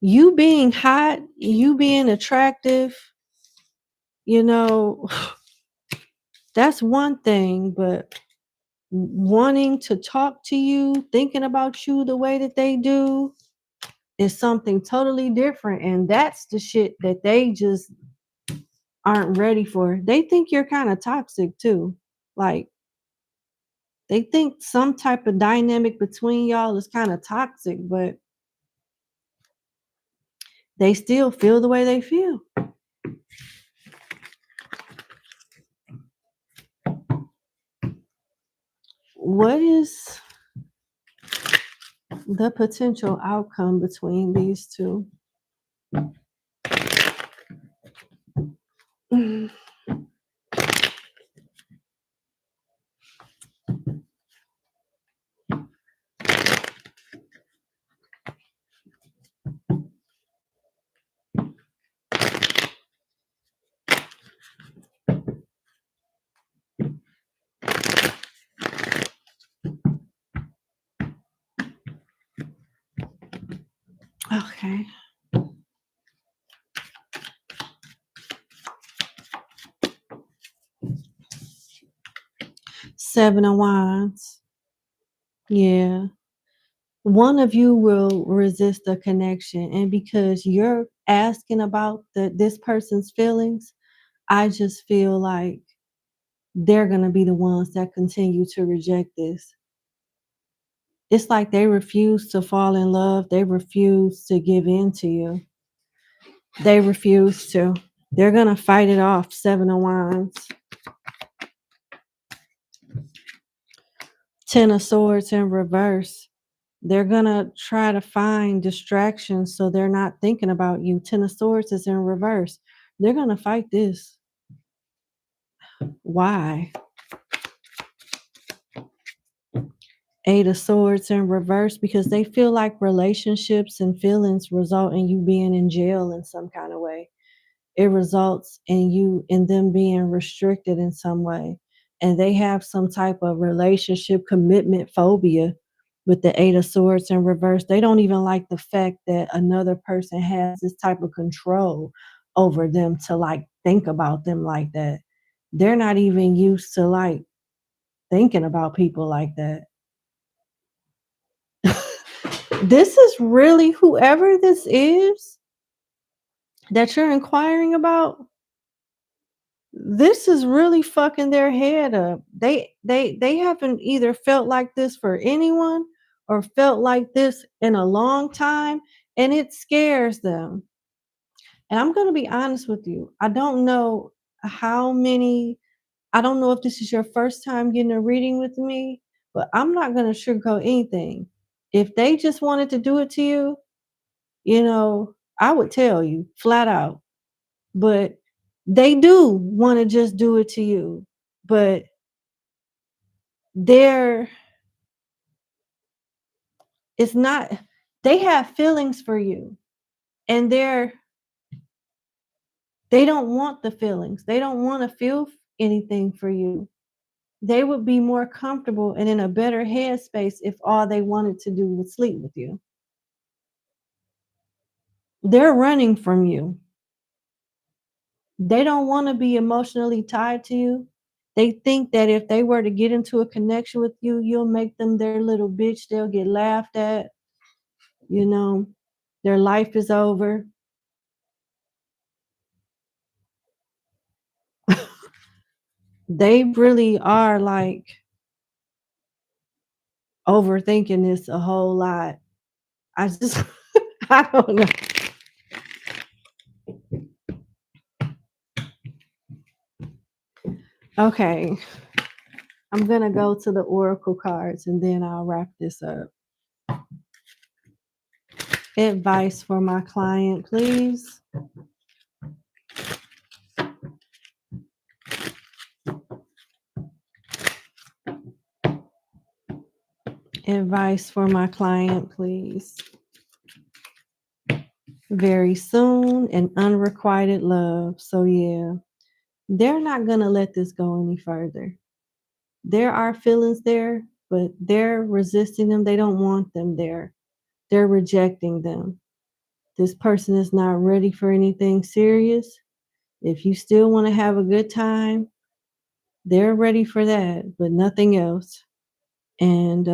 You being hot, you being attractive, you know, that's one thing, but wanting to talk to you, thinking about you the way that they do is something totally different. And that's the shit that they just aren't ready for. They think you're kind of toxic too. Like, they think some type of dynamic between y'all is kind of toxic, but they still feel the way they feel. What is the potential outcome between these two? Okay. Seven of Wands. Yeah. One of you will resist the connection, and because you're asking about this person's feelings, I just feel like they're going to be the ones that continue to reject this. It's like they refuse to fall in love. They refuse to give in to you. They refuse to. They're going to fight it off. Seven of Wands. Ten of Swords in reverse. They're going to try to find distractions so they're not thinking about you. Ten of Swords is in reverse. They're going to fight this. Why? Eight of Swords in reverse, because they feel like relationships and feelings result in you being in jail in some kind of way. It results in them being restricted in some way. And they have some type of relationship commitment phobia with the Eight of Swords in reverse. They don't even like the fact that another person has this type of control over them to like think about them like that. They're not even used to like thinking about people like that. This is really, whoever this is that you're inquiring about, this is really fucking their head up. They haven't either felt like this for anyone or felt like this in a long time, and it scares them. And I'm going to be honest with you. I don't know I don't know if this is your first time getting a reading with me, but I'm not going to sugarcoat anything. If they just wanted to do it to you, I would tell you flat out. But they do want to just do it to you. But they're it's not they have feelings for you, and they don't want the feelings. They don't want to feel anything for you. They would be more comfortable and in a better headspace if all they wanted to do was sleep with you. They're running from you. They don't want to be emotionally tied to you. They think that if they were to get into a connection with you, you'll make them their little bitch. They'll get laughed at. Their life is over. They really are like overthinking this a whole lot. I just, I don't know. Okay. I'm going to go to the Oracle cards and then I'll wrap this up. Advice for my client, please. Advice for my client, please. Very soon, and unrequited love. So yeah, they're not going to let this go any further. There are feelings there, but they're resisting them. They don't want them there. They're rejecting them. This person is not ready for anything serious. If you still want to have a good time, they're ready for that, but nothing else. And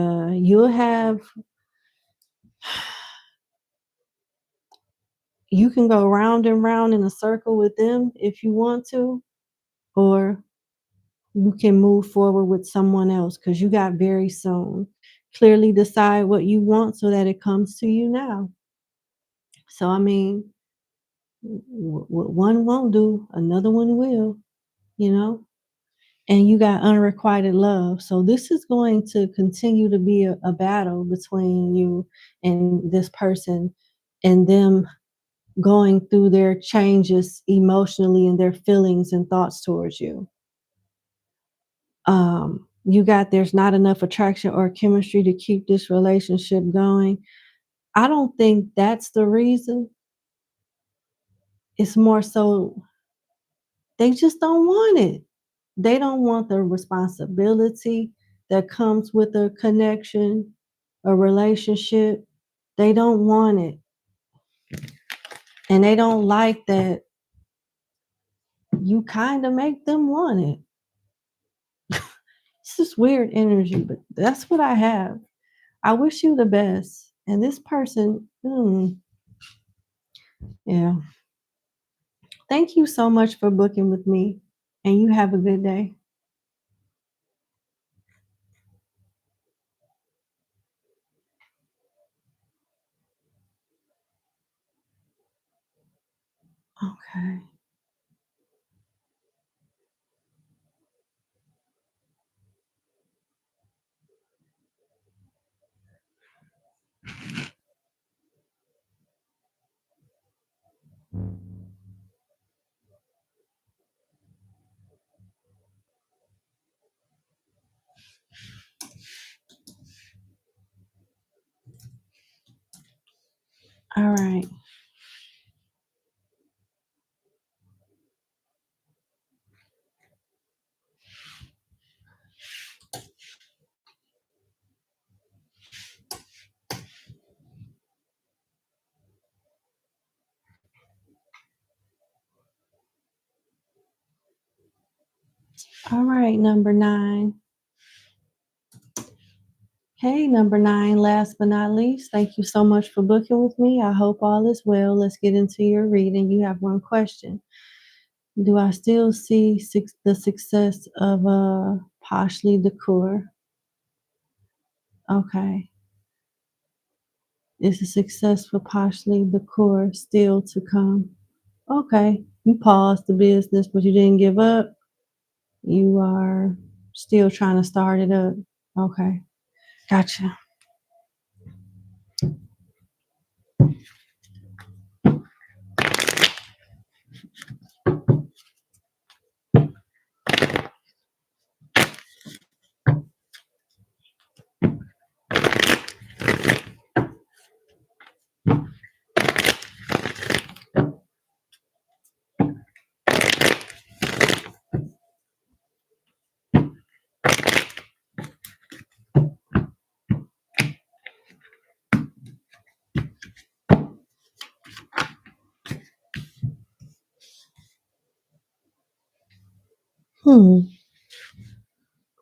you can go round and round in a circle with them if you want to, or you can move forward with someone else because you got very soon. Clearly decide what you want so that it comes to you now. So, I mean, what one won't do, another one will, you know? And you got unrequited love. So this is going to continue to be a battle between you and this person and them going through their changes emotionally and their feelings and thoughts towards you. You got there's not enough attraction or chemistry to keep this relationship going. I don't think that's the reason. It's more so they just don't want it. They don't want the responsibility that comes with a connection, a relationship. They don't want it. And they don't like that you kind of make them want it. It's just weird energy, but that's what I have. I wish you the best. And this person, yeah. Thank you so much for booking with me. And you have a good day. Okay. All right. All right, number 9. Hey, number 9, last but not least, thank you so much for booking with me. I hope all is well. Let's get into your reading. You have one question. Do I still see the success of Poshly Decor? Okay. Is the success for Poshly Decor still to come? Okay. You paused the business, but you didn't give up. You are still trying to start it up. Okay. Gotcha.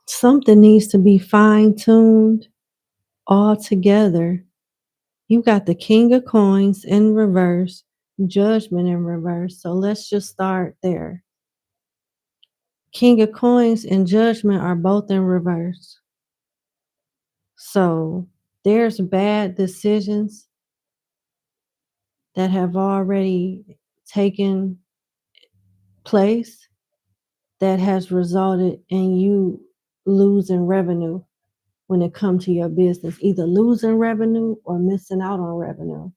Something needs to be fine-tuned all together. You got the King of Coins in reverse, Judgment in reverse. So let's just start there. King of Coins and Judgment are both in reverse. So there's bad decisions that have already taken place that has resulted in you losing revenue when it comes to your business, either losing revenue or missing out on revenue.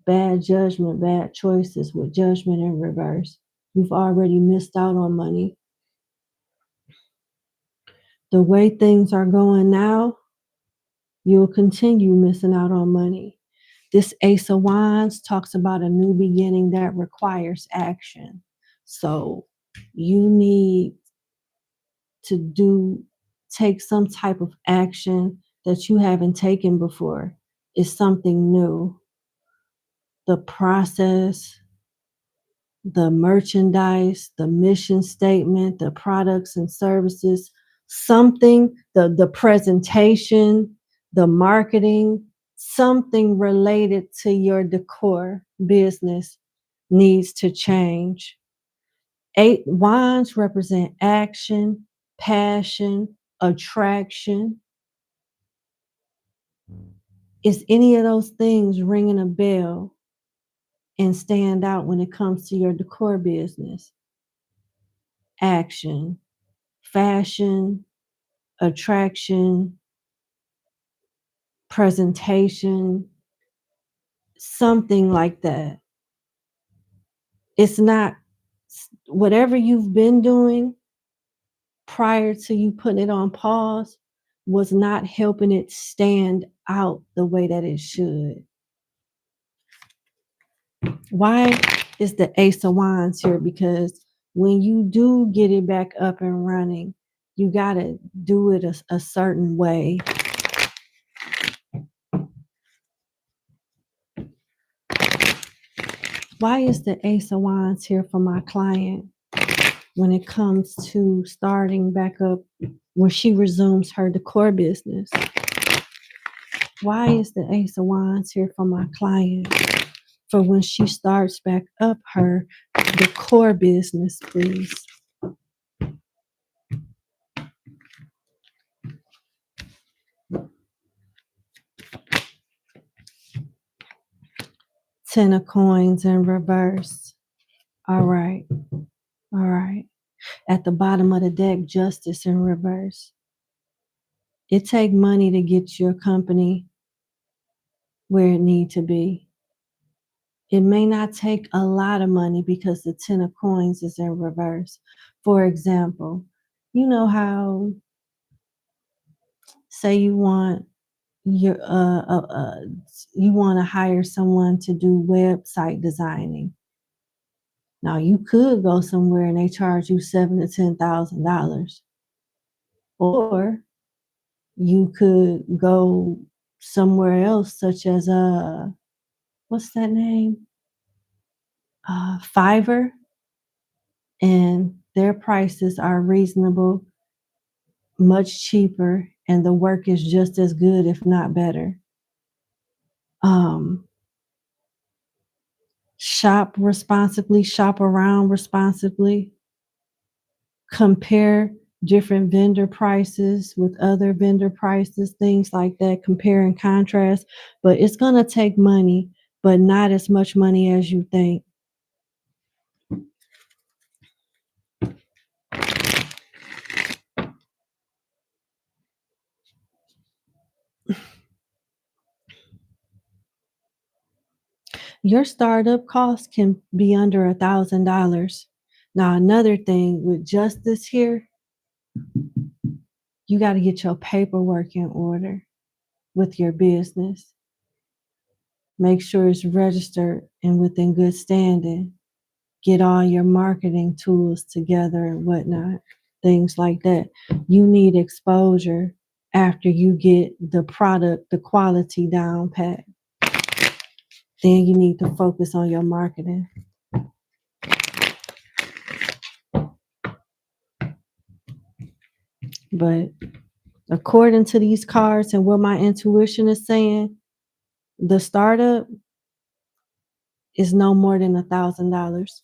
Bad judgment, bad choices with Judgment in reverse. You've already missed out on money. The way things are going now, you'll continue missing out on money. This Ace of Wands talks about a new beginning that requires action. So You need to take some type of action that you haven't taken before. It's something new. The process, the merchandise, the mission statement, the products and services, something, the presentation, the marketing, something related to your decor business needs to change. 8 wands represent action, passion, attraction. Is any of those things ringing a bell and stand out when it comes to your decor business? Action, fashion, attraction, presentation, something like that. It's not whatever you've been doing prior to you putting it on pause was not helping it stand out the way that it should. Why is the Ace of Wands here? Because when you do get it back up and running, you got to do it a certain way. Why is the Ace of Wands here for my client when it comes to starting back up when she resumes her decor business? Why is the Ace of Wands here for my client for when she starts back up her decor business, please? Ten of Coins in reverse. All right. All right. At the bottom of the deck, Justice in reverse. It takes money to get your company where it needs to be. It may not take a lot of money because the Ten of Coins is in reverse. For example, you know how, say you want your you want to hire someone to do website designing. Now you could go somewhere and they charge you $7,000 to $10,000, or you could go somewhere else, such as what's that name? Fiverr, and their prices are reasonable, much cheaper, and the work is just as good, if not better. Shop responsibly, shop around responsibly, compare different vendor prices with other vendor prices, things like that, compare and contrast. But it's going to take money, but not as much money as you think. Your startup cost can be under $1,000. Now, another thing with Justice here, you got to get your paperwork in order with your business. Make sure it's registered and within good standing. Get all your marketing tools together and whatnot, things like that. You need exposure after you get the product, the quality down pat. Then you need to focus on your marketing. But according to these cards and what my intuition is saying, the startup is no more than $1,000.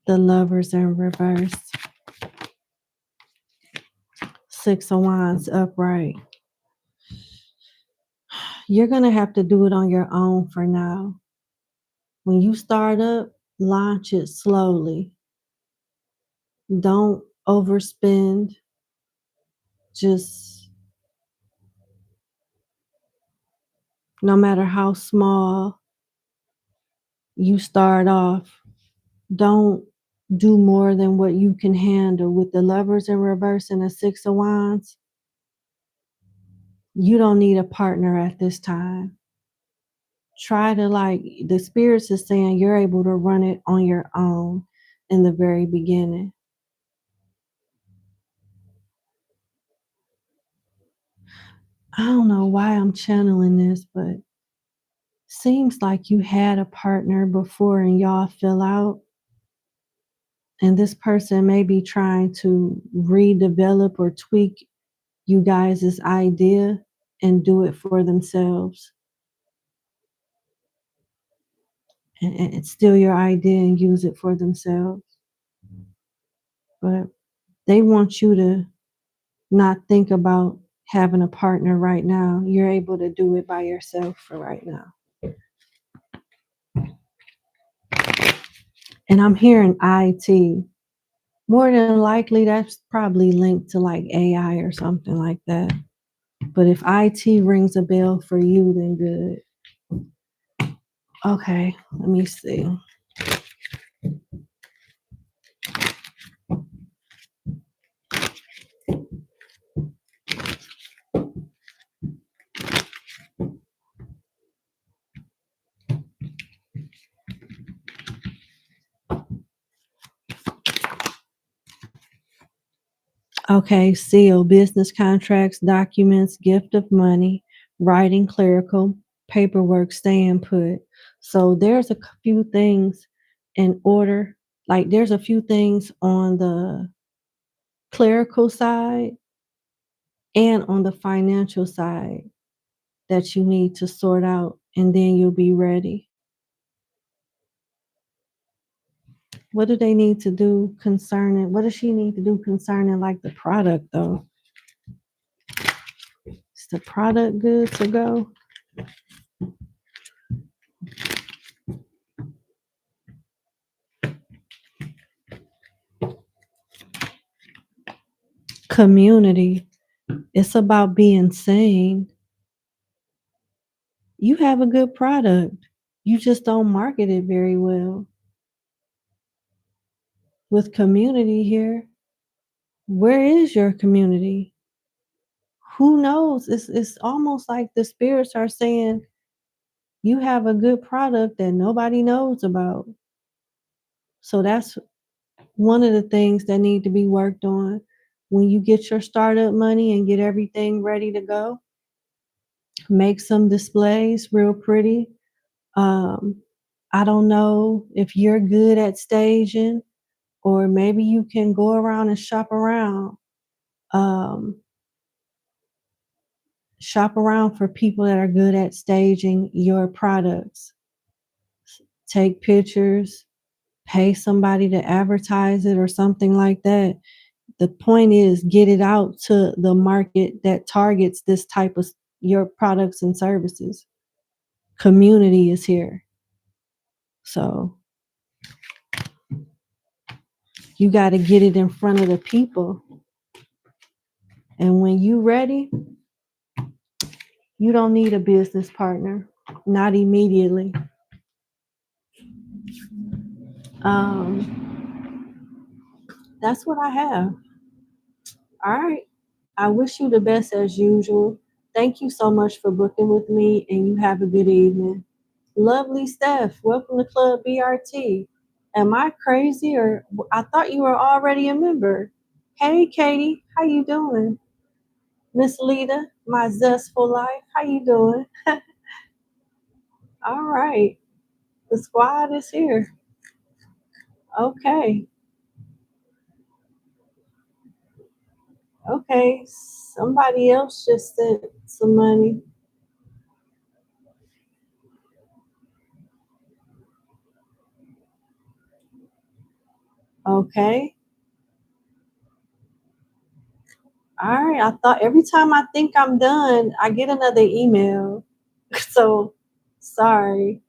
The Lovers in reverse. Six of Wands upright. You're going to have to do it on your own for now. When you start up, launch it slowly. Don't overspend. Just, no matter how small you start off, don't do more than what you can handle. With the Lovers in reverse and the Six of Wands, you don't need a partner at this time. try to, like, the spirits is saying you're able to run it on your own in the very beginning. I don't know why I'm channeling this, but seems like you had a partner before and y'all fell out. And this person may be trying to redevelop or tweak you guys' idea and do it for themselves. And steal your idea and use it for themselves. But they want you to not think about having a partner right now. You're able to do it by yourself for right now. And I'm hearing IT. More than likely, that's probably linked to like AI or something like that. But if IT rings a bell for you, then good. Okay, let me see. Okay, seal, business contracts, documents, gift of money, writing, clerical, paperwork, staying put. So there's a few things in order. Like there's a few things on the clerical side and on the financial side that you need to sort out, and then you'll be ready. What do they need to do concerning, what does she need to do concerning like the product though? Is the product good to go? Community. It's about being seen. You have a good product. You just don't market it very well. With community here, where is your community? Who knows? It's almost like the spirits are saying you have a good product that nobody knows about. So that's one of the things that need to be worked on. When you get your startup money and get everything ready to go, make some displays real pretty. Um, I don't know if you're good at staging, or maybe you can go around and shop around. Um, Shop around for people that are good at staging your products. Take pictures, pay somebody to advertise it or something like that. The point is get it out to the market that targets this type of your products and services. Community is here. So you got to get it in front of the people. And when you ready, you don't need a business partner, not immediately. That's what I have. All right. I wish you the best as usual. Thank you so much for booking with me, and you have a good evening. Lovely Steph, welcome to Club BRT. Am I crazy, or I thought you were already a member? Hey, Katie, how you doing? Miss Lita, my zestful life, how you doing? All right, the squad is here. Okay, okay. Somebody else just sent some money. Okay. All right. I thought every time I think I'm done, I get another email. So sorry.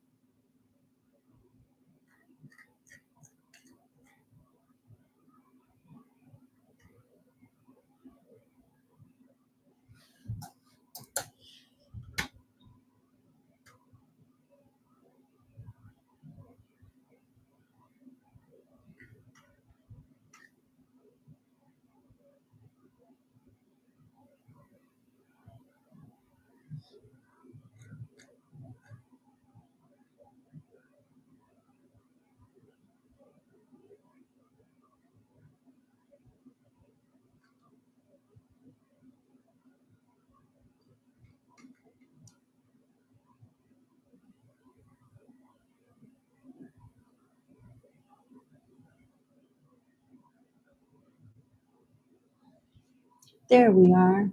There we are.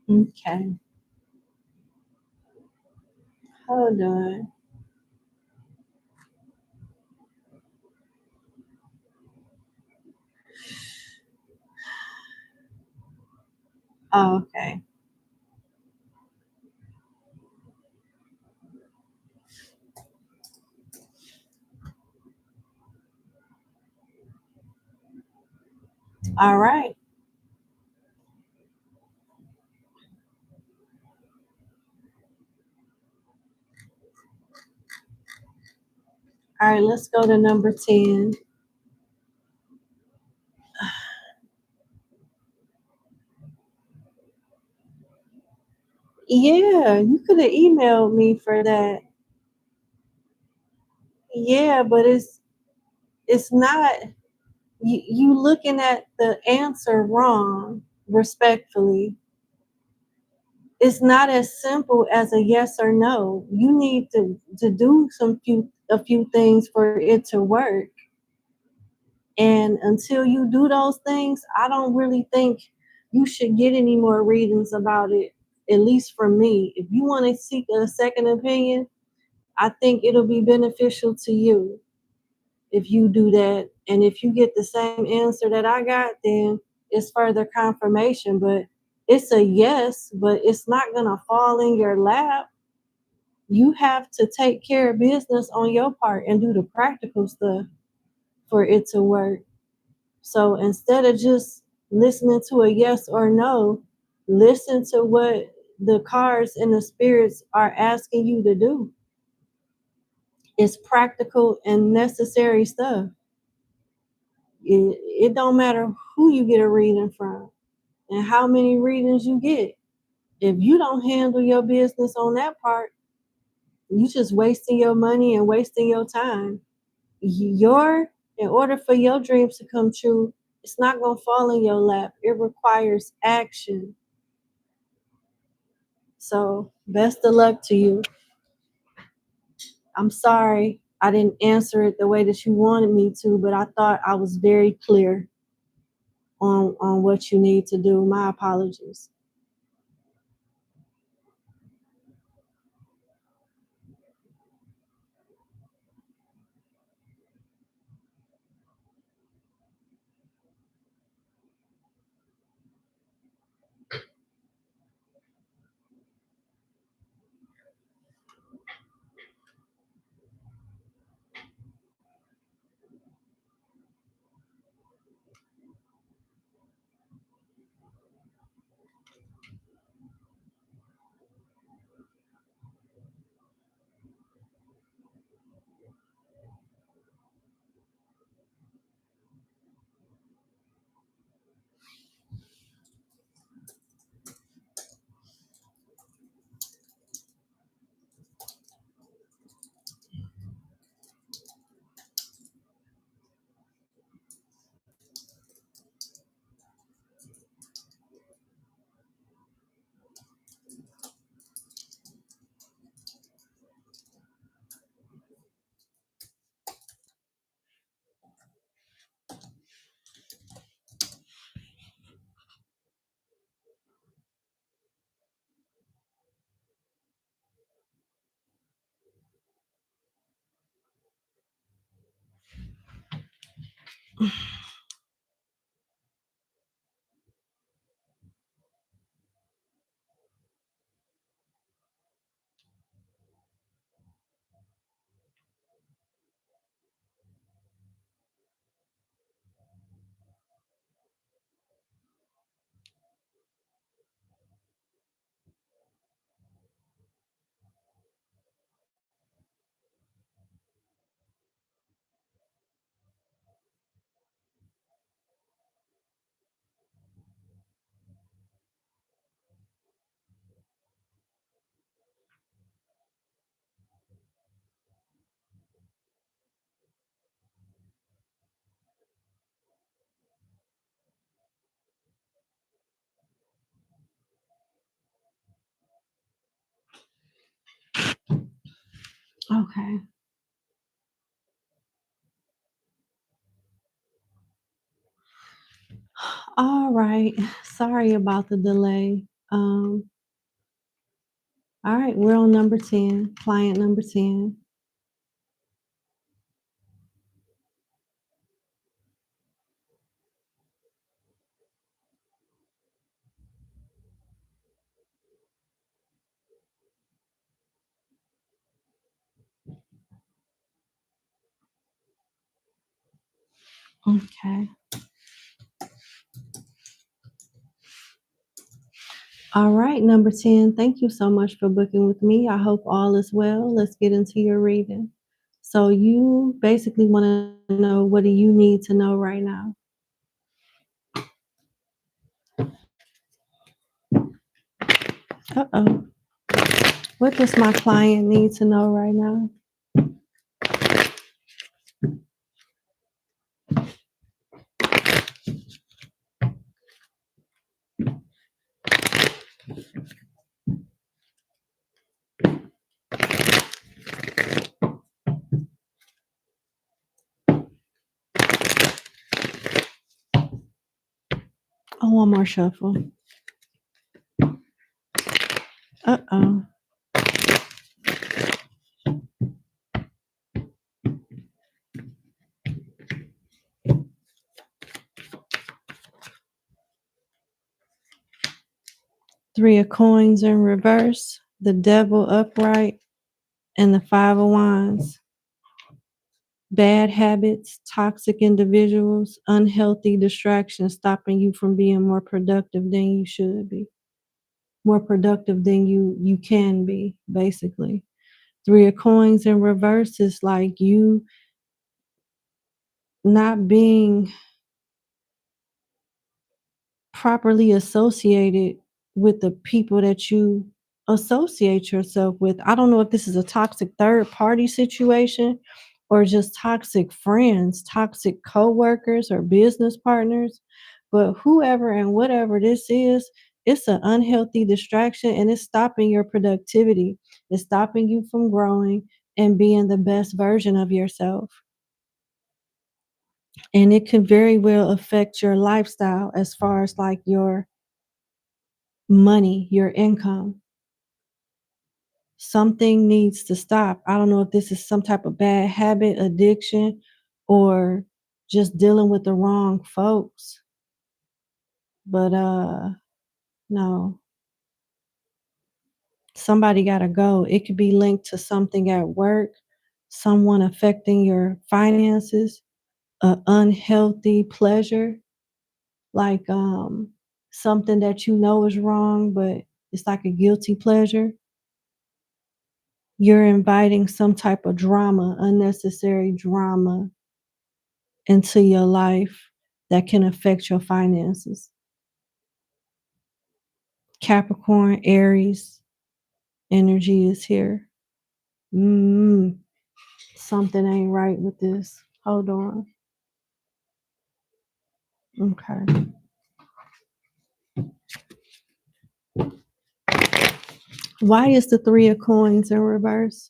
Okay. Hold on. Oh, okay. All right. All right, let's go to number 10. Yeah, you could have emailed me for that. Yeah, but it's not you looking at the answer wrong, respectfully. It's not as simple as a yes or no. You need to do a few things for it to work. And until you do those things, I don't really think you should get any more readings about it, at least from me. If you want to seek a second opinion, I think it'll be beneficial to you if you do that. And if you get the same answer that I got, then it's further confirmation. But it's a yes, but it's not going to fall in your lap. You have to take care of business on your part and do the practical stuff for it to work. So instead of just listening to a yes or no, listen to what the cards and the spirits are asking you to do. It's practical and necessary stuff. It don't matter who you get a reading from and how many readings you get. If you don't handle your business on that part, you just wasting your money and wasting your time. In order for your dreams to come true, it's not gonna fall in your lap. It requires action. So best of luck to you. I'm sorry I didn't answer it the way that you wanted me to, but I thought I was very clear on what you need to do. My apologies. Okay. All right. Sorry about the delay. All right, we're on number 10, client number 10. Okay. All right, number 10. Thank you so much for booking with me. I hope all is well. Let's get into your reading. So you basically want to know, what do you need to know right now? Uh-oh. What does my client need to know right now? Oh, one more shuffle. Uh-oh. Three of coins in reverse, the devil upright, and the five of wands. Bad habits, toxic individuals, unhealthy distractions stopping you from being more productive than you should be. More productive than you can be, basically. Three of coins in reverse is like you not being properly associated with the people that you associate yourself with. I don't know if this is a toxic third party situation or just toxic friends, toxic coworkers or business partners, but whoever and whatever this is, it's an unhealthy distraction and it's stopping your productivity. It's stopping you from growing and being the best version of yourself. And it can very well affect your lifestyle as far as like your money, your income. Something needs to stop. I don't know if this is some type of bad habit, addiction, or just dealing with the wrong folks. But no. Somebody got to go. It could be linked to something at work, someone affecting your finances, a unhealthy pleasure, like something that you know is wrong, but it's like a guilty pleasure. You're inviting some type of drama, unnecessary drama into your life that can affect your finances. Capricorn, Aries energy is here. Mm, something ain't right with this. Hold on. Okay. Why is the Three of Coins in reverse?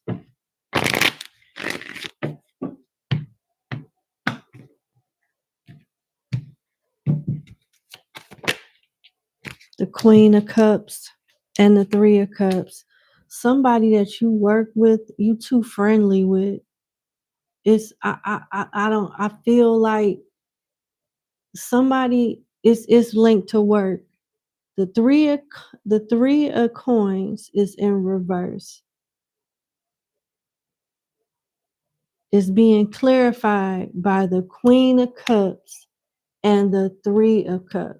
The Queen of Cups and the Three of Cups. Somebody that you work with, you too friendly with. It's I don't I feel like somebody is linked to work. The three of coins is in reverse. It's being clarified by the Queen of Cups and the Three of Cups.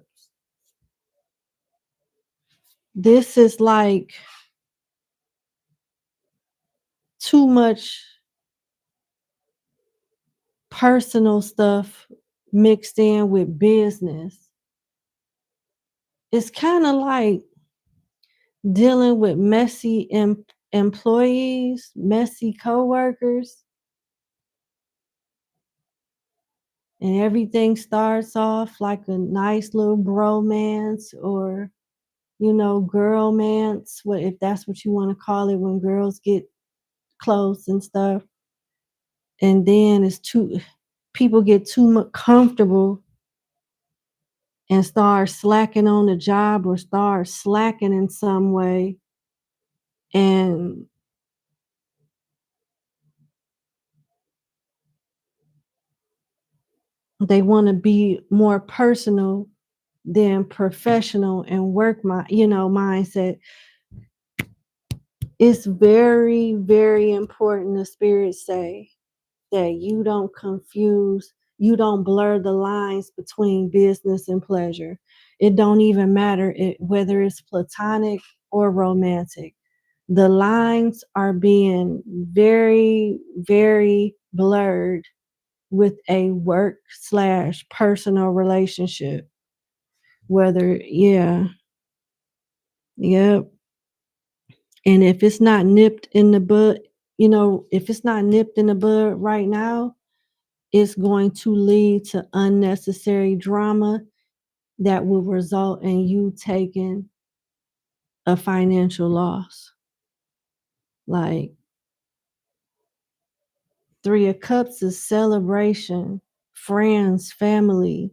This is like too much personal stuff mixed in with business. It's kind of like dealing with messy employees, messy coworkers, and everything starts off like a nice little bromance or girlmance, what if that's what you want to call it, when girls get close and stuff. And then people get too much comfortable and start slacking on the job or start slacking in some way. And they want to be more personal than professional and work mindset. It's very, very important, the spirits say, that you don't blur the lines between business and pleasure. It don't even matter whether it's platonic or romantic. The lines are being very, very blurred with a work/personal relationship. Yeah, yep. And if it's not nipped in the bud, if it's not nipped in the bud right now, it's going to lead to unnecessary drama that will result in you taking a financial loss. Like, Three of Cups is celebration, friends, family.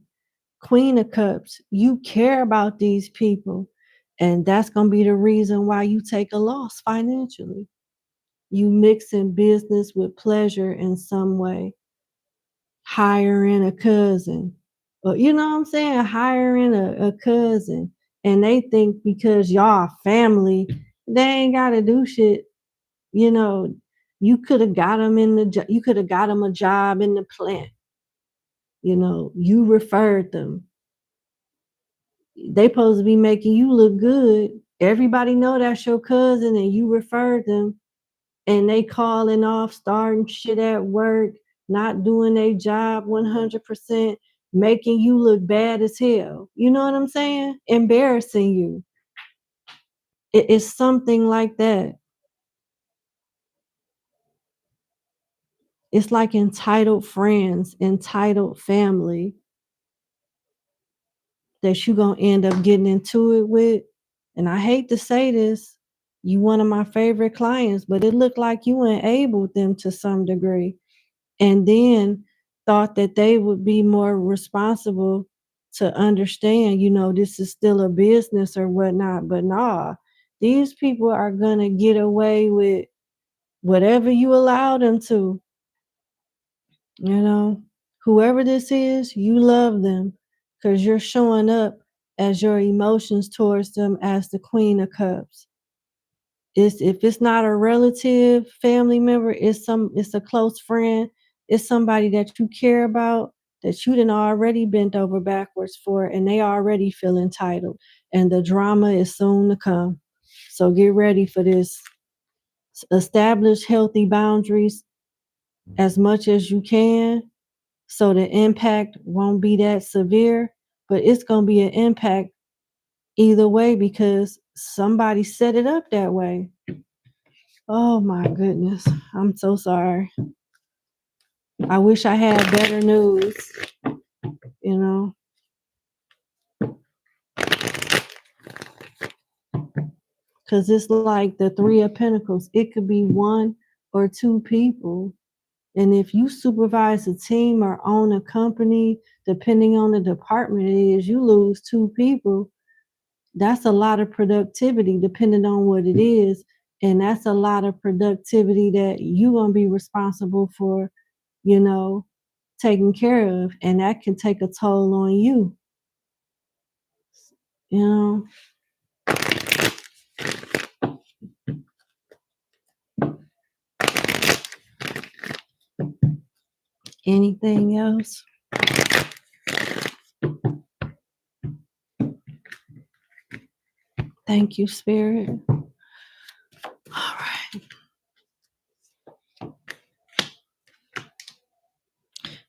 Queen of Cups, you care about these people, and that's going to be the reason why you take a loss financially. You mixing business with pleasure in some way. Hiring a cousin, or you know what I'm saying? Hiring a cousin, and they think because y'all family, they ain't got to do shit. You know, you could have got them you could have got them a job in the plant. You referred them. They supposed to be making you look good. Everybody know that's your cousin, and you referred them, and they calling off, starting shit at work, not doing their job 100%, making you look bad as hell. You know what I'm saying? Embarrassing you. It's something like that. It's like entitled friends, entitled family that you gonna end up getting into it with. And I hate to say this, you one of my favorite clients, but it looked like you enabled them to some degree. And then thought that they would be more responsible to understand, this is still a business or whatnot. But nah, these people are gonna get away with whatever you allow them to. Whoever this is, you love them because you're showing up as your emotions towards them as the Queen of Cups. If it's not a relative, family member, it's a close friend, it's somebody that you care about, that you done already bent over backwards for, and they already feel entitled. And the drama is soon to come. So get ready for this. Establish healthy boundaries as much as you can so the impact won't be that severe, but it's gonna be an impact either way because somebody set it up that way. Oh my goodness. I'm so sorry. I wish I had better news, you know. Cause it's like the Three of Pentacles. It could be one or two people. And if you supervise a team or own a company, depending on the department it is, you lose two people. That's a lot of productivity depending on what it is. And that's a lot of productivity that you're going to be responsible for, taking care of. And that can take a toll on you. You know, anything else? Thank you, Spirit. All right.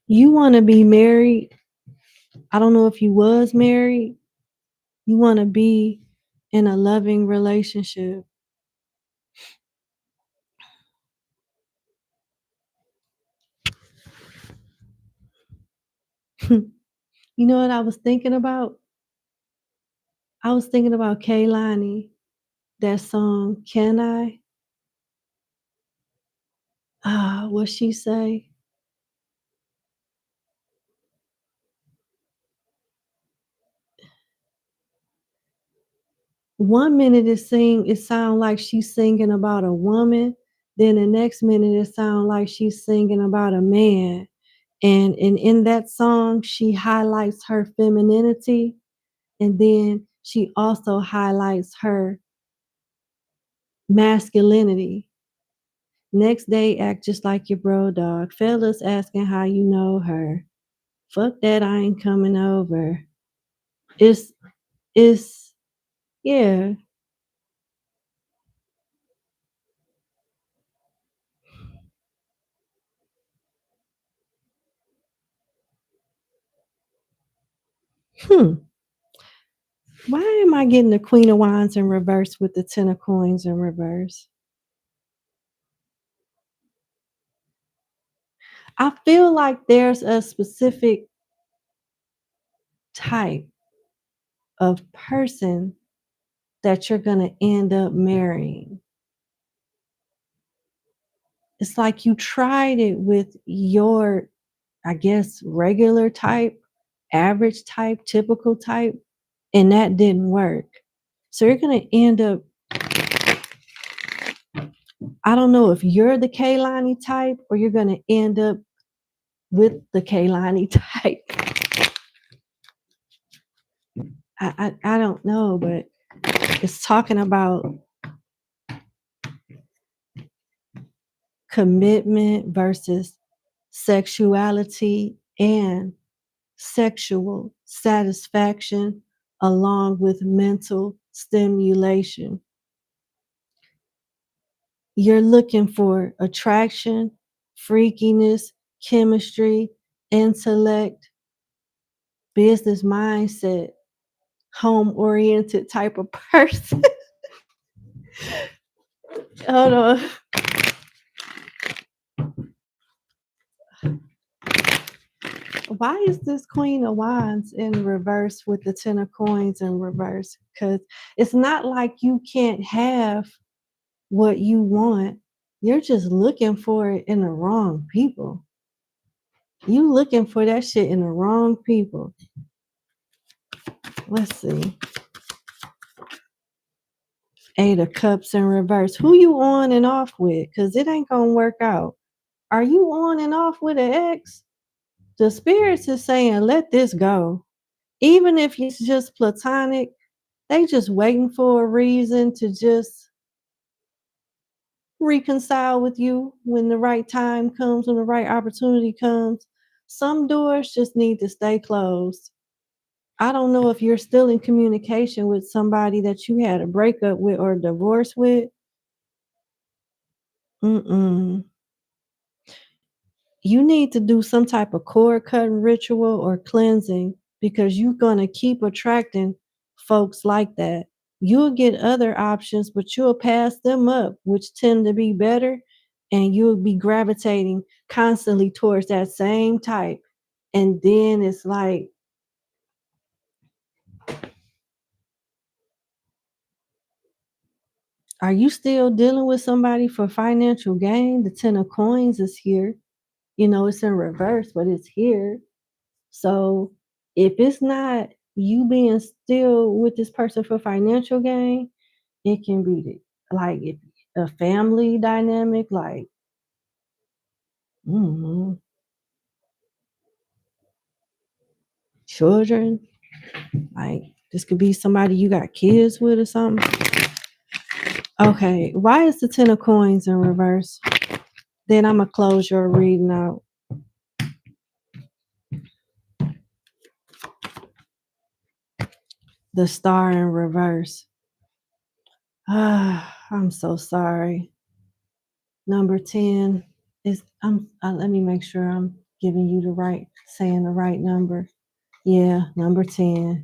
You want to be married. I don't know if you was married. You want to be in a loving relationship. You know what I was thinking about? I was thinking about Kehlani, that song, Can I? What she say? One minute it sound like she's singing about a woman, then the next minute it sound like she's singing about a man. And in that song, she highlights her femininity, and then she also highlights her masculinity. Next day, act just like your bro dog. Fellas asking how you know her. Fuck that, I ain't coming over. It's it's yeah. Hmm. Why am I getting the Queen of Wands in reverse with the Ten of Coins in reverse? I feel like there's a specific type of person that you're going to end up marrying. It's like you tried it with your, I guess, regular type, average type, typical type, and that didn't work. So you're going to end up, I don't know if you're the Kaylani type or you're going to end up with the Kaylani type. I don't know, but it's talking about commitment versus sexuality and sexual satisfaction along with mental stimulation. You're looking for attraction, freakiness, chemistry, intellect, business mindset, home oriented type of person. Hold on. Why is this Queen of Wands in reverse with the Ten of Coins in reverse? Because it's not like you can't have what you want. You're just looking for it in the wrong people. You looking for that shit in the wrong people. Let's see. Eight of Cups in reverse. Who you on and off with? Because it ain't going to work out. Are you on and off with an ex? The spirits is saying, let this go. Even if it's just platonic, they just waiting for a reason to just reconcile with you when the right time comes, when the right opportunity comes. Some doors just need to stay closed. I don't know if you're still in communication with somebody that you had a breakup with or a divorce with. Mm-mm. You need to do some type of cord cutting ritual or cleansing because you're going to keep attracting folks like that. You'll get other options, but you'll pass them up, which tend to be better, and you'll be gravitating constantly towards that same type. And then it's like, are you still dealing with somebody for financial gain? The Ten of Coins is here. You know, it's in reverse, but it's here. So if it's not you being still with this person for financial gain, it can be like if a family dynamic, like mm, children, like this could be somebody you got kids with or something. Okay, why is the Ten of Coins in reverse? Then I'm gonna close your reading out. The Star in reverse. I'm so sorry. Number 10 is let me make sure I'm giving you saying the right number. Yeah, number 10.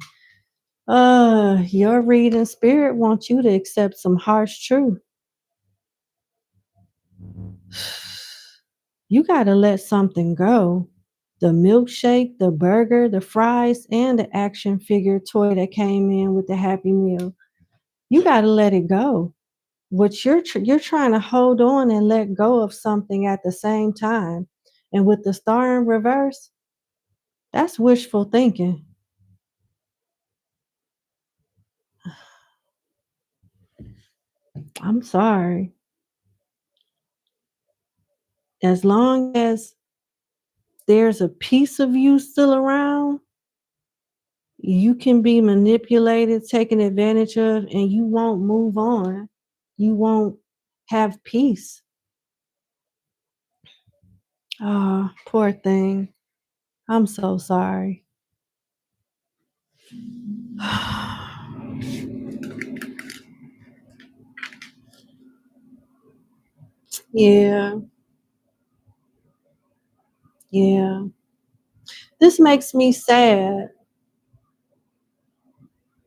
Your reading spirit wants you to accept some harsh truth. You got to let something go. The milkshake, the burger, the fries, and the action figure toy that came in with the Happy Meal. You got to let it go. what you're trying to hold on and let go of something at the same time. And with the star in reverse, that's wishful thinking. I'm sorry. As long as there's a piece of you still around, you can be manipulated, taken advantage of, and you won't move on. You won't have peace. Oh, poor thing. I'm so sorry. Yeah, yeah. This makes me sad.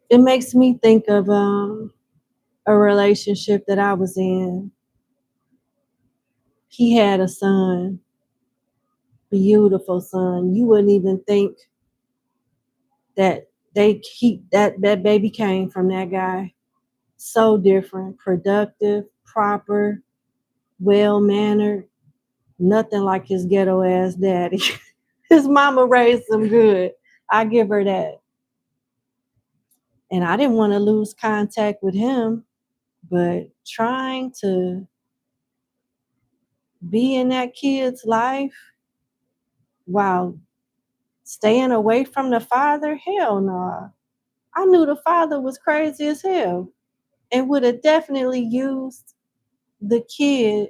It makes me think of a relationship that I was in. He had a son, beautiful son. You wouldn't even think that that baby came from that guy. So different, productive, proper, well mannered, nothing like his ghetto ass daddy. His mama raised him good. I give her that. And I didn't want to lose contact with him, but trying to be in that kid's life while staying away from the father, hell no. Nah. I knew the father was crazy as hell and would have definitely used the kid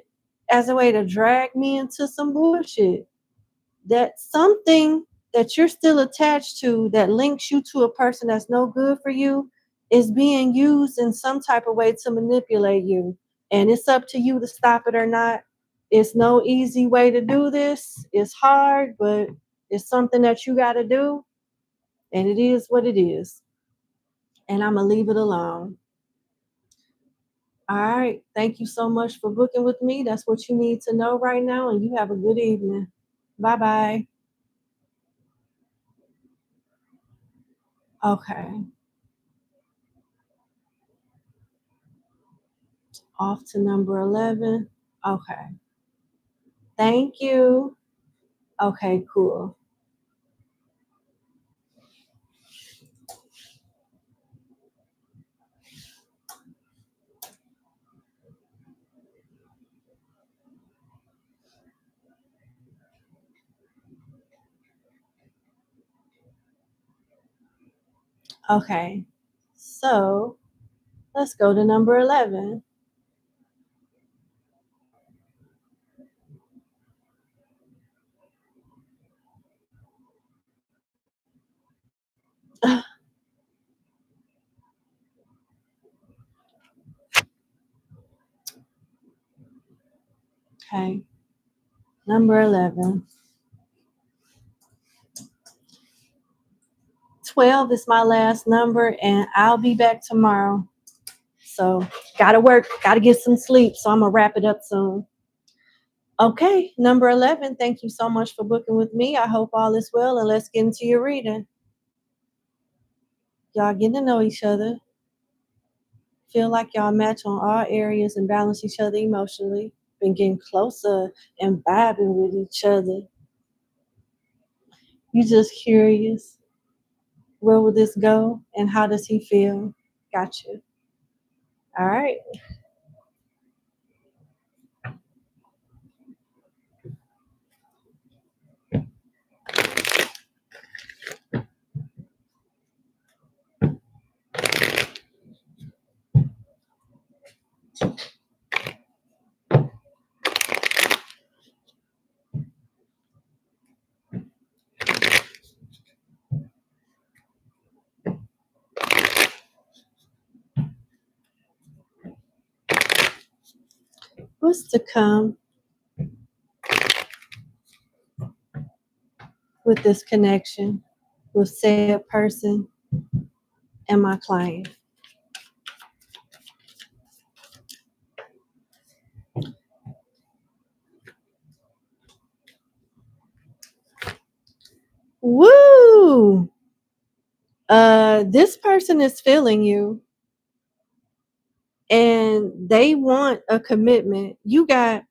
as a way to drag me into some bullshit. That something that you're still attached to that links you to a person that's no good for you is being used in some type of way to manipulate you. And it's up to you to stop it or not. It's no easy way to do this. It's hard, but it's something that you got to do. And it is what it is. And I'm going to leave it alone. All right. Thank you so much for booking with me. That's what you need to know right now. And you have a good evening. Bye bye. Okay. Off to number 11. Okay. Thank you. Okay, cool. Okay. So let's go to number 11. Okay. Number 11. 12 is my last number, and I'll be back tomorrow. So, gotta work, gotta get some sleep. So, I'm gonna wrap it up soon. Okay, number 11. Thank you so much for booking with me. I hope all is well, and let's get into your reading. Y'all getting to know each other. Feel like y'all match on all areas and balance each other emotionally. Been getting closer and vibing with each other. You just curious. Where will this go? And how does he feel? Gotcha. All right. What's to come with this connection with said person and my client? Woo! This person is feeling you. and they want a commitment. You got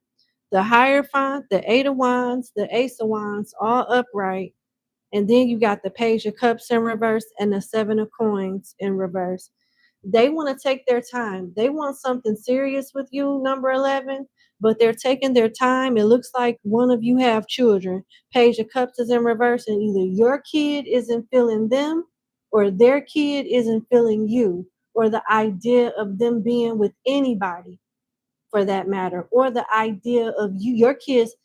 the Hierophant, the Eight of Wands, the Ace of Wands, all upright. And then you got the Page of Cups in reverse and the Seven of Coins in reverse. They want to take their time. They want something serious with you, number 11, but they're taking their time. It looks like one of you have children. Page of Cups is in reverse, and either your kid isn't feeling them or their kid isn't feeling you, or the idea of them being with anybody for that matter, or the idea of you, your kids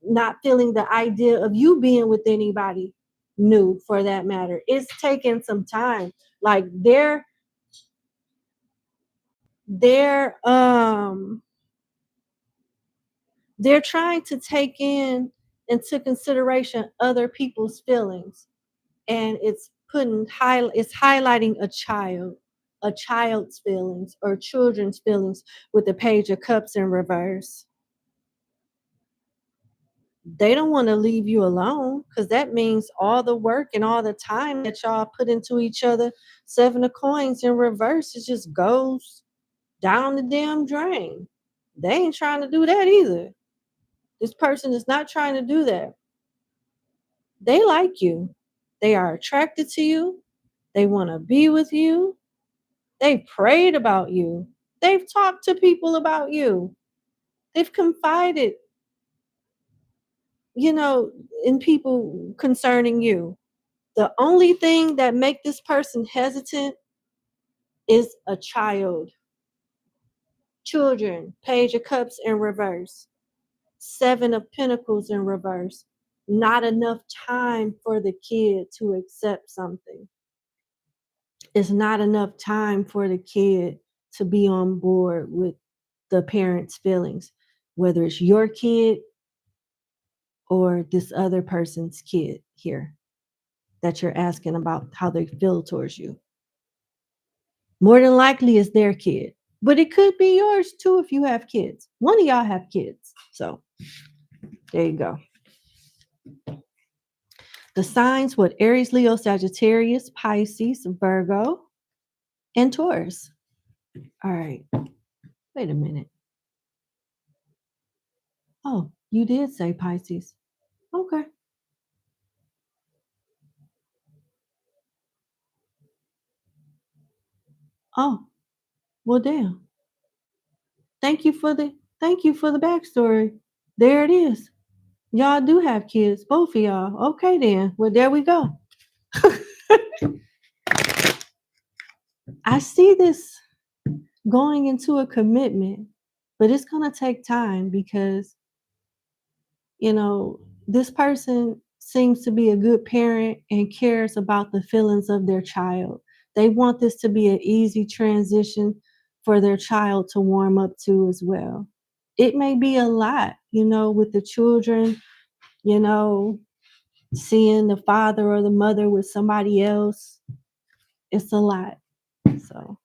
not feeling the idea of you being with anybody new for that matter. It's taking some time. Like they're trying to take into consideration other people's feelings, and it's highlighting a child's feelings or children's feelings with the Page of Cups in reverse. They don't want to leave you alone, because that means all the work and all the time that y'all put into each other. Seven of Coins in reverse, it just goes down the damn drain. They ain't trying to do that either. This person is not trying to do that. They like you. They are attracted to you. They want to be with you. They've prayed about you. They've talked to people about you. They've confided, in people concerning you. The only thing that make this person hesitant is a child. Children, Page of Cups in reverse. Seven of Pentacles in reverse. Not enough time for the kid to accept something. It's not enough time for the kid to be on board with the parent's feelings, whether it's your kid or this other person's kid here that you're asking about how they feel towards you. More than likely it's their kid, but it could be yours too if you have kids. One of y'all have kids. So there you go. The signs with Aries, Leo, Sagittarius, Pisces, Virgo, and Taurus. All right. Wait a minute. Oh, you did say Pisces. Okay. Oh, well, damn. Thank you for the backstory. There it is. Y'all do have kids, both of y'all. Okay, then. Well, there we go. I see this going into a commitment, but it's going to take time because, this person seems to be a good parent and cares about the feelings of their child. They want this to be an easy transition for their child to warm up to as well. It may be a lot, with the children, seeing the father or the mother with somebody else. It's a lot. So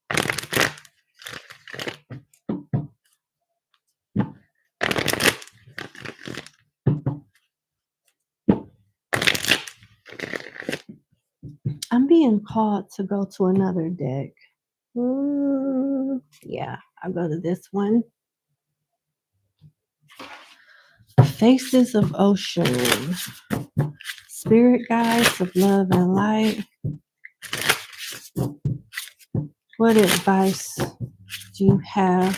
I'm being called to go to another deck. Yeah, I'll go to this one. Faces of Ocean. Spirit guides of love and light. What advice do you have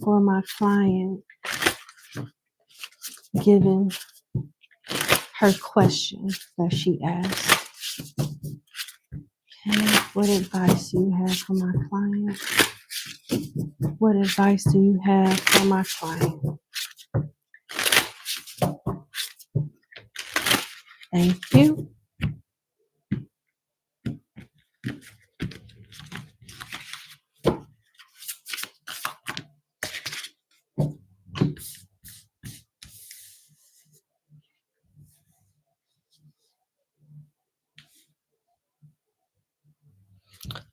for my client given her question that she asked? Okay, what advice do you have for my client? What advice do you have for my client? Thank you.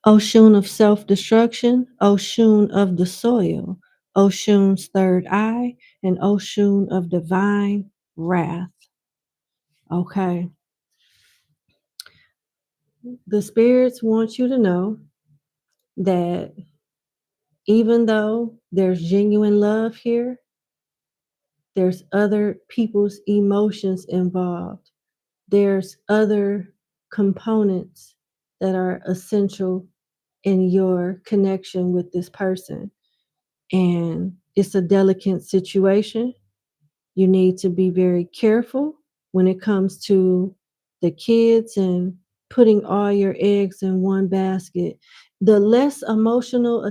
Oshun of self-destruction, Oshun of the soil, Oshun's third eye, and Oshun of divine wrath. Okay. The spirits want you to know that Even though there's genuine love here, there's other people's emotions involved. There's other components that are essential in your connection with this person. And it's a delicate situation. You need to be very careful when it comes to the kids and putting all your eggs in one basket. The less emotionally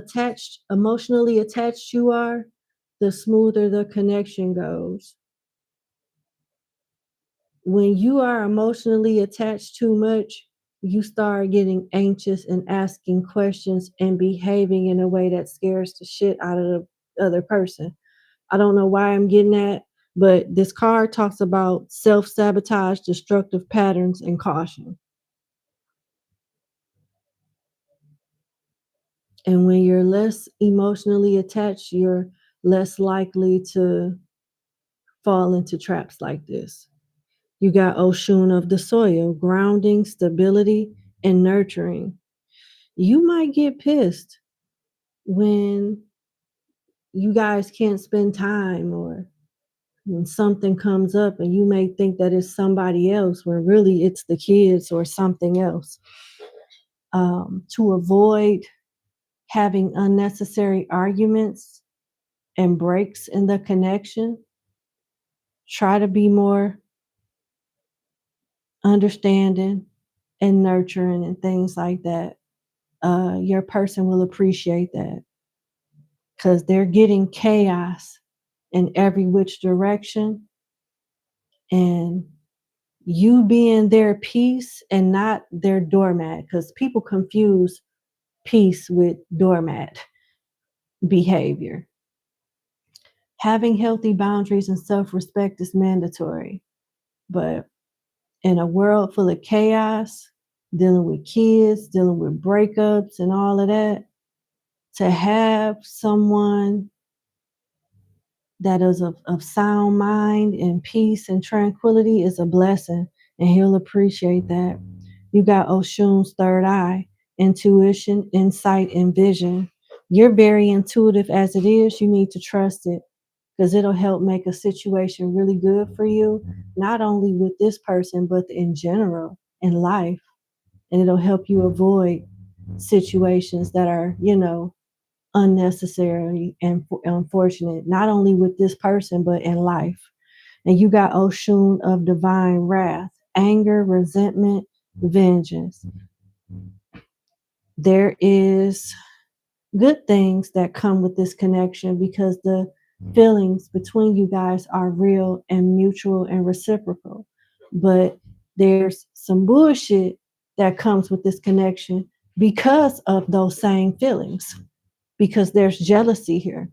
attached you are, the smoother the connection goes. When you are emotionally attached too much, you start getting anxious and asking questions and behaving in a way that scares the shit out of the other person. I don't know why I'm getting that, but this card talks about self-sabotage, destructive patterns, and caution. And when you're less emotionally attached, you're less likely to fall into traps like this. You got Oshun of the soil, grounding, stability, and nurturing. You might get pissed when you guys can't spend time, or when something comes up and you may think that it's somebody else when really it's the kids or something else. To avoid having unnecessary arguments and breaks in the connection, try to be more understanding and nurturing and things like that. Your person will appreciate that because they're getting chaos in every which direction, and you being their peace and not their doormat, because people confuse peace with doormat behavior. Having healthy boundaries and self-respect is mandatory, but in a world full of chaos, dealing with kids, dealing with breakups and all of that, to have someone that is of sound mind and peace and tranquility is a blessing, and he'll appreciate that. You got Oshun's third eye, intuition, insight, and vision. You're very intuitive as it is. You need to trust it because it'll help make a situation really good for you, not only with this person, but in general in life. And it'll help you avoid situations that are, unnecessary and unfortunate, not only with this person, but in life. And you got Oshun of divine wrath, anger, resentment, vengeance. There is good things that come with this connection because the feelings between you guys are real and mutual and reciprocal. But there's some bullshit that comes with this connection because of those same feelings, because there's jealousy here.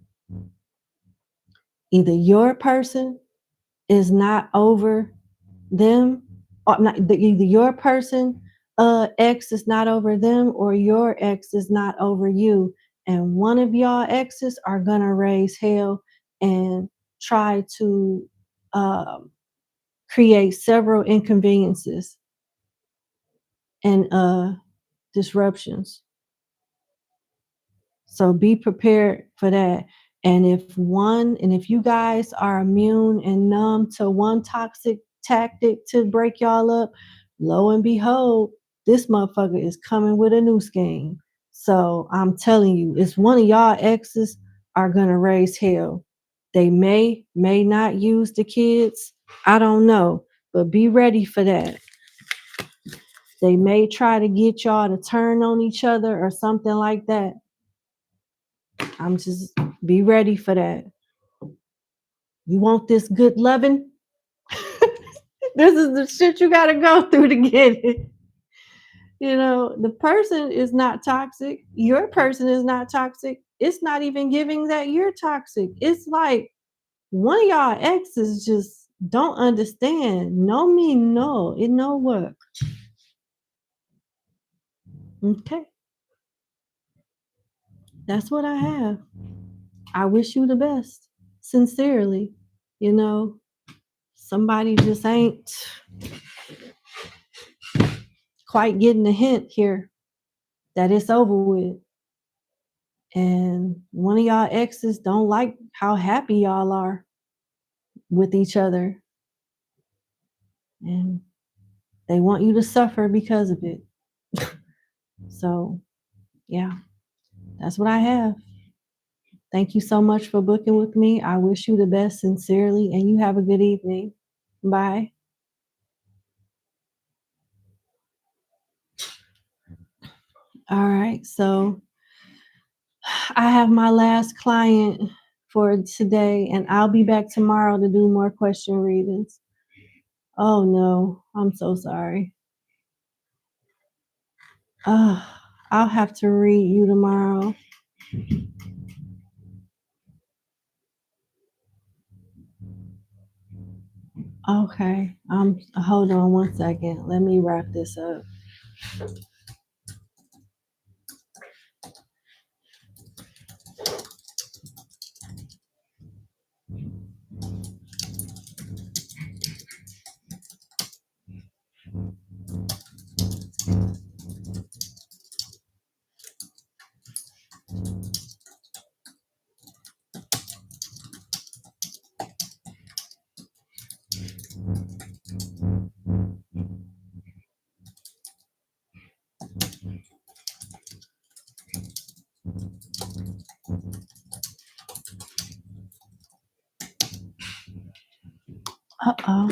Either your person is not over them, or not, either your person ex is not over them, or your ex is not over you, and one of y'all exes are gonna raise hell and try to create several inconveniences and disruptions. So be prepared for that. And if you guys are immune and numb to one toxic tactic to break y'all up, lo and behold, this motherfucker is coming with a new scheme. So I'm telling you, it's one of y'all exes are gonna raise hell. They may not use the kids. I don't know, but be ready for that. They may try to get y'all to turn on each other or something like that. I'm just be ready for that. You want this good loving? This is the shit you gotta go through to get it. The person is not toxic. Your person is not toxic. It's not even giving that you're toxic. It's like one of y'all exes just don't understand. No mean no. It no work. Okay. That's what I have. I wish you the best. Sincerely. Somebody just ain't quite getting the hint here that it's over with. And one of y'all exes don't like how happy y'all are with each other. And they want you to suffer because of it. So, yeah, that's what I have. Thank you so much for booking with me. I wish you the best sincerely, and you have a good evening. Bye. All right, so I have my last client for today, and I'll be back tomorrow to do more question readings. Oh no, I'm so sorry. I'll have to read you tomorrow. Okay, hold on one second. Let me wrap this up. Uh-oh.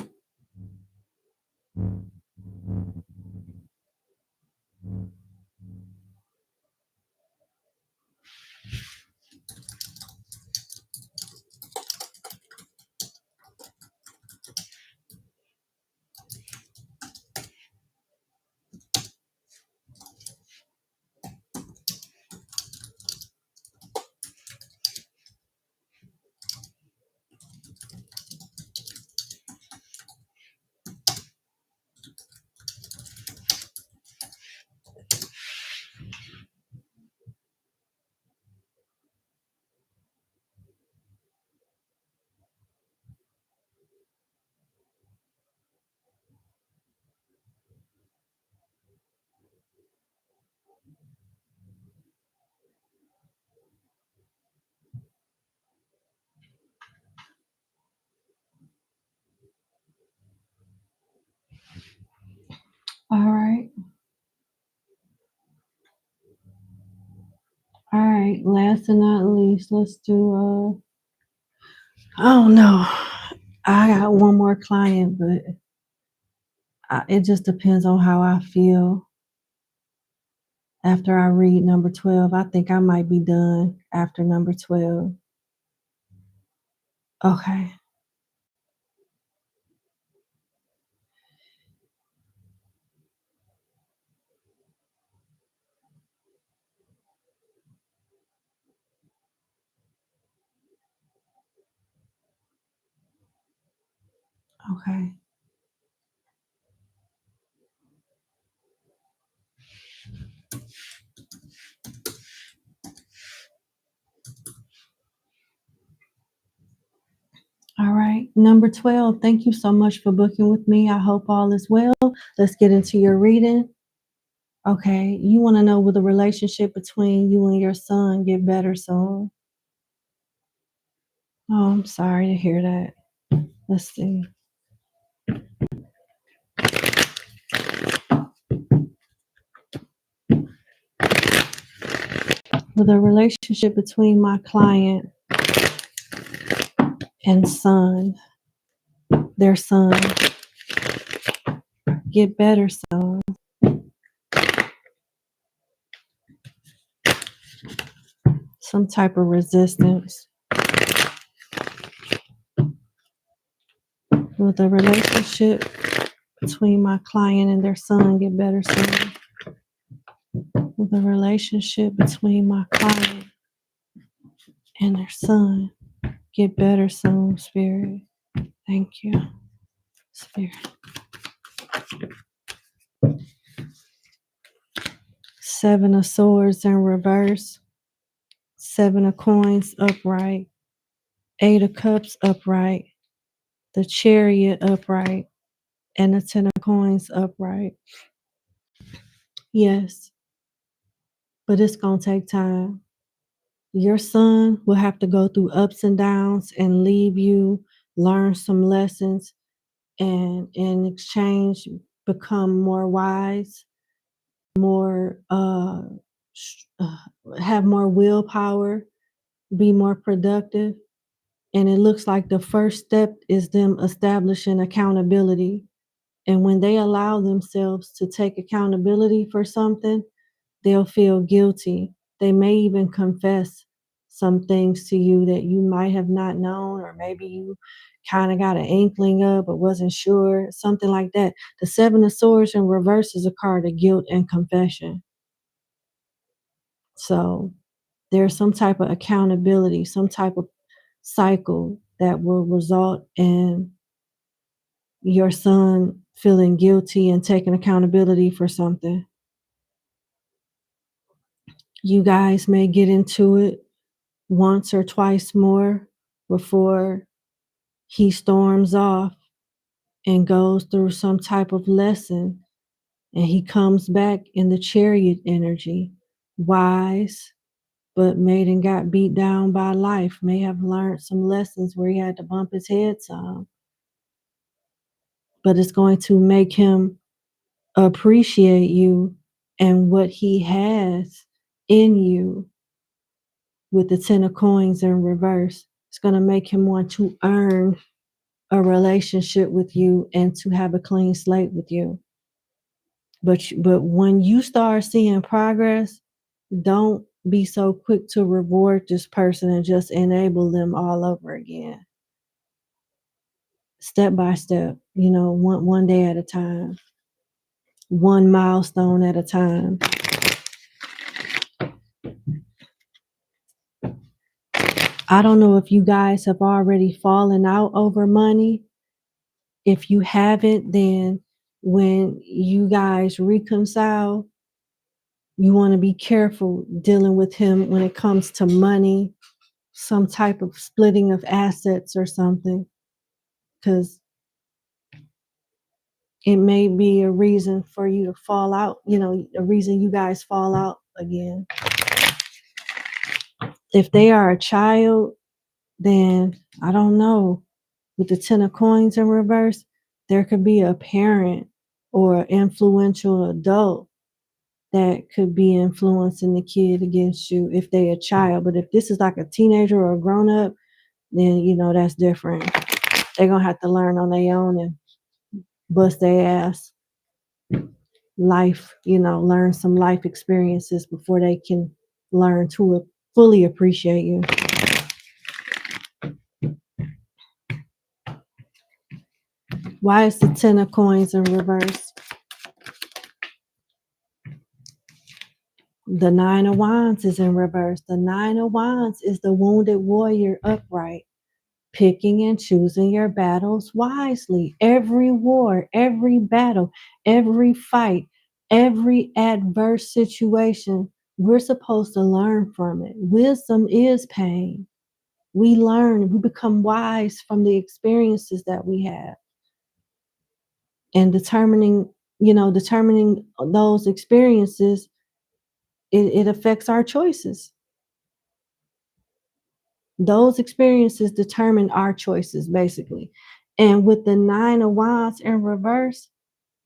All right. All right. Last and not least, let's do oh no. I got one more client, but it just depends on how I feel after I read number 12. I think I might be done after number 12. Okay. Okay. All right. Number 12, thank you so much for booking with me. I hope all is well. Let's get into your reading. Okay. You want to know, will the relationship between you and your son get better soon? Oh, I'm sorry to hear that. Let's see. Will the relationship between my client and son, their son, get better soon? Some type of resistance. Will the relationship between my client and their son get better soon? Will the relationship between my client and their son get better soon, Spirit? Thank you, Spirit. 7 of Swords in reverse, 7 of Coins upright, 8 of Cups upright, the Chariot upright, and the 10 of Coins upright. Yes, but it's going to take time. Your son will have to go through ups and downs and leave you, learn some lessons, and in exchange become more wise, more have more willpower, be more productive. And it looks like the first step is them establishing accountability. And when they allow themselves to take accountability for something, they'll feel guilty. They may even confess some things to you that you might have not known, or maybe you kind of got an inkling of but wasn't sure, something like that. The Seven of Swords in reverse is a card of guilt and confession. So there's some type of accountability, some type of cycle that will result in your son feeling guilty and taking accountability for something. You guys may get into it once or twice more before he storms off and goes through some type of lesson, and he comes back in the Chariot energy, wise, but made and got beat down by life, may have learned some lessons where he had to bump his head some, but it's going to make him appreciate you and what he has in you. With the Ten of Coins in reverse, it's going to make him want to earn a relationship with you and to have a clean slate with you. But when you start seeing progress, don't be so quick to reward this person and just enable them all over again. Step by step, one day at a time, one milestone at a time. I don't know if you guys have already fallen out over money. If you haven't, then when you guys reconcile, you want to be careful dealing with him when it comes to money, some type of splitting of assets or something, because it may be a reason for you to fall out, a reason you guys fall out again. If they are a child, then I don't know. With the Ten of Coins in reverse, there could be a parent or influential adult that could be influencing the kid against you if they're a child. But if this is like a teenager or a grown up, then that's different. They're gonna have to learn on their own and bust their ass. Life, learn some life experiences before they can learn to fully appreciate you. Why is the Ten of Coins in reverse? The Nine of Wands is in reverse. The Nine of Wands is the wounded warrior upright, picking and choosing your battles wisely. Every war, every battle, every fight, every adverse situation, we're supposed to learn from it. Wisdom is pain. We learn, we become wise from the experiences that we have. And determining those experiences, it affects our choices. Those experiences determine our choices, basically. And with the Nine of Wands in reverse,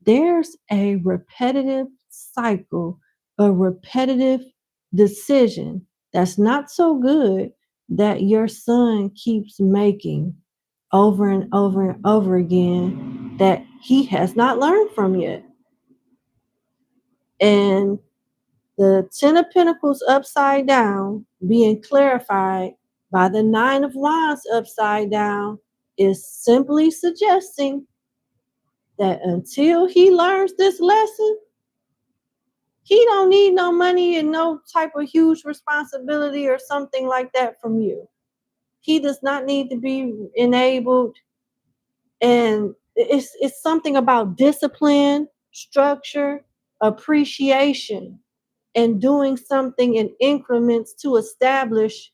there's a repetitive cycle, a repetitive decision that's not so good that your son keeps making over and over and over again that he has not learned from yet. And the Ten of Pentacles upside down being clarified by the Nine of Wands upside down is simply suggesting that until he learns this lesson, he don't need no money and no type of huge responsibility or something like that from you. He does not need to be enabled. And it's something about discipline, structure, appreciation, and doing something in increments to establish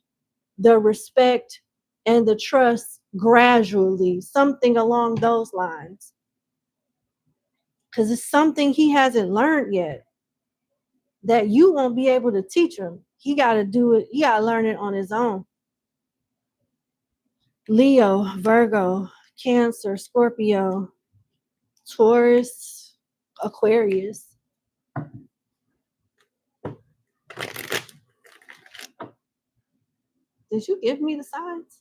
the respect and the trust gradually, something along those lines. Because it's something he hasn't learned yet that you won't be able to teach him. he got to do it. He got to learn it on his own. Leo, Virgo, Cancer, Scorpio, Taurus, Aquarius. Did you give me the signs?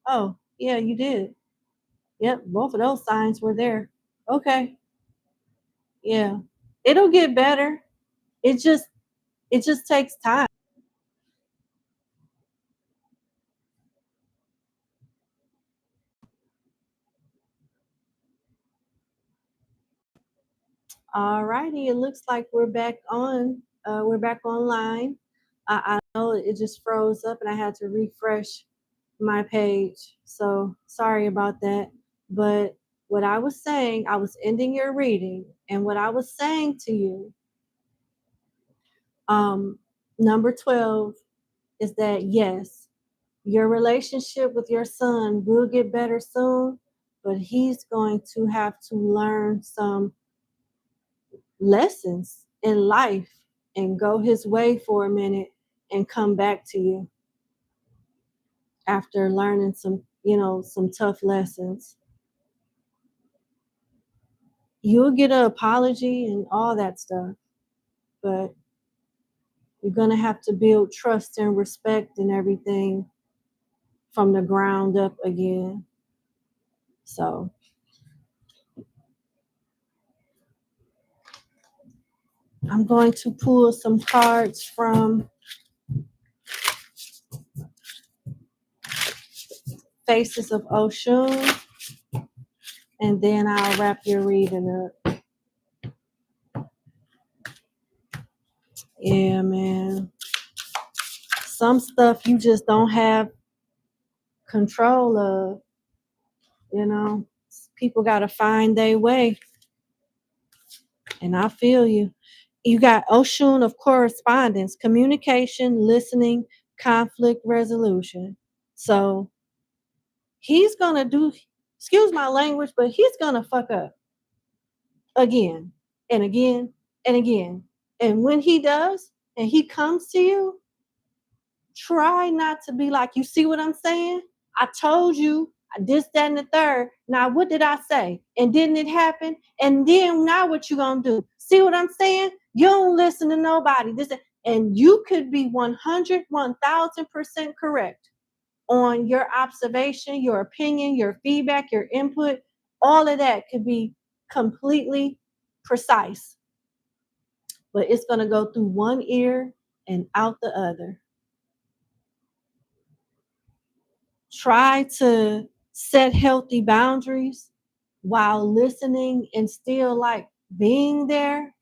Oh, yeah, you did. Yep, both of those signs were there. Okay. Yeah. It'll get better. It just takes time. All righty. It looks like we're back on. We're back online. I know it just froze up and I had to refresh my page. So sorry about that. But what I was saying, I was ending your reading, and what I was saying to you, number 12, is that yes, your relationship with your son will get better soon, but he's going to have to learn some lessons in life and go his way for a minute and come back to you after learning some tough lessons. You'll get an apology and all that stuff, but you're going to have to build trust and respect and everything from the ground up again. So I'm going to pull some cards from Faces of Oshun, and then I'll wrap your reading up. Yeah, man. Some stuff you just don't have control of, you know. People got to find their way, and I feel you. You got Oshun of correspondence, communication, listening, conflict resolution. So he's going to do, excuse my language, but he's going to fuck up again and again and again. And when he does, and he comes to you, try not to be like, you see what I'm saying? I told you this, that, and the third. Now, what did I say? And didn't it happen? And then now what you gonna do? See what I'm saying? You don't listen to nobody. And you could be 100, 1000% correct on your observation, your opinion, your feedback, your input. All of that could be completely precise, but it's gonna go through one ear and out the other. Try to set healthy boundaries while listening and still like being there,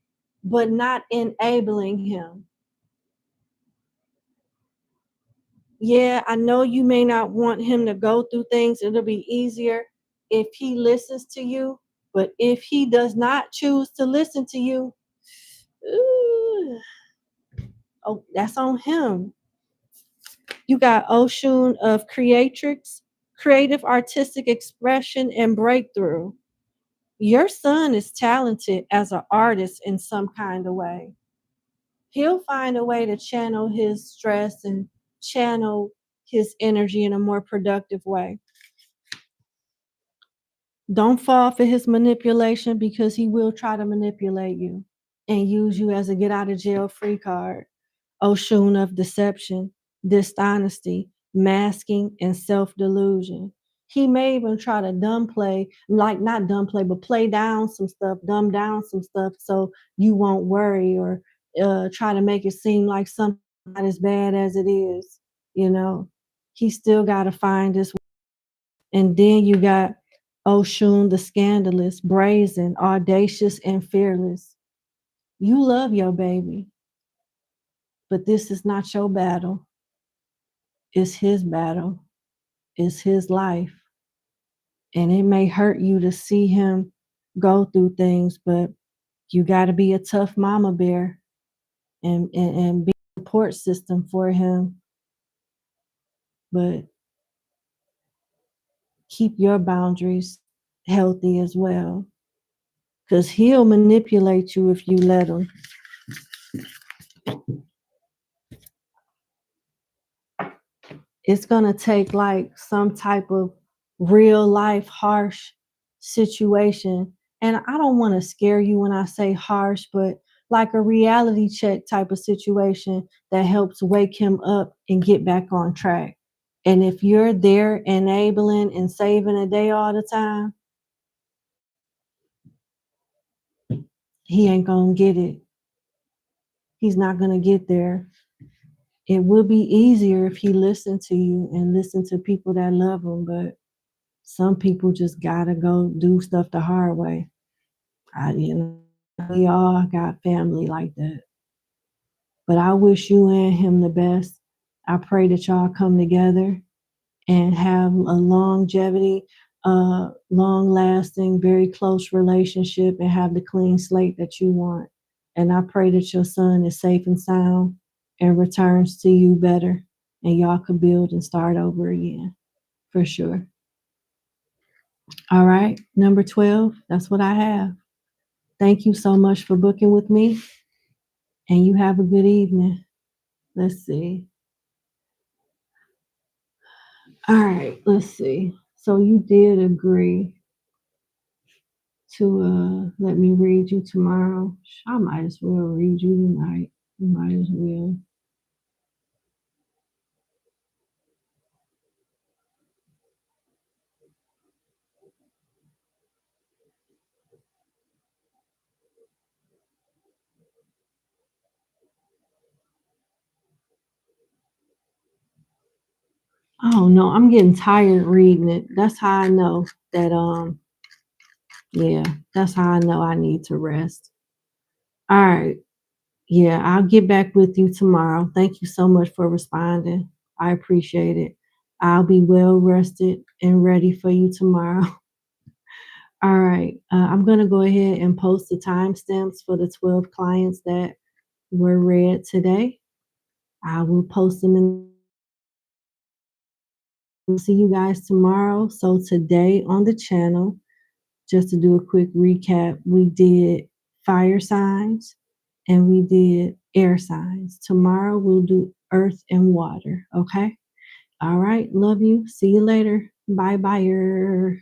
but not enabling him. Yeah, I know you may not want him to go through things. It'll be easier if he listens to you, but if he does not choose to listen to you, ooh, oh, that's on him. You got Oshun of creatrix, creative artistic expression and breakthrough. Your son is talented as an artist in some kind of way. He'll find a way to channel his stress and channel his energy in a more productive way. Don't fall for his manipulation, because he will try to manipulate you and use you as a get out of jail free card. Oshun of deception, dishonesty, masking, and self-delusion. He may even try to not downplay, but play down some stuff, dumb down some stuff so you won't worry, or try to make it seem like something not as bad as it is. You know, he still got to find his way. And then you got Oshun the scandalous, brazen, audacious, and fearless. You love your baby, but this is not your battle. It's his battle. It's his life. And it may hurt you to see him go through things, but you got to be a tough mama bear and be a support system for him. But keep your boundaries healthy as well, because he'll manipulate you if you let him. It's gonna take like some type of real life harsh situation. And I don't want to scare you when I say harsh, but like a reality check type of situation that helps wake him up and get back on track. And if you're there enabling and saving the day all the time, he ain't gonna get it. He's not gonna get there. It would be easier if he listened to you and listened to people that love him, but some people just gotta go do stuff the hard way. We all got family like that. But I wish you and him the best. I pray that y'all come together and have a longevity, long-lasting, very close relationship and have the clean slate that you want. And I pray that your son is safe and sound and returns to you better, and y'all can build and start over again, for sure. All right, number 12, that's what I have. Thank you so much for booking with me, and you have a good evening. Let's see. All right, let's see. So you did agree to let me read you tomorrow. I might as well read you tonight. Might as well. Oh no, I'm getting tired reading it. That's how I know that yeah, that's how I know I need to rest. All right. Yeah, I'll get back with you tomorrow. Thank you so much for responding. I appreciate it. I'll be well rested and ready for you tomorrow. All right. I'm going to go ahead and post the timestamps for the 12 clients that were read today. I will post them and see you guys tomorrow. So today on the channel, just to do a quick recap, we did fire signs and we did air signs. Tomorrow we'll do earth and water. Okay. All right. Love you. See you later. Bye bye.